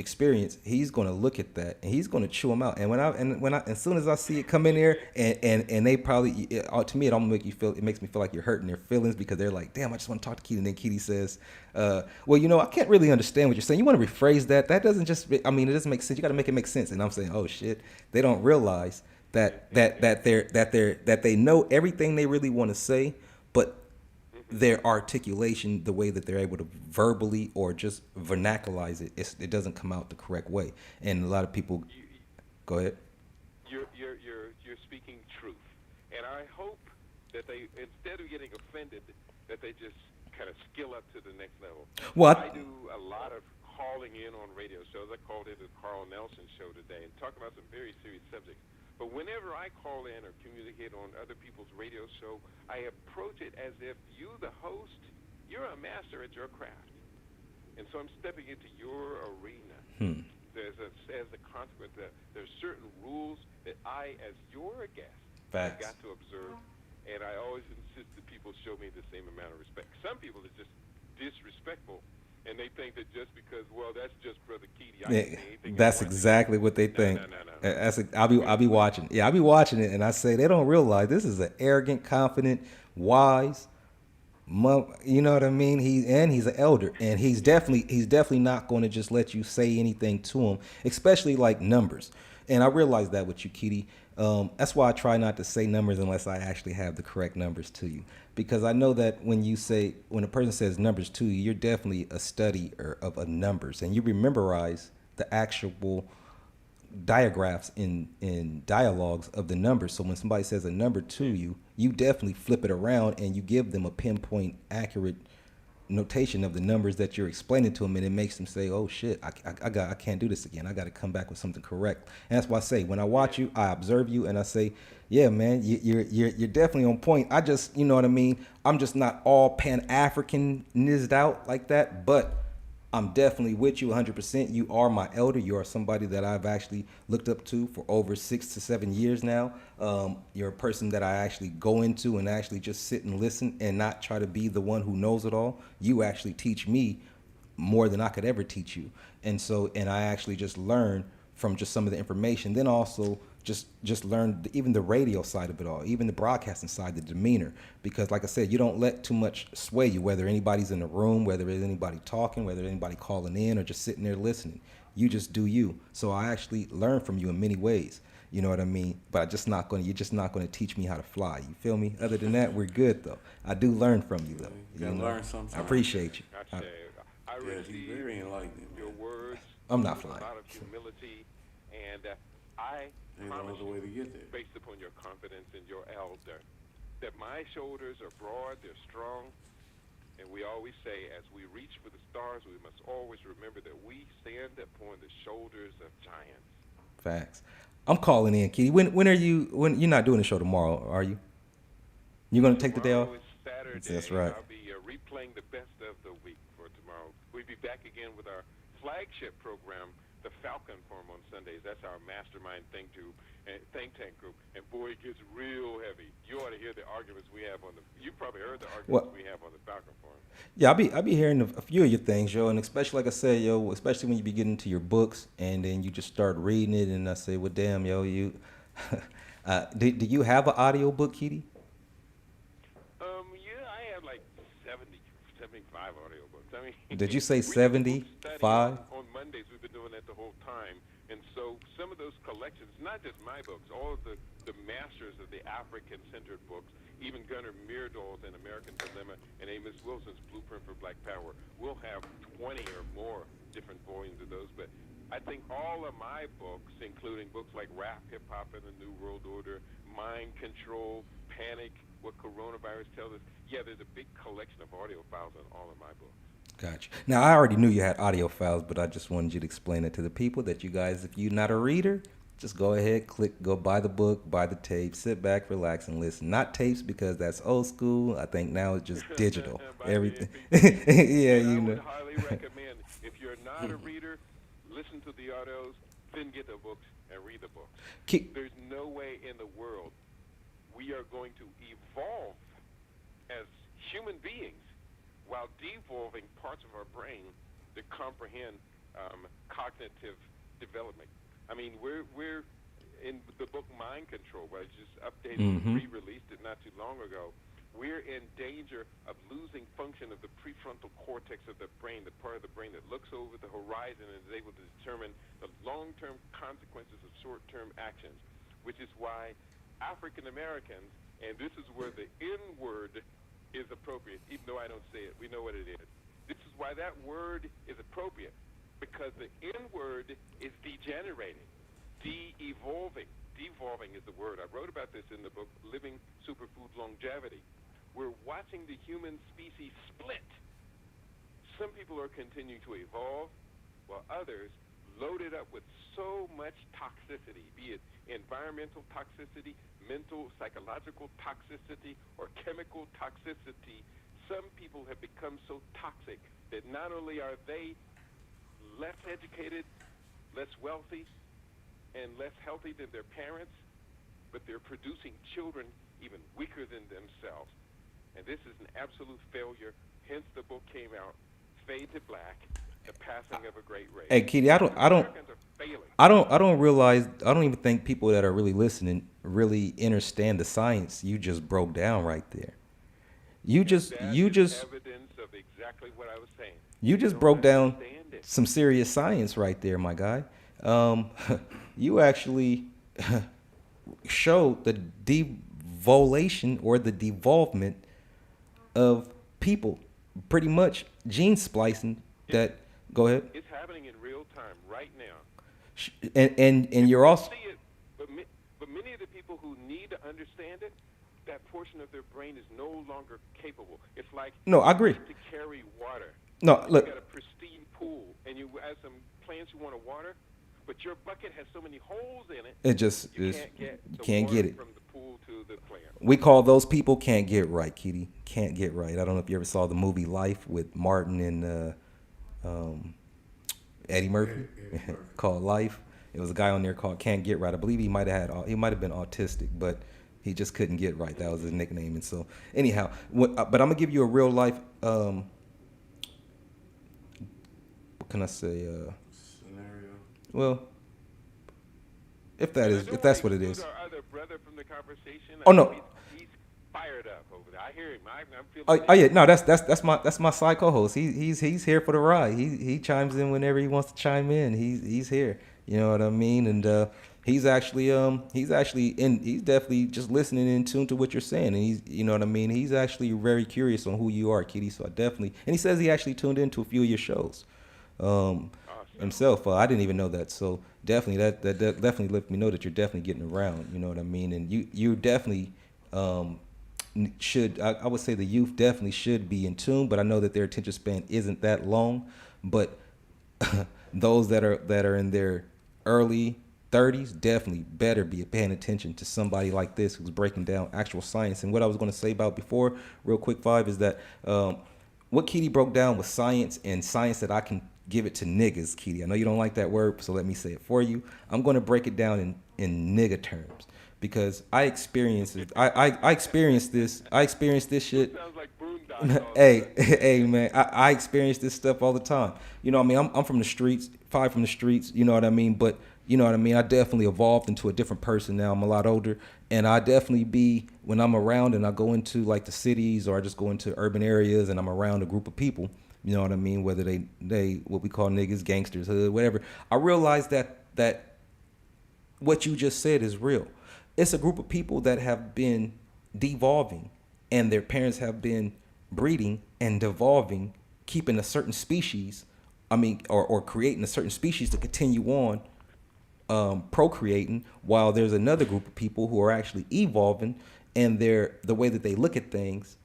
experience, he's going to look at that and he's going to chew them out. And as soon as I see it come in there and they probably, to me, it makes me feel like you're hurting their feelings because they're like, damn, I just want to talk to Keith. And then Keith says, well, you know, I can't really understand what you're saying. You want to rephrase that? That doesn't just, I mean, it doesn't make sense. You got to make it make sense. And I'm saying, oh shit, they don't realize that they know everything they really want to say, but their articulation, the way that they're able to verbally or just vernacularize it, it doesn't come out the correct way. And a lot of people, go ahead. You're speaking truth, and I hope that they, instead of getting offended, that they just kind of skill up to the next level. Well, I do a lot of calling in on radio shows. I called in the Carl Nelson show today and talked about some very serious subjects. But whenever I call in or communicate on other people's radio show, I approach it as if you, the host, you're a master at your craft. And so I'm stepping into your arena. As a consequence, there's certain rules that I, as your guest, have got to observe. And I always insist that people show me the same amount of respect. Some people are just disrespectful. And they think that just because, well, that's just Brother Keaty. That's exactly what they think. No. I'll be watching. Yeah, I'll be watching it, and I say they don't realize this is an arrogant, confident, wise, you know what I mean? He's an elder, and he's definitely not going to just let you say anything to him, especially like numbers. And I realize that with you, Kitty. That's why I try not to say numbers unless I actually have the correct numbers to you. Because I know that when a person says numbers to you, you're definitely a study of a numbers, and you memorize the actual diagraphs in dialogues of the numbers. So when somebody says a number to you, you definitely flip it around and you give them a pinpoint accurate notation of the numbers that you're explaining to them, and it makes them say, "Oh shit, I can't do this again. I got to come back with something correct." And that's why I say when I watch you, I observe you, and I say, "Yeah, man, you're definitely on point." I just, you know what I mean. I'm just not all Pan Africanized out like that, but I'm definitely with you 100%. You are my elder. You are somebody that I've actually looked up to for over 6 to 7 years now. You're a person that I actually go into and actually just sit and listen and not try to be the one who knows it all. You actually teach me more than I could ever teach you. And I actually just learn from just some of the information. Then also just learn even the radio side of it all, even the broadcasting side, the demeanor. Because like I said, you don't let too much sway you, whether anybody's in the room, whether there's anybody talking, whether anybody calling in or just sitting there listening. You just do you. So I actually learn from you in many ways. You know what I mean? But you're just not going to teach me how to fly. You feel me? Other than that, we're good though. I do learn from you though. You gotta learn sometimes. I appreciate you. I receive very enlightening. your words. I'm not flying. A lot of humility, and I promise the way to get there. based upon your confidence in your elder, that my shoulders are broad, they're strong, and we always say, as we reach for the stars, we must always remember that we stand upon the shoulders of giants. Facts. I'm calling in, Kitty. When you're not doing the show tomorrow, are you? You're gonna take the day off? Tomorrow is Saturday. That's right. I'll be replaying the best of the week for tomorrow. We'll be back again with our flagship program, the Falcon Forum on Sundays. That's our mastermind think tank group. And boy, it gets real heavy. You ought to hear the arguments we have on the. You probably heard the arguments we have on the Falcon Forum. Yeah, I'll be hearing a few of your things, yo, and especially like I said, yo, especially when you be getting into your books and then you just start reading it, and I say, well, damn, yo, you. Do you have an audio book, Kitty? Yeah, I have like 75 audiobooks. I mean, Did you say we have a book 75? study on Mondays. We've been doing that the whole time. And so some of those collections, not just my books, all of the masters of the African-centered books, even Gunnar Myrdal's An American Dilemma and Amos Wilson's Blueprint for Black Power, we'll have 20 or more different volumes of those. But I think all of my books, including books like Rap, Hip Hop, and the New World Order, Mind Control, Panic, What Coronavirus Tells Us, yeah, there's a big collection of audio files on all of my books. Gotcha. Now, I already knew you had audio files, but I just wanted you to explain it to the people that you guys, if you're not a reader, just go ahead, go buy the book, buy the tape, sit back, relax, and listen. Not tapes because that's old school. I think now it's just digital. Everything. Yeah, you know. I would highly recommend, if you're not a reader, listen to the audios, then get the books and read the books. There's no way in the world we are going to evolve as human beings while devolving parts of our brain to comprehend cognitive development. I mean, we're in the book Mind Control, where I just updated and re-released it not too long ago. We're in danger of losing function of the prefrontal cortex of the brain, the part of the brain that looks over the horizon and is able to determine the long-term consequences of short-term actions, which is why African Americans, and this is where the N-word is appropriate, even though I don't say it. We know what it is. This is why that word is appropriate, because the N-word is degenerating, de-evolving. Devolving is the word. I wrote about this in the book, Living Superfood Longevity. We're watching the human species split. Some people are continuing to evolve, while others, loaded up with so much toxicity, be it environmental toxicity, mental, psychological toxicity, or chemical toxicity. Some people have become so toxic that not only are they less educated, less wealthy, and less healthy than their parents, but they're producing children even weaker than themselves. And this is an absolute failure. Hence the book came out, Fade to Black, The Passing of a Great Race. Hey, Kitty, I don't realize, I don't even think people that are really listening really understand the science you just broke down right there. You just evidence of exactly what I was saying. You just broke down some serious science right there, my guy. You actually showed the devolation or the devolvement of people, pretty much gene splicing. That go ahead. It's happening in real time right now. And you're also See it, but many of the people who need to understand it, that portion of their brain is no longer capable. It's like no, I agree. to carry water. No, look, You got a pristine pool, and you have some plants you want to water, but your bucket has so many holes in it. it just You is. can't get You the can't water get it. from the pool to the plant. We call those people can't get right, Kitty. Can't get right. I don't know if you ever saw the movie Life with Martin and Eddie Murphy, called Life. It was a guy on there called Can't Get Right. I believe he might have been autistic, but he just couldn't get right. That was his nickname. And so anyhow, but I'm gonna give you a real life. What can I say? Scenario. Well, if that's what it is. Our other brother from the conversation. Oh, no. He's fired up over there. I hear him. I'm feeling. Oh yeah, no, that's my side co-host. He's here for the ride. He chimes in whenever he wants to chime in. He's here. You know what I mean? And he's definitely just listening in tune to what you're saying. And you know what I mean? He's actually very curious on who you are, Kitty. So and he says he actually tuned into a few of your shows. Himself. I didn't even know that. So definitely that definitely let me know that you're definitely getting around. You know what I mean? And you definitely should. I would say the youth definitely should be in tune, but I know that their attention span isn't that long. But those that are in their early 30s definitely better be paying attention to somebody like this who's breaking down actual science. And what I was going to say about before, real quick, Five, is that what Kitty broke down was science, and science that I can give it to niggas, Kitty. I know you don't like that word, so let me say it for you. I'm going to break it down in nigga terms because I experienced it. I experienced this. I experienced this shit. Sounds like Boondocks. Hey, man, I experience this stuff all the time. You know what I mean? I'm from the streets, Five from the streets, you know what I mean? But, you know what I mean? I definitely evolved into a different person now. I'm a lot older. And I definitely when I'm around and I go into like the cities or I just go into urban areas and I'm around a group of people, you know what I mean? Whether they what we call niggas, gangsters, hood, whatever. I realize that what you just said is real. It's a group of people that have been devolving and their parents have been breeding and devolving, keeping a certain species, or creating a certain species to continue on procreating, while there's another group of people who are actually evolving and the way that they look at things,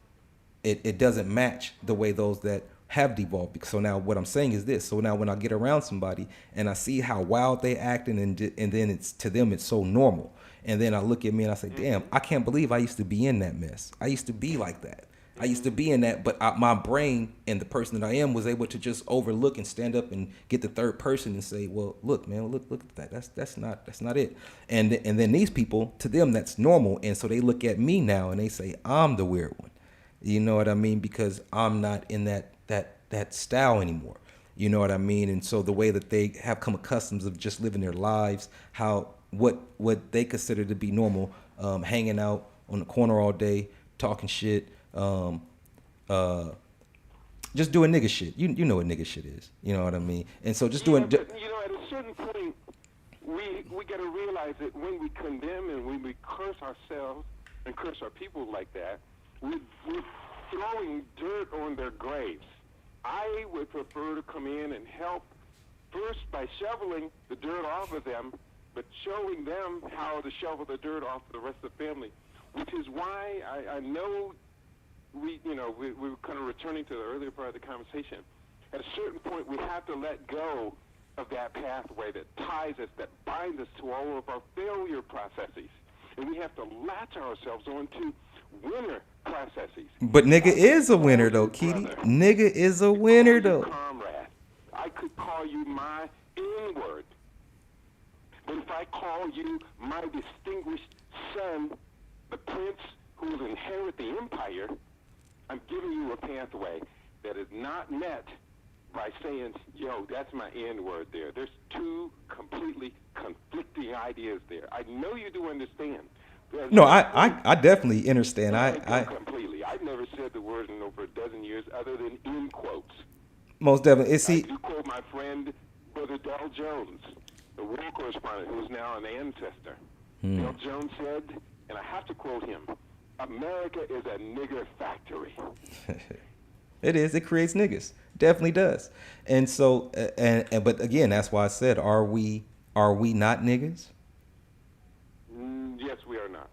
it doesn't match the way those that have devolved. So now what I'm saying is this. So now when I get around somebody and I see how wild they acting and then it's to them it's so normal. And then I look at me and I say, damn, I can't believe I used to be in that mess. I used to be like that. I used to be in that, but my brain and the person that I am was able to just overlook and stand up and get the third person and say, well, look, man, look at that. That's not it. And then these people, to them, that's normal. And so they look at me now and they say, I'm the weird one. You know what I mean? Because I'm not in that style anymore. You know what I mean? And so the way that they have come accustomed of just living their lives, what they consider to be normal, hanging out on the corner all day, talking shit, just doing nigga shit. You know what nigga shit is. You know what I mean? And so just doing. But, at a certain point, we got to realize that when we condemn and when we curse ourselves and curse our people like that, we're throwing dirt on their graves. I would prefer to come in and help first by shoveling the dirt off of them, but showing them how to shovel the dirt off of the rest of the family, which is why I know we were kind of returning to the earlier part of the conversation. At a certain point, we have to let go of that pathway that ties us, that binds us to all of our failure processes. And we have to latch ourselves onto winner processes. But nigga is a winner, though, Kitty. Nigga is a winner, though. Comrade. I could call you my N-word. But if I call you my distinguished son, the prince who will inherit the empire, I'm giving you a pathway that is not met by saying, yo, that's my N-word there. There's two completely conflicting ideas there. I know you do understand. No, I definitely understand. I completely. I've never said the word in over a dozen years other than in quotes. Most definitely. I do quote my friend, Brother Dal Jones. the war correspondent who's now an ancestor. Bill Jones said, and I have to quote him, America is a nigger factory. It is. It creates niggas. Definitely does. And so, but again, that's why I said, are we not niggas? Yes, we are not.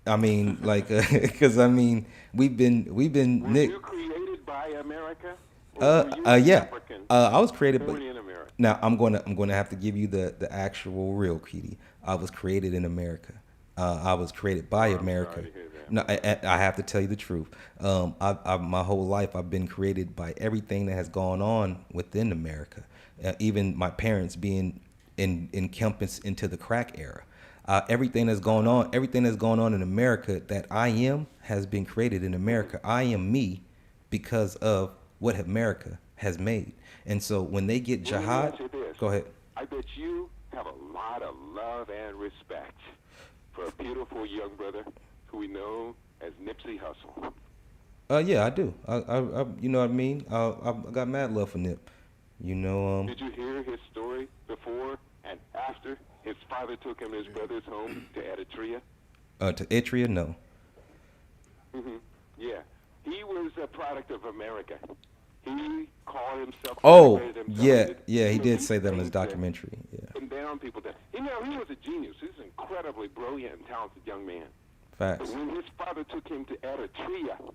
I mean, like, because I mean, we've been Were you created by America? Or were you Yeah. African, I was created, born but in America? now I'm gonna have to give you the actual real Keedy. I was created in America. I was created by America. Sorry to hear that. No, I have to tell you the truth. My whole life I've been created by everything that has gone on within America. Even my parents being encompassed into the crack era. Everything that's going on in America that I am has been created in America. I am me because of what America has made. And so when they get Well, let me jihad, ask you this. go ahead. I bet you have a lot of love and respect for a beautiful young brother who we know as Nipsey Hussle. Yeah, I do. I you know what I mean. I got mad love for Nip. You know, Did you hear his story before and after his father took him and his brothers home to Eritrea? to Itria, no. Yeah. He was a product of America. He called himself... Oh, celebrated himself yeah, with- yeah, he you know, did these say that in his things that documentary. Yeah, put down people that... You know, he was a genius. He's an incredibly brilliant and talented young man. But facts. when his father took him to Eritrea,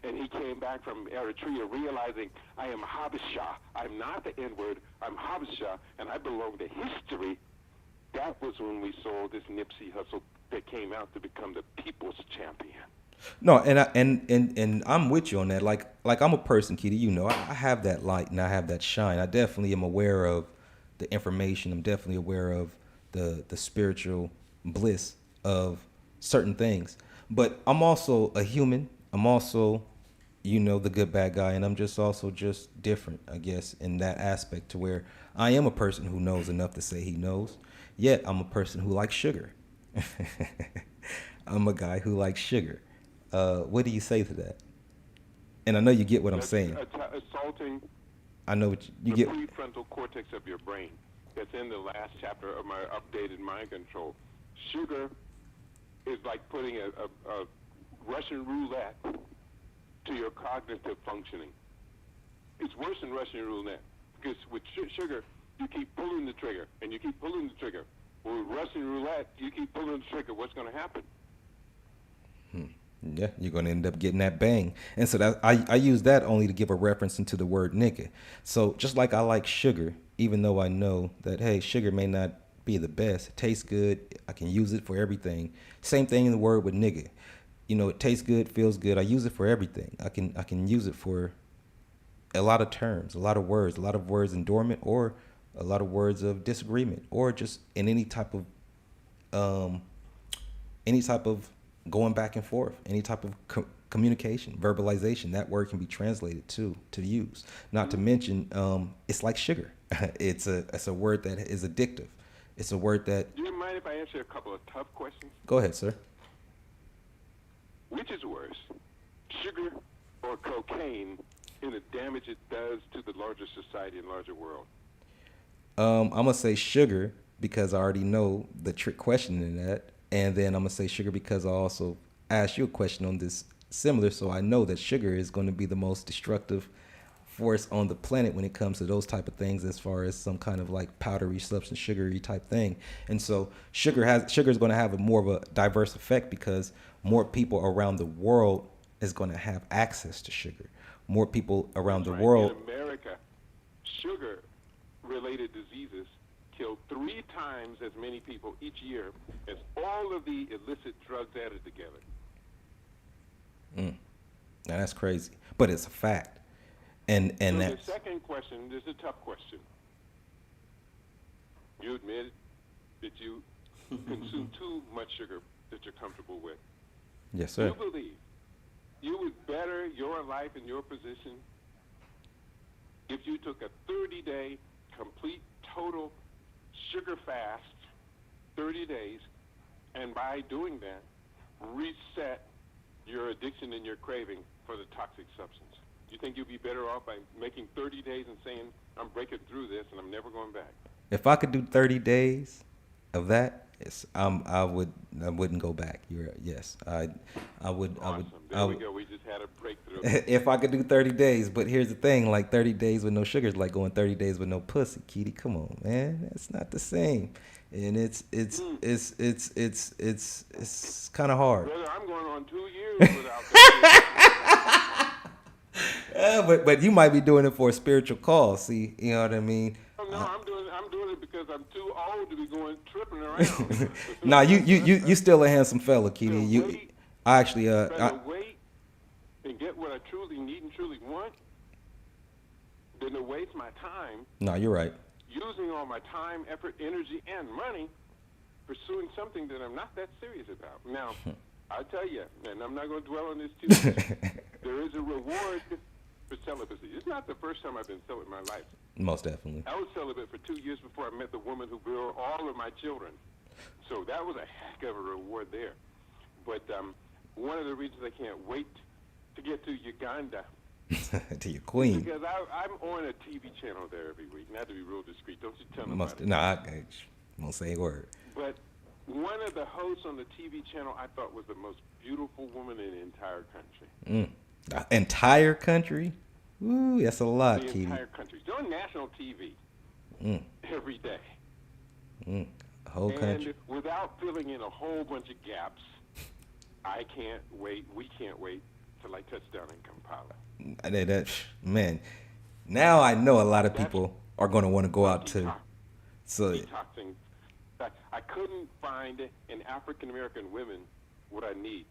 and he came back from Eritrea realizing, I am Habesha. I'm not the N-word. I'm Habesha, and I belong to history. That was when we saw this Nipsey Hussle that came out to become the people's champion. No, and I'm with you on that. Like I'm a person, Keedy. You know, I have that light and I have that shine. I definitely am aware of the information. I'm definitely aware of the spiritual bliss of certain things. But I'm also a human. I'm also, you know, the good bad guy, and I'm just also just different, I guess, in that aspect to where I am a person who knows enough to say he knows. Yet I'm a person who likes sugar. I'm a guy who likes sugar. What do you say to that? And I know you get what I'm That's saying. assaulting I know what you the get. prefrontal cortex of your brain. That's in the last chapter of my updated mind control. Sugar is like putting a Russian roulette to your cognitive functioning. It's worse than Russian roulette because with sugar, you keep pulling the trigger and you keep pulling the trigger. Well, with Russian roulette, you keep pulling the trigger. What's going to happen? Yeah, you're gonna end up getting that bang. And so that I use that only to give a reference into the word nigga. So just like I like sugar, even though I know that hey, sugar may not be the best, it tastes good, I can use it for everything. Same thing in the word with nigga. You know, it tastes good, feels good. I use it for everything. I can use it for a lot of terms, a lot of words endorment, or a lot of words of disagreement, or just in any type of going back and forth, any type of communication, verbalization. That word can be translated to use. Not to mention, it's like sugar. It's a word that is addictive. It's a word that. Do you mind if I answer a couple of tough questions? Go ahead, sir. Which is worse, sugar or cocaine, in the damage it does to the larger society and larger world? I'm gonna say sugar because I already know the trick question in that, and then I'm gonna say sugar because I also asked you a question on this similar, so I know that sugar is going to be the most destructive force on the planet when it comes to those type of things, as far as some kind of like powdery substance, sugary type thing. And so sugar is going to have a more of a diverse effect because more people around the world is going to have access to sugar. More people around the world. In America, sugar-related diseases kill 3 times as many people each year as all of the illicit drugs added together. Now that's crazy, but it's a fact. And So the that's second question is a tough question. You admit that you consume too much sugar that you're comfortable with. yes, Do sir. you believe you would better your life and your position if you took a 30-day complete total sugar fast, 30 days, and by doing that, reset your addiction and your craving for the toxic substance? You think you'd be better off by making 30 days and saying, I'm breaking through this and I'm never going back? If I could do 30 days of that, yes, I wouldn't go back. Yes, I would, Awesome. I There we would, go. We just had a breakthrough. if I could do 30 days. But here's the thing, like 30 days with no sugar is like going 30 days with no pussy. Kitty, come on, man. That's not the same. And it's kind of hard. Brother, I'm going on 2 years without that. But you might be doing it for a spiritual cause. See, you know what I mean? No, I'm doing it because I'm too old to be going tripping around. Nah, you still a handsome fella, Kitty. Better You, wait. I actually Better wait and get what I truly need and truly want than to waste my time no, you're right. using all my time, effort, energy, and money pursuing something that I'm not that serious about. Now, I'll tell you, and I'm not going to dwell on this too much, there is a reward for celibacy. It's not the first time I've been celibate in my life. Most definitely. I was celibate for 2 years before I met the woman who bore all of my children. So that was a heck of a reward there. But one of the reasons I can't wait to get to Uganda To your queen. because I'm on a TV channel there every week. Not to be real discreet. Don't you tell nobody. I won't say a word. But one of the hosts on the TV channel I thought was the most beautiful woman in the entire country. The entire country? Ooh, that's a lot, The Kitty. entire country. She's on national TV every day. A whole And country. without filling in a whole bunch of gaps, I can't wait. We can't wait till I touch down in Kampala. Man, now I know a lot of people are going to want to go out to. Detox. So Detoxing. I couldn't find in African American women what I need.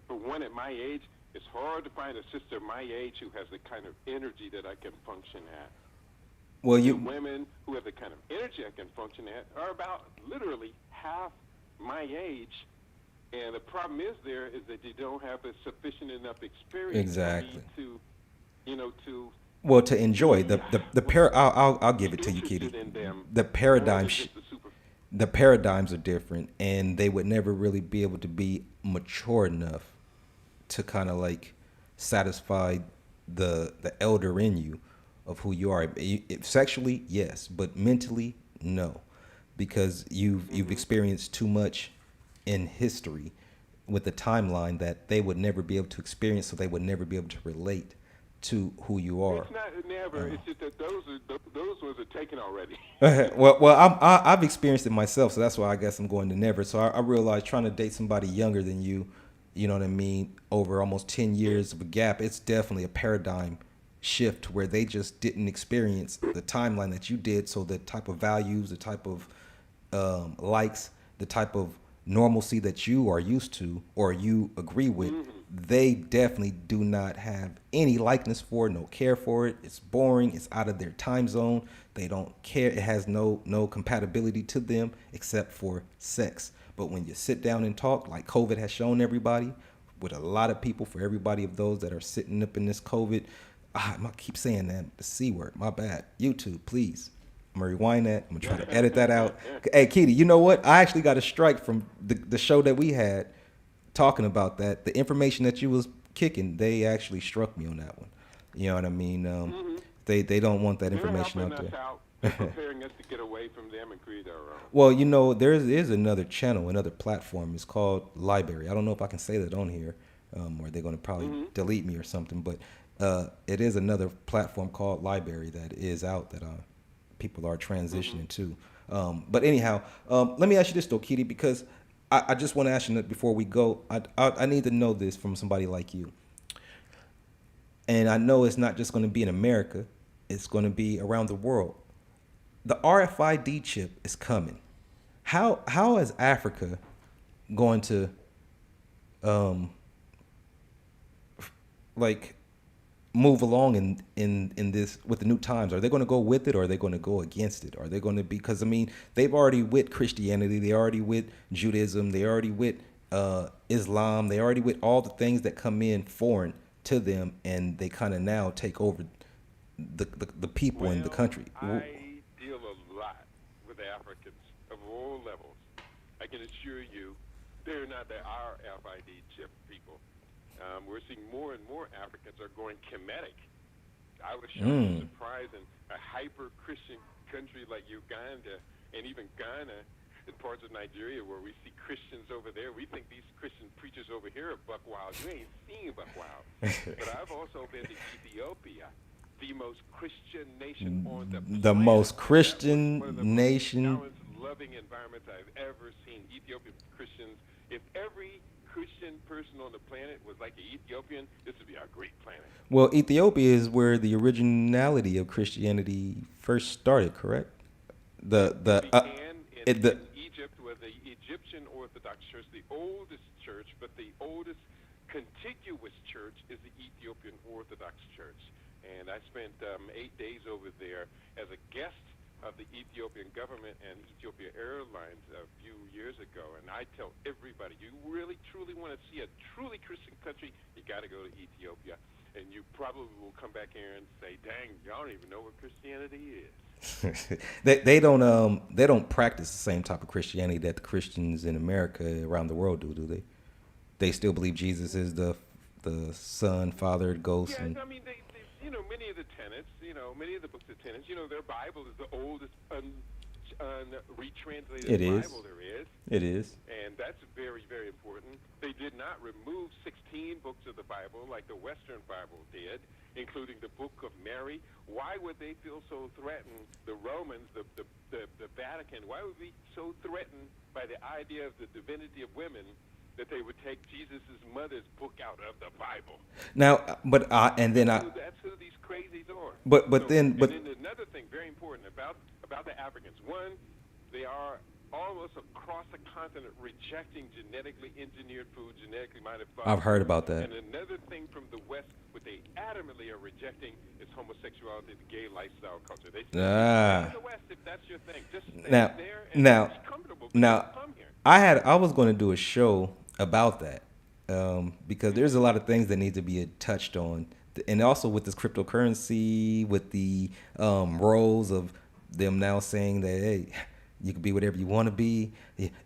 For one at my age, it's hard to find a sister my age who has the kind of energy that I can function at. well, The you women who have the kind of energy I can function at are about literally half my age. And the problem is that you don't have a sufficient enough experience Exactly. to well to enjoy I'll give it to you, Kitty. interested in them The more paradigm than just the super. the paradigms are different, and they would never really be able to be mature enough to kind of like satisfy the elder in you of who you are. Sexually, yes, but mentally, no, because you've experienced too much in history with the timeline that they would never be able to experience, so they would never be able to relate to who you are. It's not never. It's just that those ones are taken already. I've experienced it myself, so that's why I guess I'm going to never. So I realized trying to date somebody younger than you, you know what I mean, over almost 10 years of a gap, it's definitely a paradigm shift where they just didn't experience the timeline that you did. So the type of values, the type of likes, the type of normalcy that you are used to or you agree with, they definitely do not have any likeness for it, no care for it. It's boring. It's out of their time zone. They don't care. It has no compatibility to them except for sex. But when you sit down and talk, like COVID has shown everybody, with a lot of people, for everybody of those that are sitting up in this COVID, I keep saying that, the C word, my bad. YouTube, please. I'm gonna rewind that. I'm gonna try to edit that out. Hey, Kitty, you know what? I actually got a strike from the show that we had talking about that. The information that you was kicking, they actually struck me on that one. You know what I mean? They don't want that information out there. They're preparing us to get away from them and create our own. Well, you know, there is another channel, another platform. It's called Library. I don't know if I can say that on here, or they're going to probably delete me or something. But it is another platform called Library that is out that people are transitioning to. But anyhow, let me ask you this though, Kitty, because I just want to ask you that before we go. I need to know this from somebody like you. And I know it's not just going to be in America. It's going to be around the world. The RFID chip is coming. How is Africa going to like move along in this with the new times? Are they going to go with it, or are they going to go against it? Are they going to be, because I mean, they've already with Christianity, they already with Judaism, they already with Islam, they already with all the things that come in foreign to them, and they kind of now take over the people in the country. I deal a lot with Africans of all levels. I can assure you, they're not the RFID chip people. We're seeing more and more Africans are going Kemetic. I was shocked and surprised, and a hyper-Christian country like Uganda and even Ghana and parts of Nigeria where we see Christians over there. We think these Christian preachers over here are buck wild. You ain't seen buck wild. But I've also been to Ethiopia, the most Christian nation on the planet. The most Christian One of the nation. most balanced, loving environments I've ever seen. Ethiopian Christians. If every Christian person on the planet was like an Ethiopian, this would be our great planet. Well, Ethiopia is where the originality of Christianity first started, correct? It began in Egypt with the Egyptian Orthodox Church, the oldest church, but the oldest contiguous church is the Ethiopian Orthodox Church. And I spent 8 days over there as a guest of the Ethiopian government and Ethiopia Airlines a few years ago. And I tell everybody, you really, truly want to see a truly Christian country, you got to go to Ethiopia. And you probably will come back here and say, dang, y'all don't even know what Christianity is. they don't practice the same type of Christianity that the Christians in America around the world do they? They still believe Jesus is the Son, Father, Ghost. Yes, and I mean, they many of the tenets, many of the books of tenets, their Bible is the oldest retranslated Bible there is. It is. And that's very, very important. They did not remove 16 books of the Bible like the Western Bible did, including the Book of Mary. Why would they feel so threatened, the Romans, the Vatican, why would we be so threatened by the idea of the divinity of women that they would take Jesus' mother's book out of the Bible? Now, but that's who these crazies are. But then another thing very important about the Africans. One, they are almost across the continent rejecting genetically engineered food, genetically modified food. I've heard about that. And another thing from the West, what they adamantly are rejecting is homosexuality, the gay lifestyle culture. They say, in the West, if that's your thing, just stay there and be comfortable. Come here. I was going to do a show about that because there's a lot of things that need to be touched on, and also with this cryptocurrency, with the roles of them now saying that, hey, you can be whatever you want to be.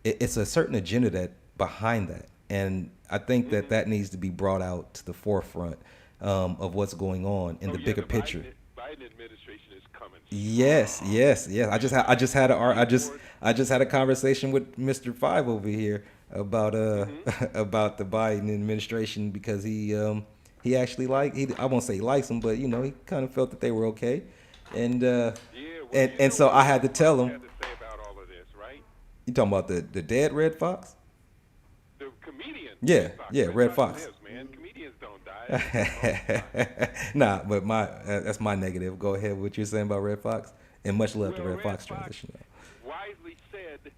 It's a certain agenda that behind that, and I think that needs to be brought out to the forefront of what's going on in the bigger picture. Biden administration is coming. Yes. I just had a conversation with Mr. Five over here about about the Biden administration because he actually I won't say he likes them, but he kind of felt that they were okay, and so I had to tell him. You talking about the dead Red Fox? The comedian. Yeah, Red Fox. Fox. Lives, man. Comedians don't die. Nah, but that's my negative. Go ahead with what you're saying about Red Fox, and much love to Red Fox transition. Wisely said,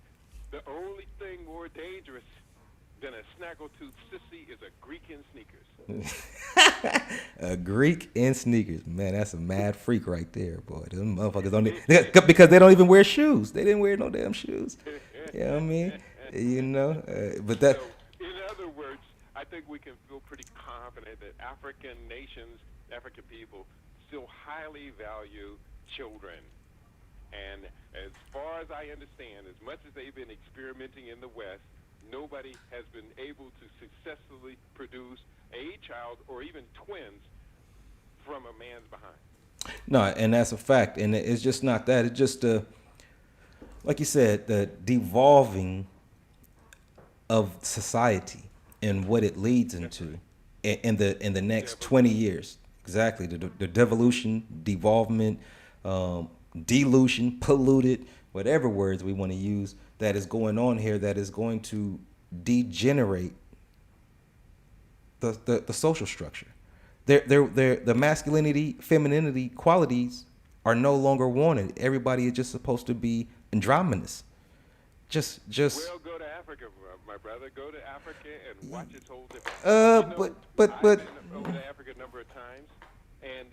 the only thing more dangerous than a snaggletooth sissy is a Greek in sneakers. A Greek in sneakers, man, that's a mad freak right there, boy. Them motherfuckers don't because they don't even wear shoes. They didn't wear no damn shoes. You know what I mean? But that. So, in other words, I think we can feel pretty confident that African nations, African people, still highly value children. And as far as I understand, as much as they've been experimenting in the West, nobody has been able to successfully produce a child or even twins from a man's behind. No, and that's a fact. And it's just not that. It's just like you said, the devolving of society and what it leads into in the next 20 years. Exactly. The devolution, devolvement, dilution, polluted, whatever words we want to use, that is going on here, that is going to degenerate the social structure. The masculinity, femininity qualities are no longer wanted. Everybody is just supposed to be androgynous. Just. Well, go to Africa, my brother. Go to Africa and watch its whole different. But. I've been over to Africa a number of times, and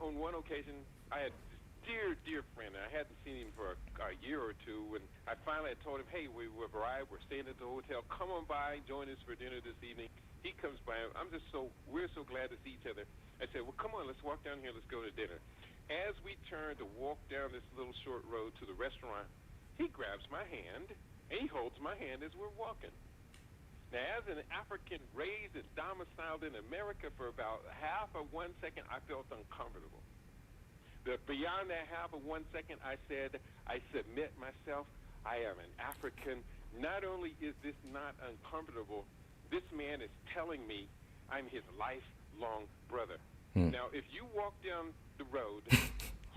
on one occasion, I had this dear friend, and I hadn't seen him for a year or two, and I finally had told him, hey, we've arrived, we're staying at the hotel, come on by, join us for dinner this evening. He comes by, we're so glad to see each other. I said, well, come on, let's walk down here, let's go to dinner. As we turn to walk down this little short road to the restaurant, he grabs my hand, and he holds my hand as we're walking. Now, as an African raised and domiciled in America for about half of 1 second, I felt uncomfortable. Beyond that half of 1 second, I said, I submit myself. I am an African. Not only is this not uncomfortable, this man is telling me I'm his lifelong brother. Now, if you walk down the road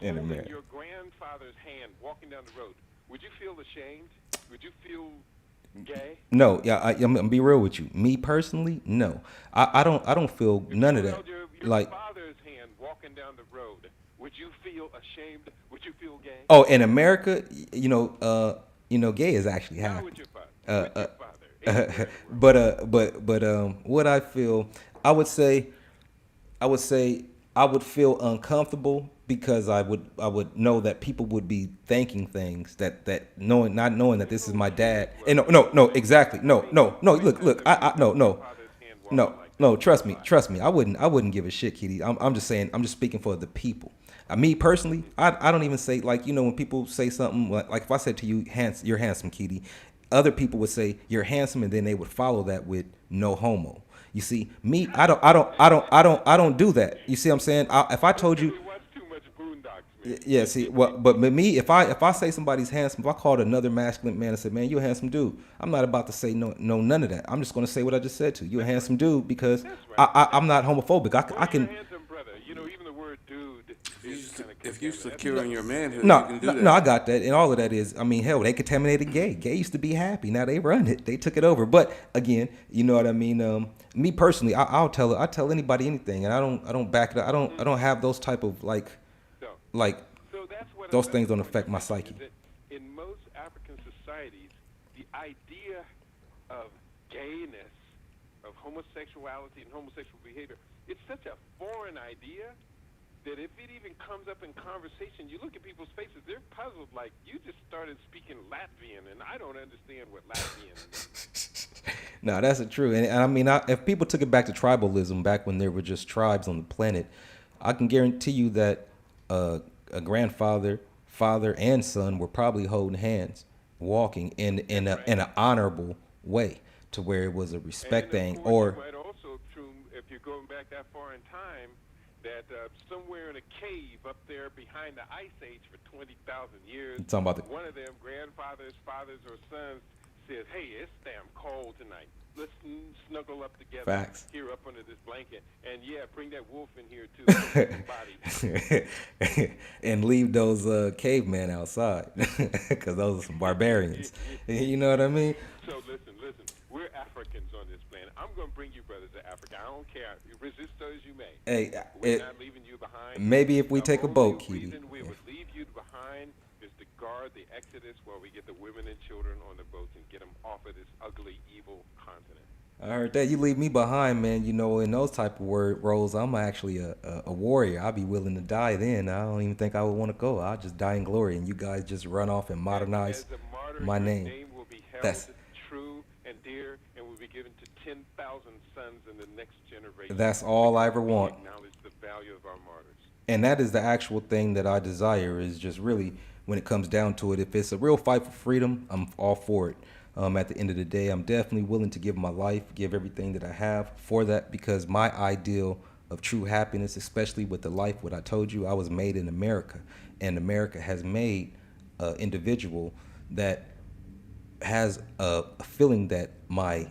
In holding America. your grandfather's hand, walking down the road, would you feel ashamed? Would you feel gay? No, yeah, I'm gonna be real with you. Me personally, no, I don't feel If none you of that. held your Like, father's hand walking down the road, would you feel ashamed? Would you feel gay? oh, in America, gay is actually Not happy. with your father. With your father. Anywhere in the world. But what I feel, I would say I would feel uncomfortable because I would know that people would be thinking things that not knowing that this is my dad. And no, exactly. No. Look, I no. Trust me. I wouldn't give a shit, Kitty. I'm just saying. I'm just speaking for the people. Me personally, I don't even say, like, when people say something like if I said to you, you're handsome, Kitty, other people would say you're handsome, and then they would follow that with no homo. You see, me, I don't do that. You see what I'm saying? If I told you, We watch too much Boondocks, man. yeah, see, but me, if I say somebody's handsome, if I called another masculine man and said, man, you're a handsome dude, I'm not about to say no, none of that. I'm just going to say what I just said to you. You're a handsome dude because I'm not homophobic. I can. You're a handsome brother. Even the word dude is kind of If you're secure in your manhood, No, you can do that. no, I got that, and all of that is, hell, they contaminated gay. Gay used to be happy. Now they run it. They took it over. But again, you know what I mean. Me personally, I tell anybody anything, and I don't back it up. I don't have those type of So that's what those I'm things don't saying affect my is psyche. that in most African societies, the idea of gayness, of homosexuality and homosexual behavior, it's such a foreign idea that if it even comes up in conversation, you look at people's faces, they're puzzled, like, you just started speaking Latvian, and I don't understand what Latvian means. No, that's true. And if people took it back to tribalism, back when there were just tribes on the planet, I can guarantee you that a grandfather, father, and son were probably holding hands, walking in an honorable way, to where it was a respect And thing. of course, Or it might also true, if you're going back that far in time, that somewhere in a cave up there behind the Ice Age for 20,000 years, You talking about one of them grandfathers, fathers, or sons says, hey, it's damn cold tonight. Let's snuggle up together Facts. here up under this blanket. And, yeah, bring that wolf in here, too. Body. and leave those cavemen outside, because those are some barbarians. You know what I mean? So listen, we're Africans on this planet. I'm going to bring you brothers to Africa. I don't care. You resist as you may. Hey, We're not leaving you behind. maybe if we The take a only boat, Kitty. reason we would leave you behind is to guard the Exodus while we get the women and children on the boats and get them off of this ugly, evil continent. I heard that. You leave me behind, man. In those type of roles, I'm actually a warrior. I'll be willing to die then. I don't even think I would want to go. I'll just die in glory, and you guys just run off and modernize As a martyr, my your name. will be held That's- true and dear, and will be given to 10,000 sons in the next generation. That's all I ever We want. acknowledge the value of our martyrs. And that is the actual thing that I desire, is just really, when it comes down to it, if it's a real fight for freedom, I'm all for it. At the end of the day, I'm definitely willing to give my life, give everything that I have for that, because my ideal of true happiness, especially with the life, what I told you, I was made in America, and America has made an individual that has a feeling that my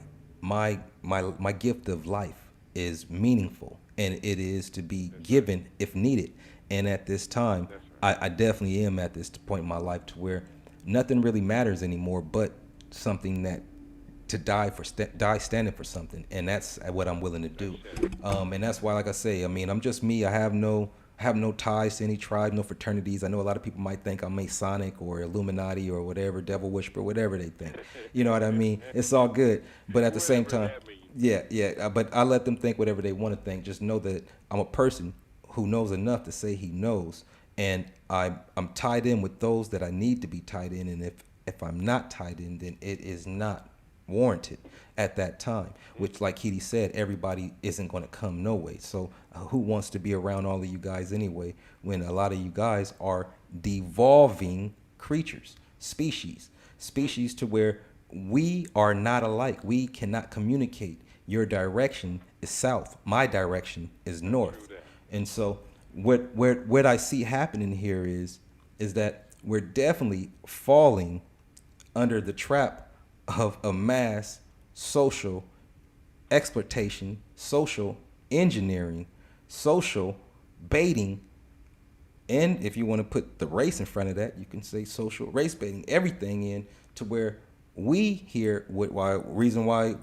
gift of life is meaningful, and it is to be given if needed. And at this time, I definitely am at this point in my life to where nothing really matters anymore but something that to die standing for something, and that's what I'm willing to do. And that's why, like I say, I'm just me. I have no ties to any tribe, no fraternities. I know a lot of people might think I'm Masonic or Illuminati or whatever, Devil Whisperer, whatever they think. You know what I mean? It's all good, but at the same time, yeah. But I let them think whatever they want to think. Just know that I'm a person who knows enough to say he knows, and I'm tied in with those that I need to be tied in. And if I'm not tied in, then it is not warranted at that time, which, like Kitty said, everybody isn't going to come no way. So who wants to be around all of you guys anyway, when a lot of you guys are devolving creatures, species to where we are not alike. We cannot communicate. Your direction is south, my direction is north. And so what I see happening here is that we're definitely falling under the trap of a mass social exploitation, social engineering, social baiting, and if you want to put the race in front of that, you can say social race baiting, everything in to where we here, reason why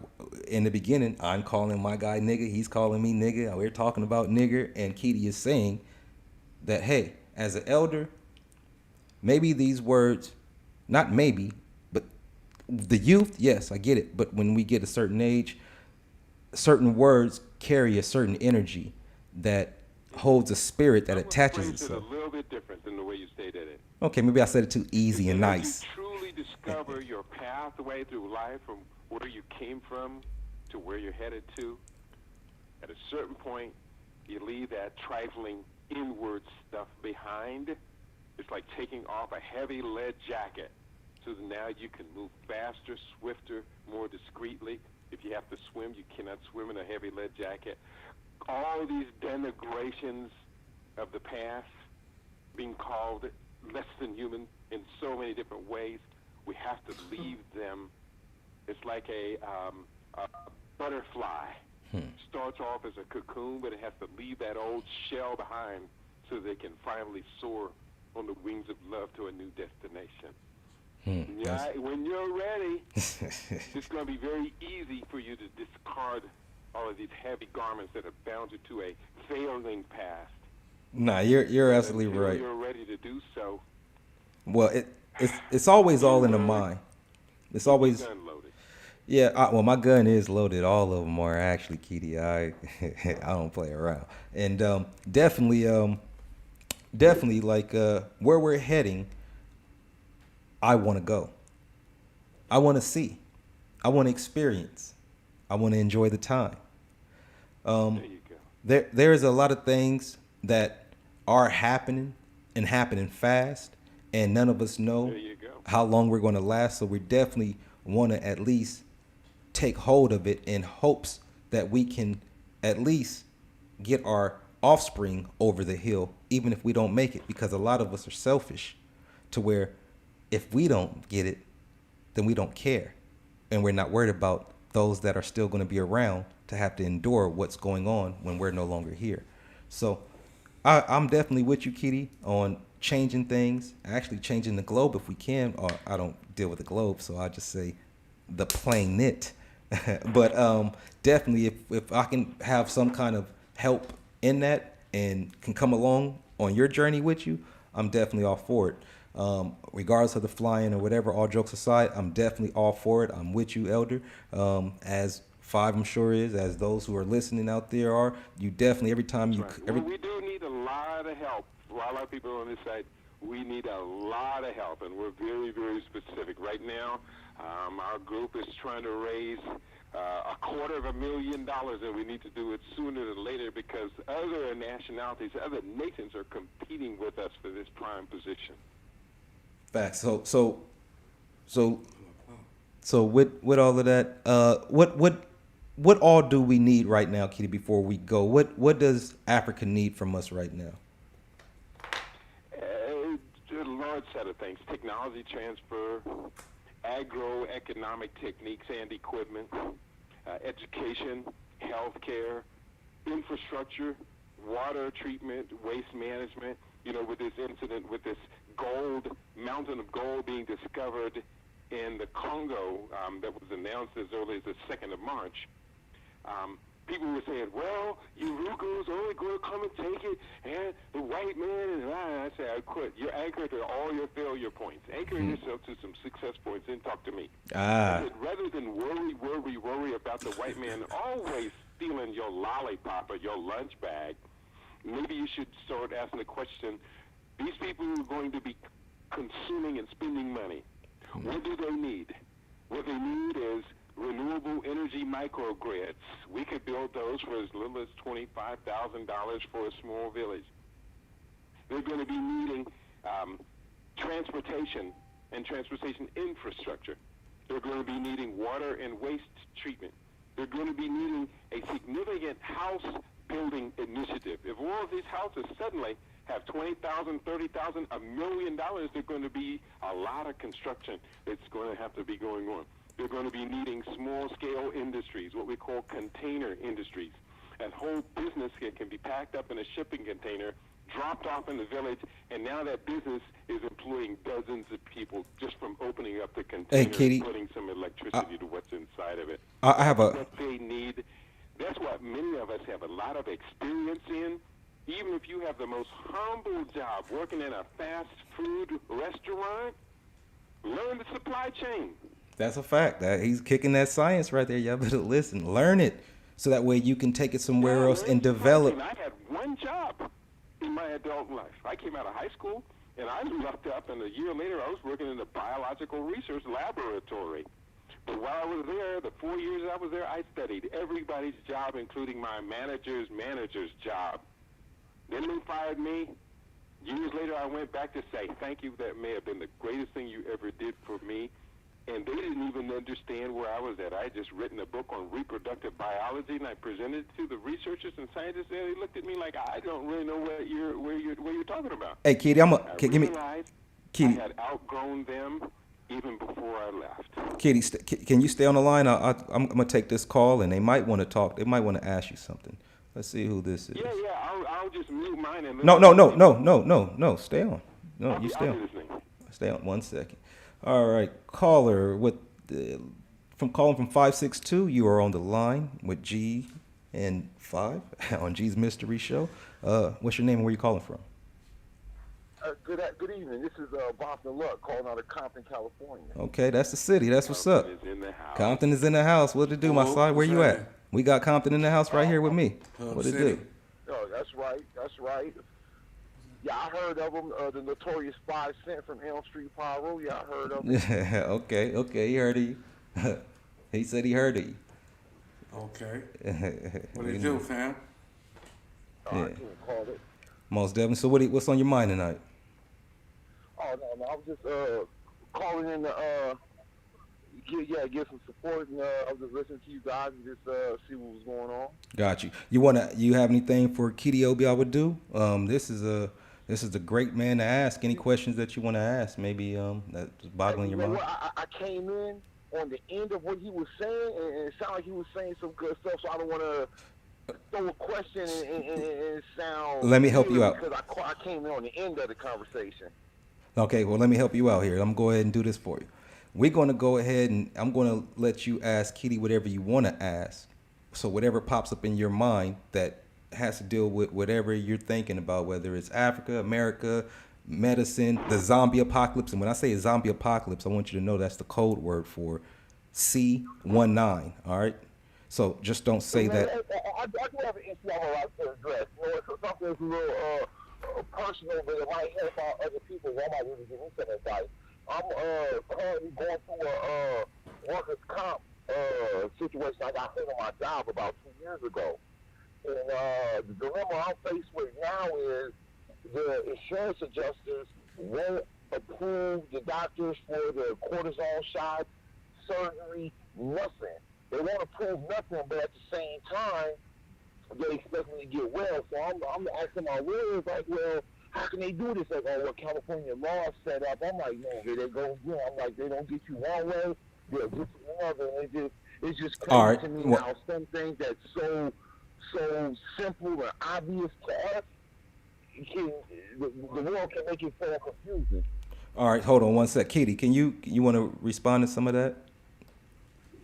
in the beginning I'm calling my guy nigga, he's calling me nigga, we're talking about nigger, and Keedy is saying that, hey, as an elder, maybe these words, not maybe, but the youth, yes, I get it, but when we get a certain age, certain words carry a certain energy that holds a spirit that attaches itself. A little bit different than the way you stated it. Okay, maybe I said it too easy and nice. You truly discover your pathway through life from where you came from to where you're headed to. At a certain point, you leave that trifling inward stuff behind. It's like taking off a heavy lead jacket so that now you can move faster, swifter, more discreetly. If you have to swim, you cannot swim in a heavy lead jacket. All these denigrations of the past, being called less than human in so many different ways, we have to leave them. It's like a butterfly. Starts off as a cocoon, but it has to leave that old shell behind so they can finally soar on the wings of love to a new destination. Yeah, when you're ready, it's going to be very easy for you to discard all of these heavy garments that have bound you to a failing past. Nah, you're absolutely right. You're ready to do so. Well, it's always all in the mind. It's always Gun loaded. yeah. Well, my gun is loaded. All of them are actually, Keedy. I don't play around, and definitely like where we're heading. I want to go. I want to see. I want to experience. I want to enjoy the time. There you go. There is a lot of things that are happening and happening fast, and none of us know There you go. how long we're going to last. So we definitely want to at least take hold of it in hopes that we can at least get our offspring over the hill, even if we don't make it, because a lot of us are selfish to where if we don't get it, then we don't care. And we're not worried about those that are still going to be around to have to endure what's going on when we're no longer here. So I'm definitely with you, Keedy, on changing things, actually changing the globe if we can. Or I don't deal with the globe, so I just say the planet. But definitely if I can have some kind of help in that and can come along on your journey with you, I'm definitely all for it. Regardless of the flying or whatever, all jokes aside, I'm definitely all for it. I'm with you, Elder. As Five, I'm sure is, as those who are listening out there are. You definitely, every time you... Right. Well, we do need a lot of help. For a lot of people on this side, we need a lot of help, and we're very, very specific. Right now, our group is trying to raise $250,000, and we need to do it sooner than later because other nationalities, other nations are competing with us for this prime position. Facts. So with all of that, what all do we need right now, Keedy, before we go? What does Africa need from us right now? A large set of things: technology transfer, agroeconomic techniques and equipment, education, healthcare, infrastructure, water treatment, waste management. You know, with this incident, with this mountain of gold being discovered in the Congo that was announced as early as the 2nd of March, people were saying, well, you Rugos only going to come and take it, and the white man, and I said, I quit. You're anchored to all your failure points. Anchor yourself to some success points and talk to me. I said, rather than worry about the white man always stealing your lollipop or your lunch bag, maybe you should start asking the question, these people who are going to be consuming and spending money, what do they need? What they need is renewable energy microgrids. We could build those for as little as $25,000 for a small village. They're going to be needing transportation and transportation infrastructure. They're going to be needing water and waste treatment. They're going to be needing a significant house building initiative. If all of these houses suddenly have $20,000, $30,000, $1 million, there's going to be a lot of construction that's going to have to be going on. They're going to be needing small-scale industries, what we call container industries. That whole business can be packed up in a shipping container, dropped off in the village, and now that business is employing dozens of people just from opening up the container Kitty, and putting some electricity to what's inside of it. I have a... What they need, that's what many of us have a lot of experience in. Even if you have the most humble job, working in a fast food restaurant, learn the supply chain. That's a fact. He's kicking that science right there. Y'all better listen. Learn it so that way you can take it somewhere else and develop. I had one job in my adult life. I came out of high school, and I looked up, and a year later I was working in the biological research laboratory. But while I was there, the 4 years I was there, I studied everybody's job, including my manager's job. Then they fired me. Years later, I went back to say, thank you, that may have been the greatest thing you ever did for me. And they didn't even understand where I was at. I had just written a book on reproductive biology, and I presented it to the researchers and scientists, and they looked at me like, I don't really know what you're talking about. Hey, Kitty, I realized Kitty. I had outgrown them even before I left. Kitty, can you stay on the line? I'm going to take this call, and they might want to talk. They might want to ask you something. Let's see who this is. Yeah, I'll just mute mine. And No. Stay on. No, you stay on. Stay on 1 second. All right, caller calling from 562. You are on the line with G and 5 on G's Mystery Show. What's your name and where you calling from? Good evening. This is Boston Luck calling out of Compton, California. Okay, that's the city. That's what's up. Compton is in the house. What to do, my side? Where you at? We got Compton in the house right here with me. What to do? Oh, that's right. Yeah, I heard of him, the notorious 5 Cent from Elm Street Pyro. Yeah, I heard of him. Okay, he heard of you. He said he heard of you. Okay. What do you do, fam? I couldn't call it. Most definitely. So what's on your mind tonight? Oh, no, I was just calling in to get some support, and I was just listening to you guys and just see what was going on. Got you. You have anything for Kitty Obi I would do? This is a great man to ask. Any questions that you want to ask? Maybe that's boggling your mind. I came in on the end of what he was saying, and it sounded like he was saying some good stuff, so I don't want to throw a question and sound... Let me help you out. Because I came in on the end of the conversation. Okay, well, let me help you out here. I'm going to go ahead and do this for you. We're going to go ahead and I'm going to let you ask Kitty whatever you want to ask. So whatever pops up in your mind that has to deal with whatever you're thinking about, whether it's Africa, America, medicine, the zombie apocalypse. And when I say a zombie apocalypse, I want you to know that's the code word for C19. All right. So just don't say that. I do have an issue I would like to address. So something that's a little personal, but it might help out other people. I might really give me some advice. I'm currently going through a workers' comp situation. I got hit on my job about 2 years ago. And the dilemma I'm faced with now is the insurance adjusters won't approve the doctors for the cortisone shots, surgery, nothing. They won't approve nothing, but at the same time, they expect me to get well. So I'm asking my lawyers, like, well, how can they do this? Like, oh, what California law set up? I'm like, no, here they go again. I'm like, they don't get you one way, they'll get you another. And it's just crazy to me how some things that's so simple and obvious to us, the world can make it so confusing. All right, hold on 1 sec. Kitty, you want to respond to some of that?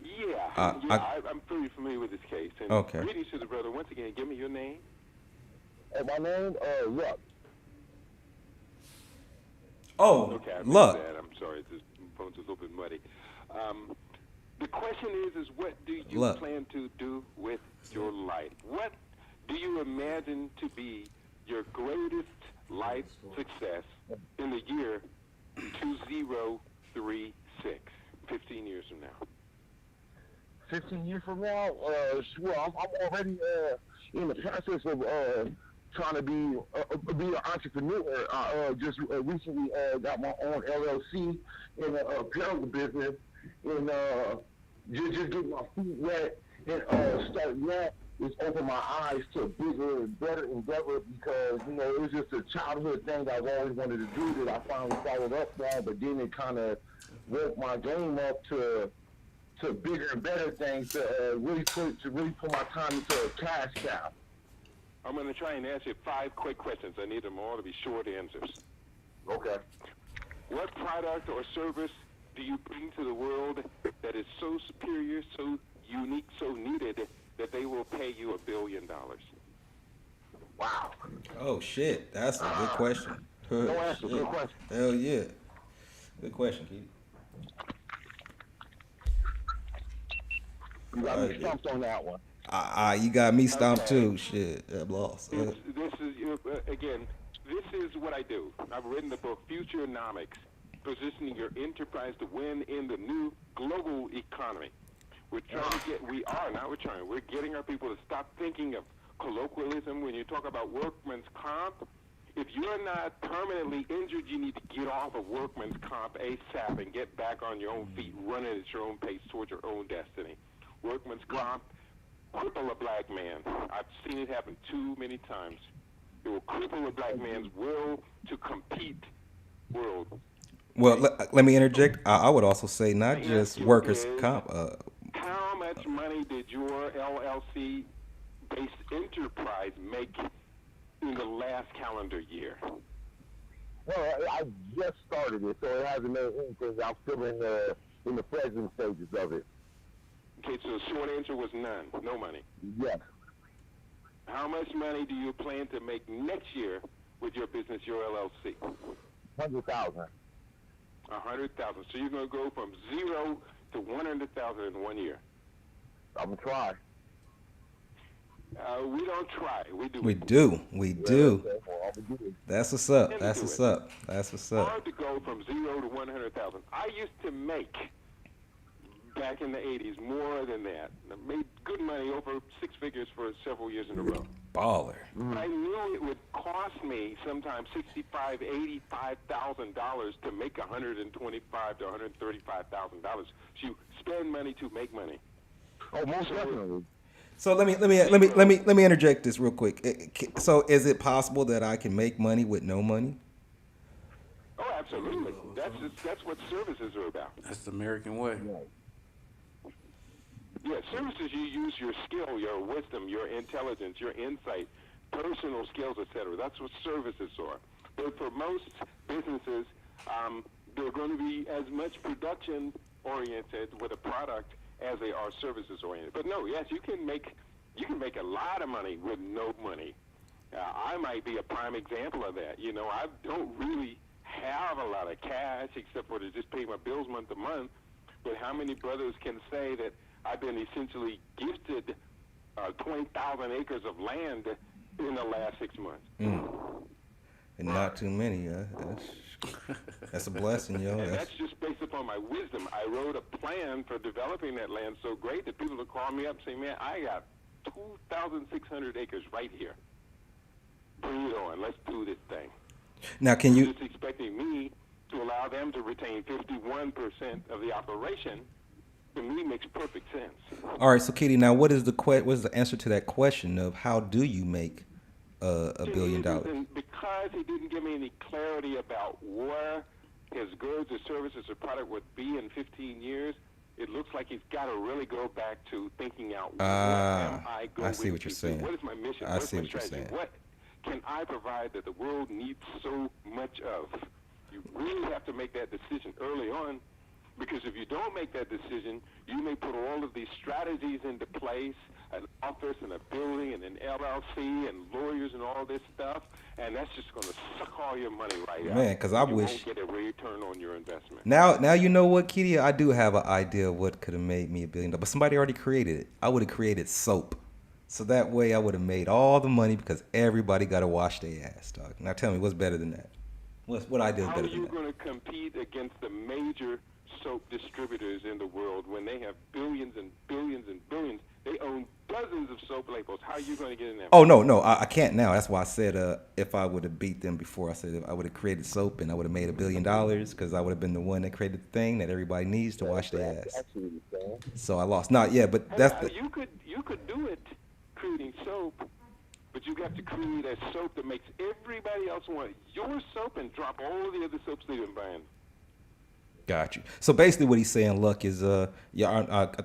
Yeah, I'm pretty familiar with this case. And okay. Greetings to the brother. Once again, give me your name. My name, Luck. Oh, okay, Luck. I'm sorry, this phone's a little bit muddy. The question is what do you plan to do with your life? What do you imagine to be your greatest life success in the year 2036, 15 years from now? 15 years from now, sure. I'm already in the process of trying to be an entrepreneur. I just recently got my own LLC in the apparel business, and just getting my feet wet and starting that. it's opened my eyes to bigger and better endeavors because, you know, it was just a childhood thing that I've always wanted to do that I finally followed up on, but then it kind of woke my game up to bigger and better things to really put my time into a cash cow. I'm going to try and ask you 5 quick questions. I need them all to be short answers. Okay. What product or service do you bring to the world that is so superior, so unique, so needed that they will pay you $1 billion? Wow. Oh shit, that's a good question. No answer. Good question. Hell yeah, good question, Keith. You got me stumped on that one. You got me stumped too. Shit, I'm lost. This is again. This is what I do. I've written the book Futurenomics, positioning your enterprise to win in the new global economy. We're getting our people to stop thinking of colloquialism. When you talk about workman's comp, if you're not permanently injured, you need to get off of workman's comp ASAP and get back on your own feet, running at your own pace towards your own destiny. Workman's comp cripple a black man. I've seen it happen too many times. It will cripple a black man's will to compete world. Well, let me interject. I would also say not just workers' comp. How much money did your LLC-based enterprise make in the last calendar year? Well, I just started it, so it hasn't made anything. I'm still in the fledgling stages of it. Okay, so the short answer was none. No money. Yes. How much money do you plan to make next year with your business, your LLC? 100,000. 100,000. So you're going to go from 0 to 100,000 in 1 year. I'm gonna try. We don't try. We do. We do. We do. Okay, well, I'm gonna do it. That's what's up. That's what's up. That's what's up. Hard to go from 0 to 100,000. I used to make, back in the 80s, more than that. I made good money, over 6 figures for several years in a row. Baller. I knew it would cost me sometimes $65,000, $85,000 to make $125,000 to $135,000. So you spend money to make money. Oh, most definitely. So let me interject this real quick. So is it possible that I can make money with no money? Oh, absolutely. That's what services are about. That's the American way. Yeah, services, you use your skill, your wisdom, your intelligence, your insight, personal skills, etc. That's what services are. But for most businesses, they're going to be as much production-oriented with a product as they are services-oriented. But no, yes, you can make a lot of money with no money. I might be a prime example of that. You know, I don't really have a lot of cash except for to just pay my bills month to month. But how many brothers can say that I've been essentially gifted 20,000 acres of land in the last 6 months? And not too many. That's a blessing, yo. And that's just based upon my wisdom. I wrote a plan for developing that land so great that people will call me up and say, man, I got 2,600 acres right here. Bring it on. Let's do this thing. Now, can you... Just expecting me to allow them to retain 51% of the operation, to me, makes perfect sense. All right, so Kitty, now what is the answer to that question of how do you make $1 billion? Because he didn't give me any clarity about where his goods or services or product would be in 15 years, it looks like he's got to really go back to thinking out, what am I going I see what to you're saying. What is my mission? I What is see my what you're strategy? saying. What can I provide that the world needs so much of? You really have to make that decision early on, because if you don't make that decision, you may put all of these strategies into place, an office and a building and an LLC and lawyers and all this stuff, and that's just going to suck all your money right out. Man, because I you wish... won't get a return on your investment. Now you know what, Kitty? I do have an idea of what could have made me $1 billion, but somebody already created it. I would have created soap. So that way I would have made all the money because everybody got to wash their ass, dog. Now tell me, what's better than that? What idea is How better are than you that? going to compete against the major soap distributors in the world when they have billions and billions and billions? They own dozens of soap labels. How are you going to get in there? Oh, no, I can't now. That's why I said if I would have beat them before, I said I would have created soap and I would have made $1 billion because I would have been the one that created the thing that everybody needs to wash their ass. So I lost. Not yet, but that's the... You could do it, creating soap, but you got to create a soap that makes everybody else want your soap and drop all the other soaps they've been buying. Got you. So basically, what he's saying, Luck, is I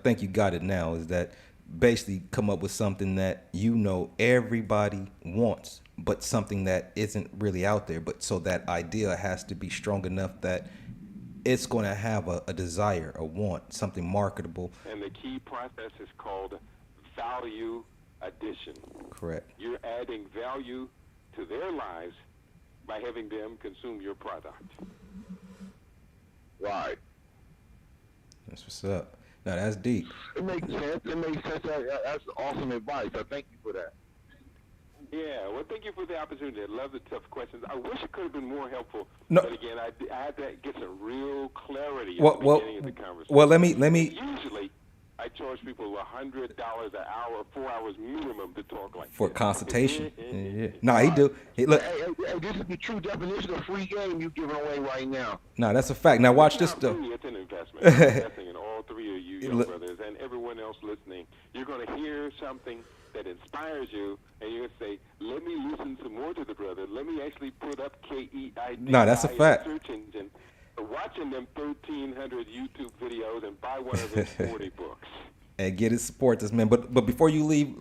think you got it now. Is that basically come up with something that everybody wants, but something that isn't really out there. But so that idea has to be strong enough that it's going to have a desire, a want, something marketable. And the key process is called value addition. Correct. You're adding value to their lives by having them consume your product. Right. That's what's up. Now that's deep. It makes sense. That's awesome advice. I thank you for that. Yeah, well, thank you for the opportunity. I love the tough questions. I wish it could have been more helpful. No. But again, I had to get some real clarity at Well, the beginning of the conversation. well, let me. Usually, I charge people $100 an hour, 4 hours minimum to talk like For this. consultation. Yeah. No, he do. He look. Hey, this is the true definition of free game you giving away right now. No, that's a fact. Now watch It's this not stuff. free, it's an investment. I'm investing in all three of you young Look. brothers and everyone else listening. You're going to hear something that inspires you, and you're going to say, let me listen some more to the brother. Let me actually put up KEID. No, that's a fact. Search engine, watching them 1,300 YouTube videos and buy one of his 40 books. And get his support, this man. But before you leave,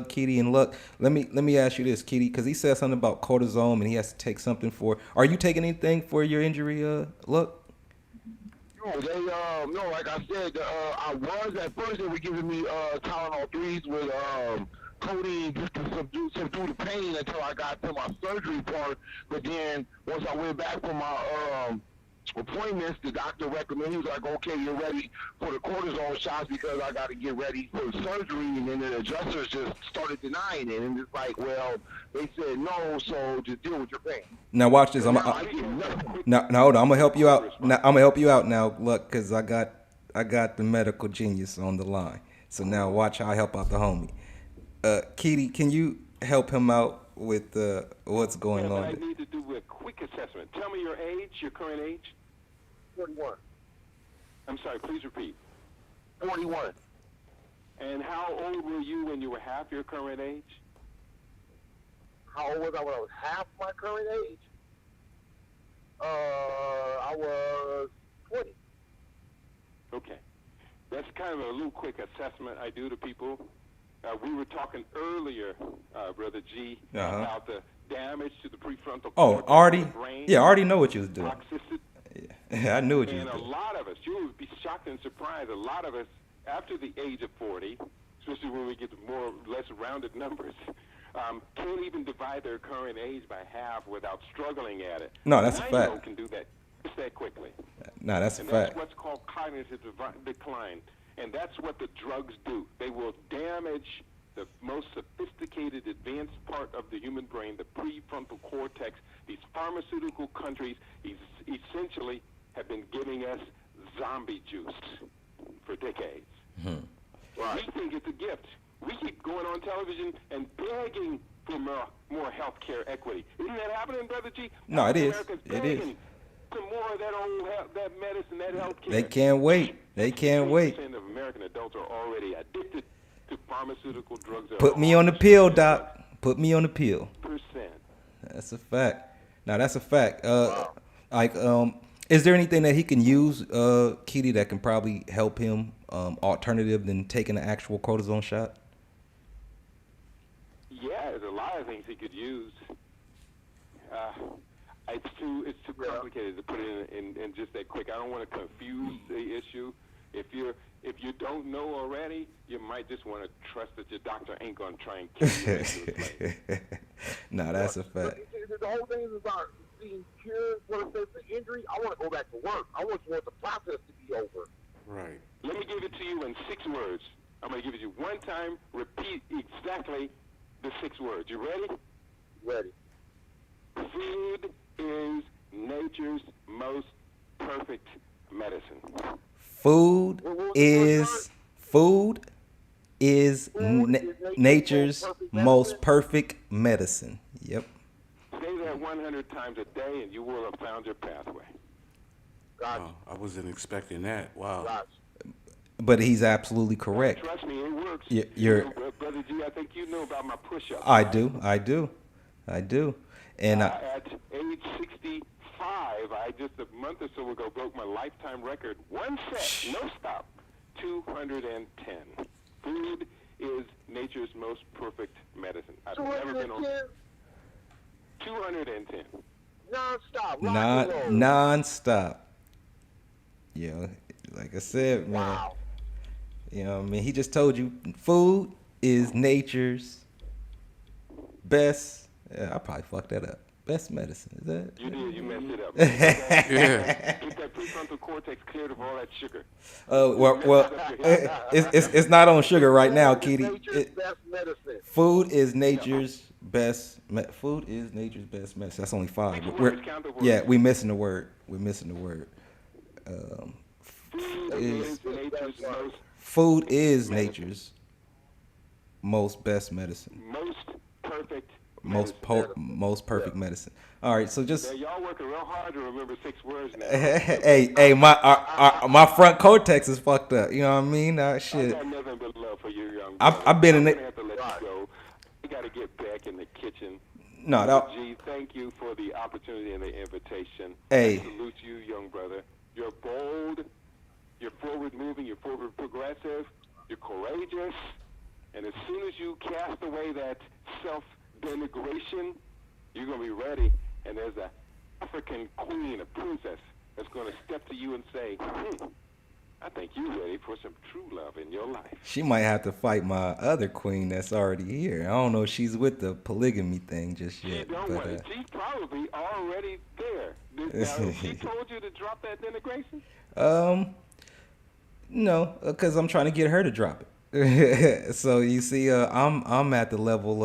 Kitty and Luck, let me ask you this, Kitty, because he said something about cortisone and he has to take something for. Are you taking anything for your injury, Luck? No, like I said, I was at first. They were giving me Tylenol 3s with codeine just to subdue the pain until I got to my surgery part. But then once I went back for my appointments, the doctor recommended, he was like, okay, you're ready for the cortisone shots because I got to get ready for the surgery. And then the adjusters just started denying it. And it's like, well, they said no, so just deal with your pain. Now watch this. Now I get nothing. Now hold on. I'm gonna help you out. Now I'm gonna help you out now, Luck, because I got the medical genius on the line. So now watch how I help out the homie. Kitty, can you help him out with what's going on? I need to do a quick assessment. Tell me your age, your current age. 41. I'm sorry, please repeat. 41. And how old were you when you were half your current age? How old was I when I was half my current age? I was 20. Okay. That's kind of a little quick assessment I do to people. We were talking earlier, Brother G, about the damage to the prefrontal cortex already? of the brain. Yeah, I already know what you was doing. Toxicity. Yeah, I knew what you And was a doing. lot of us, you would be shocked and surprised, a lot of us, after the age of 40, especially when we get to more or less rounded numbers, can't even divide their current age by half without struggling at it. No, that's a fact. 9-year-old can do that just that quickly. No, that's a And fact. that's what's called cognitive decline. And that's what the drugs do. They will damage the most sophisticated, advanced part of the human brain, the prefrontal cortex. These pharmaceutical countries essentially have been giving us zombie juice for decades. Right. We think it's a gift. We keep going on television and begging for more health care equity. Isn't that happening, Brother G? No, it is. America's It is. begging for more of that medicine, that health care. They can't wait. They can't wait. 80% of American adults are already addicted to pharmaceutical drugs. Put me on the pill, Doc. Put me on the pill. Percent. That's a fact. Now that's a fact. Is there anything that he can use, Kitty, that can probably help him, alternative than taking an actual cortisone shot? Yeah, there's a lot of things he could use. It's too complicated to put it in just that quick. I don't want to confuse the issue. If you don't know already, you might just want to trust that your doctor ain't gonna try and kill you. No, that's a fact. The whole thing is about being cured for a certain injury. I want to go back to work. I want the process to be over. Right. Let me give it to you in 6 words. I'm gonna give it to you one time. Repeat exactly the 6 words. You ready? Ready. Food is nature's most perfect medicine. Food is nature's most perfect medicine. Yep. Say that 100 times a day, and you will have found your pathway. Gotcha. Wow, I wasn't expecting that. Wow. Gotcha. But he's absolutely correct. Trust me, it works. You're Brother G, I think you know about my push-ups. I right? do. And At age 65, I just a month or so ago broke my lifetime record. One set, no stop, 210. Food is nature's most perfect medicine. I've never been on 210. Non-stop. non-stop. Yeah, like I said, man. Wow. You know what I mean? He just told you food is nature's best. I probably fucked that up. Best medicine. Is that? You did. You messed it up. Yeah. Get that prefrontal cortex cleared of all that sugar. Well, it's not on sugar right now, Kitty. Nature's best medicine. Food is nature's best. Food is nature's best medicine. That's only 5. Six We're, words, count the words. yeah, we missing the word. We're missing the word. Food is nature's Food is nature's most best medicine. most perfect Most medicine. most perfect medicine. All right, so just Yeah, y'all working real hard to remember 6 words now. hey, my front cortex is fucked up. You know what I mean? I Shit. got nothing but love for you, young I've- brother. I've been in I'm it- gonna have to let you go. I got to get back in the kitchen. No, that, Gee, thank you for the opportunity and the invitation. Hey. I salute you, young brother. You're bold, you're forward-moving, you're forward-progressive, you're courageous, and as soon as you cast away that self-denigration, you're going to be ready, and there's an African queen, a princess, that's going to step to you and say, I think you're ready for some true love in your life. she might have to fight my other queen that's already here. I don't know if she's with the polygamy thing just She yet. don't But want it. She's probably already there. Now, she told you to drop that denigration? no, because I'm trying to get her to drop it. So you see, I'm at the level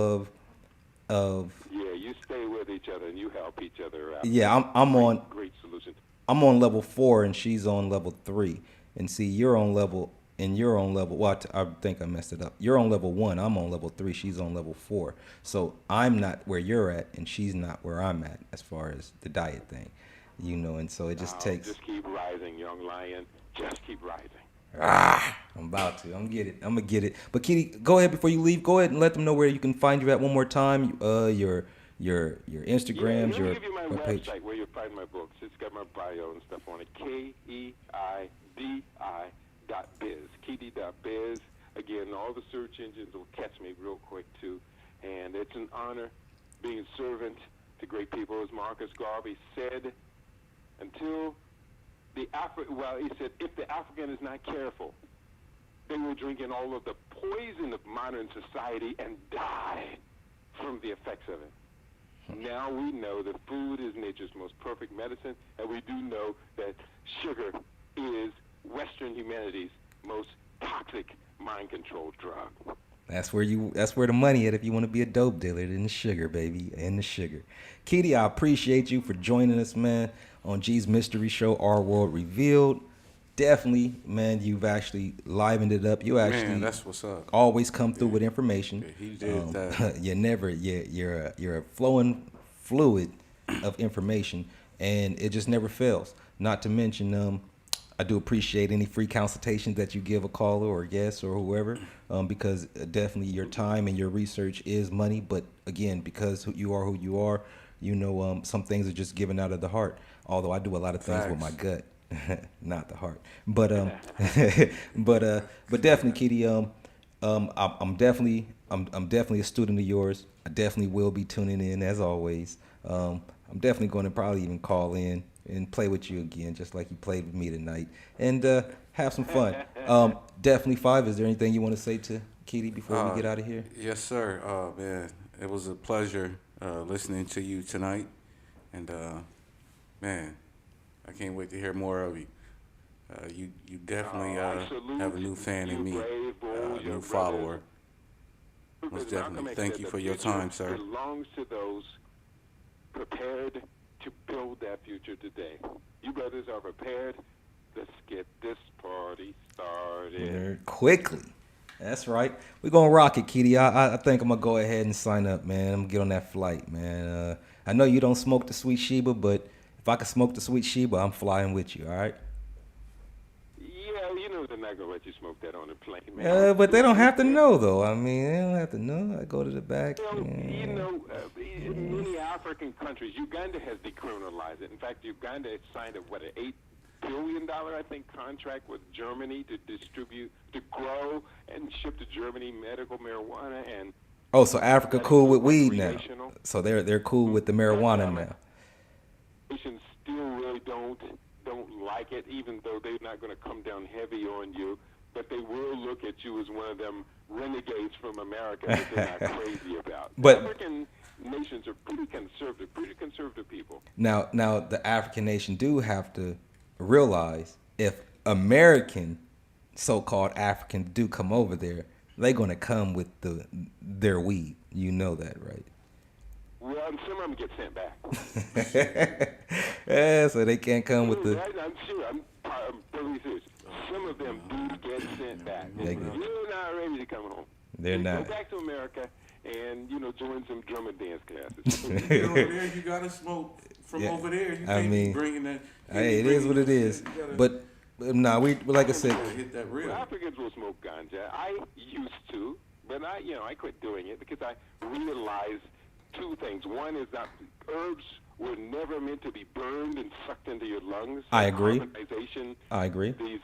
of Yeah, you stay with each other and you help each other out. yeah, I'm on Great solution. I'm on level 4 and she's on level 3. And see, you're on level. Well, I think I messed it up. You're on level 1. I'm on level 3. She's on level 4. So I'm not where you're at, and she's not where I'm at as far as the diet thing, you know. And so it just takes. Just keep rising, young lion. Just keep rising. I'm about to. I'm gonna get it. But Kitty, go ahead before you leave. Go ahead and let them know where you can find you at one more time. Your Instagrams, Let me your give you my webpage. website where you'll find my books. It's got my bio and stuff on it. KEIDI.biz. Keidi.biz. Again, all the search engines will catch me real quick, too. And it's an honor being a servant to great people. As Marcus Garvey said, until he said, if the African is not careful, they will drink in all of the poison of modern society and die from the effects of it. Now we know that food is nature's most perfect medicine, and we do know that sugar is Western humanity's most toxic mind control drug. That's where the money at if you want to be a dope dealer. In the sugar, baby, in the sugar. Kitty, I appreciate you for joining us, man, on G's Mystery Show, Our World Revealed. Definitely, man, you've actually livened it up. You actually Man, that's what's up. always come through with information. Yeah, he did that. You're a flowing fluid of information, and it just never fails. Not to mention, I do appreciate any free consultations that you give a caller or guest or whoever, because definitely your time and your research is money. But again, because you are who you are, you know, some things are just given out of the heart. Although I do a lot of things with my gut. Not the heart, but but definitely, Kitty. I'm definitely a student of yours. I definitely will be tuning in as always. I'm definitely going to probably even call in and play with you again, just like you played with me tonight, and have some fun. Definitely, 5. Is there anything you want to say to Kitty before we get out of here? Yes, sir. Man, it was a pleasure listening to you tonight, and man, I can't wait to hear more of you. You definitely have a new fan in me, a new follower. Most definitely. Thank you for your time, sir. Belongs to those prepared to build that future today. You brothers are prepared. Let's get this party started. Quickly. That's right. We're going to rock it, Kitty. I think I'm going to go ahead and sign up, man. I'm going to get on that flight, man. I know you don't smoke the sweet Sheba, but if I can smoke the sweet Sheba, I'm flying with you, all right? Yeah, know they're not gonna let you smoke that on a plane, man. But they don't have to know, though. I mean, they don't have to know. I go to the back. Well, in many African countries, Uganda has decriminalized it. In fact, Uganda has signed an $8 billion, I think, contract with Germany to grow and ship to Germany medical marijuana and. Oh, so Africa cool with weed now. Recreational. So they're cool with the marijuana now. Nations still really don't like it, even though they're not going to come down heavy on you. But they will look at you as one of them renegades from America that they're not crazy about. But African nations are pretty conservative people. now the African nation do have to realize if American, so-called Africans, do come over there, they're gonna come with their weed. You know that, right? Well, some of them get sent back. Yeah, so they can't come with the. I'm sure. I'm totally serious. Some of them do get sent back. You're not ready to come home. They're you not. Go back to America and join some drum and dance classes. You get over there, you gotta smoke from over there. You can't be bringing that. Hey, it is what it is. But nah, we like I said. Hit that real. Well, Africans will smoke ganja. I used to, but I quit doing it because I realized two things. One is that herbs were never meant to be burned and sucked into your lungs. I agree. Carbonization, I agree. These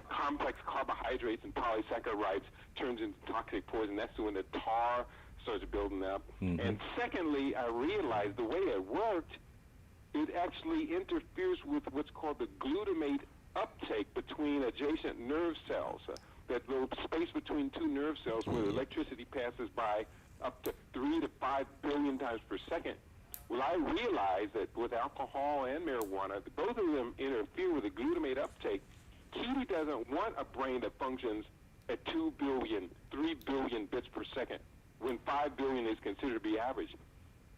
complex carbohydrates and polysaccharides turns into toxic poison. That's when the tar starts building up. Mm-hmm. And secondly, I realized the way it worked, it actually interferes with what's called the glutamate uptake between adjacent nerve cells. That little space between two nerve cells where electricity passes by up to 3 to 5 billion times per second. Well, I realized that with alcohol and marijuana, both of them interfere with the glutamate uptake. Kitty doesn't want a brain that functions at 2 billion, 3 billion bits per second, when 5 billion is considered to be average.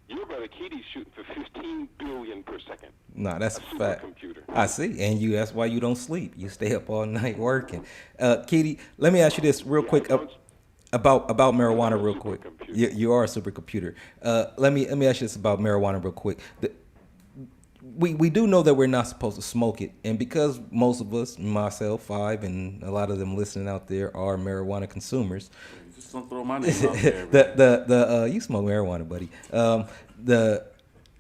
Your brother Kitty's shooting for 15 billion per second. Nah, that's a fact. Supercomputer. I see, and that's why you don't sleep. You stay up all night working. Kitty, let me ask you this real quick about marijuana, real quick. You are a supercomputer. Let me ask you this about marijuana, real quick. We do know that we're not supposed to smoke it, and because most of us, myself, 5, and a lot of them listening out there are marijuana consumers. Just don't throw my name out there. You smoke marijuana, buddy.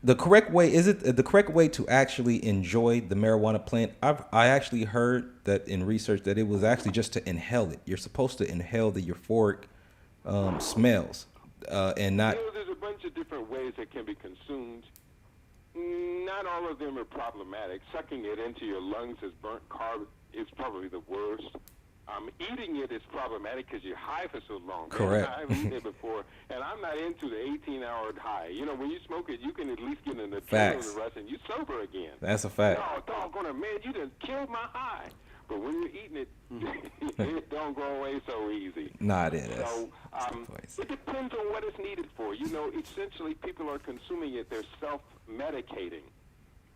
The correct way, is it the correct way to actually enjoy the marijuana plant? I actually heard that in research that it was actually just to inhale it. You're supposed to inhale the euphoric smells and not. There's a bunch of different ways that can be consumed. Not all of them are problematic. Sucking it into your lungs as burnt carb is probably the worst. Eating it is problematic because you're high for so long. Correct. I've eaten it before, and I'm not into the 18-hour high. When you smoke it, you can at least get an adrenaline rush and you're sober again. That's a fact. No, doggone it, man, you done killed my high. But when you're eating it, it don't go away so easy. Nah, it is. So it depends on what it's needed for. Essentially, people are consuming it. They're self-medicating.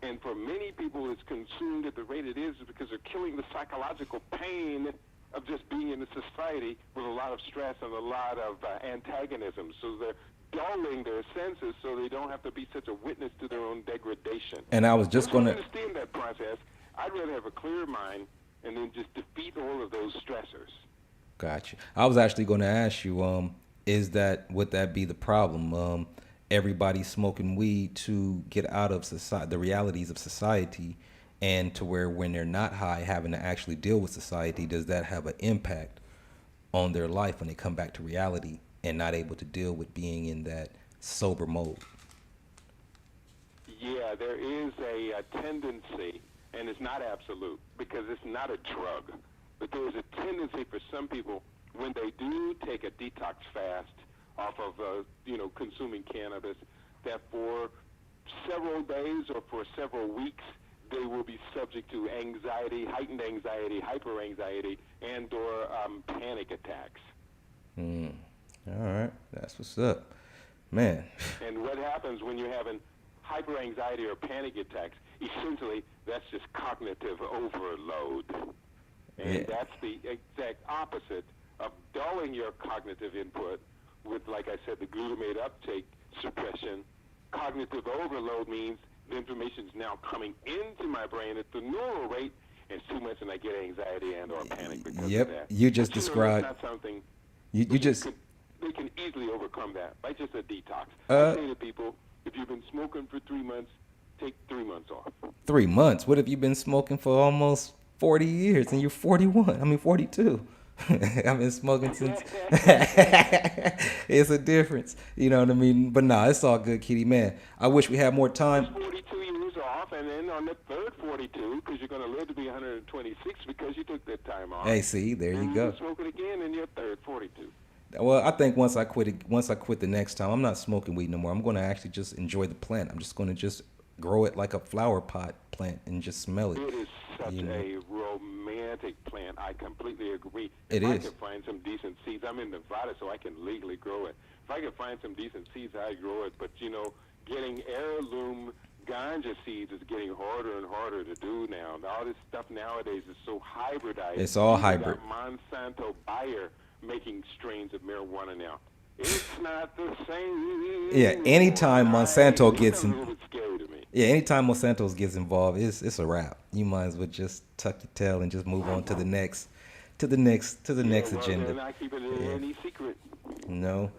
And for many people, it's consumed at the rate it is because they're killing the psychological pain of just being in a society with a lot of stress and a lot of antagonism. So they're dulling their senses so they don't have to be such a witness to their own degradation. And I was just going to understand that process. I'd rather have a clear mind and then just defeat all of those stressors. Gotcha. I was actually going to ask you, would that be the problem? Everybody's smoking weed to get out of the realities of society, and to where when they're not high, having to actually deal with society, does that have an impact on their life when they come back to reality and not able to deal with being in that sober mode? Yeah, there is a tendency, and it's not absolute because it's not a drug, but there is a tendency for some people when they do take a detox fast off of consuming cannabis, that for several days or for several weeks they will be subject to anxiety, heightened anxiety, hyperanxiety, and or panic attacks. All right, that's what's up, man. And what happens when you're having hyperanxiety or panic attacks? Essentially, that's just cognitive overload, and that's the exact opposite of dulling your cognitive input with, like I said, the glutamate uptake suppression. Cognitive overload means the information is now coming into my brain at the normal rate, It's too much, and I get anxiety and or panic because Yep, of that. you just But, described- It's not something You just they can easily overcome that by just a detox. Uh, I say to people, if you've been smoking for 3 months, take 3 months off. 3 months. What if you've been smoking for almost 40 years and you're 41? I mean 42. I've been smoking since. It's a difference, you know what I mean? But nah, it's all good, Kitty. Man, I wish we had more time. 42 years off, and then on the third 42, because you're going to live to be 126 because you took that time off. Hey, see, there you go. Smoke it again in your third 42. Well, I think once I quit the next time, I'm not smoking weed no more. I'm going to actually just enjoy the plant. I'm just going to just grow it like a flower pot plant and just smell it. It is such You know? a romantic plant. I completely agree. It if I is. can find some decent seeds, I'm in Nevada, so I can legally grow it. If I can find some decent seeds, I grow it. But, getting heirloom ganja seeds is getting harder and harder to do now. All this stuff nowadays is so hybridized. It's all Even hybrid. got Monsanto Bayer making strains of marijuana now. It's not the same. Yeah, anytime Monsanto It's gets a in, little bit scary to me. yeah, anytime Monsanto gets involved, it's a wrap. You might as well just tuck your tail and just move on to the next next Well, agenda. they're not keeping it any secret. No,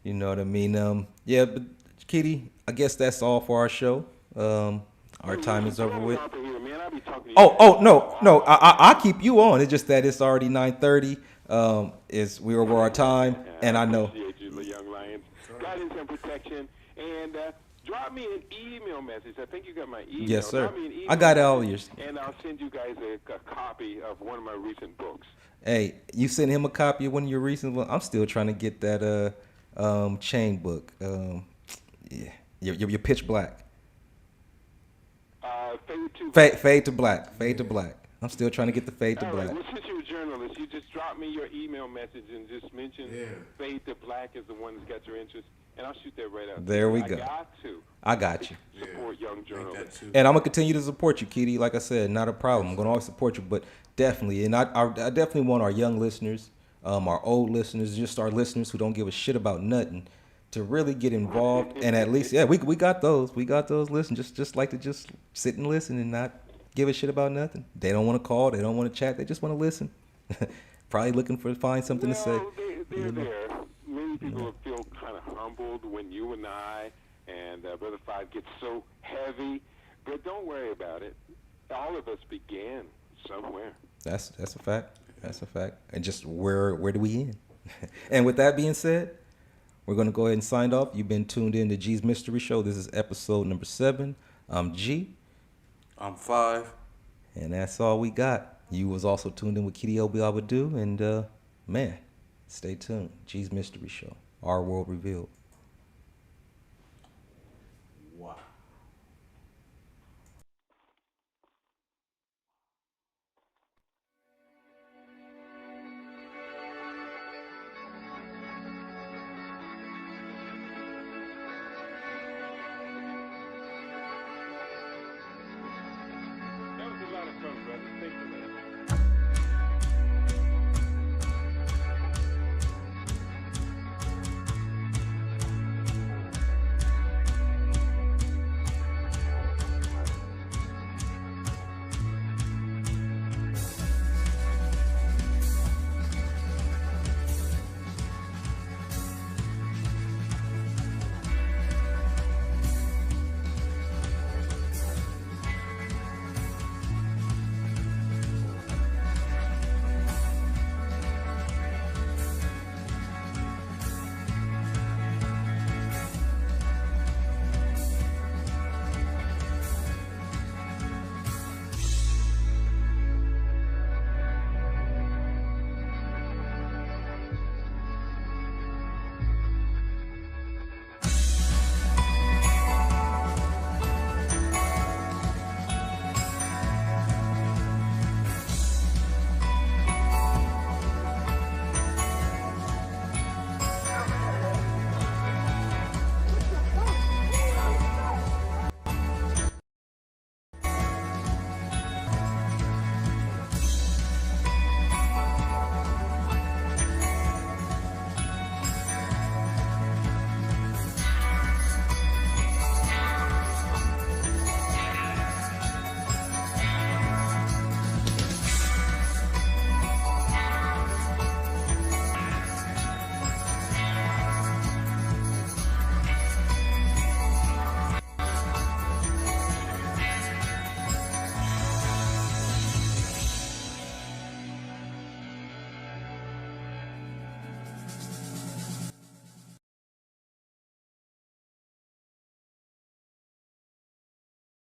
you know what I mean. Yeah, but Kitty, I guess that's all for our show. Our time is over with. Oh, no, I keep you on. It's just that it's already 9:30. Is we over our time, and I know. Appreciate you, the young lions. Guidance and protection, and drop me an email message. I think you got my email. Yes, sir. Drop me an email I got all message, yours. and I'll send you guys a copy of one of my recent books. Hey, you sent him a copy of one of your recent ones. I'm still trying to get that chain book. Yeah, your Pitch Black. Fade to Black. Fade to Black. I'm still trying to get the Fade to All Black. right, well, since you're a journalist, you just drop me your email message and just mention Fade to Black is the one that's got your interest, and I'll shoot that right out. There we I go. I got you. Support young journalists. And I'm gonna continue to support you, Kitty. Like I said, not a problem. I'm gonna always support you, but definitely, and I definitely want our young listeners, our old listeners, just our listeners who don't give a shit about nothing, to really get involved. And at least, yeah, we got those. We got those listeners. Just like to just sit and listen and not give a shit about nothing. They don't want to call. They don't want to chat. They just want to listen. Probably looking for find something to say. They're there. Many people feel kind of humbled when you and I and Brother Five get so heavy, but don't worry about it. All of us began somewhere. That's a fact. That's a fact. And just where do we end? And with that being said, we're gonna go ahead and sign off. You've been tuned in to G's Mystery Show. This is episode number 7. I'm G. I'm 5. And that's all we got. You was also tuned in with Kitty Obiabadu, and man, stay tuned. G's Mystery Show. Our World Revealed.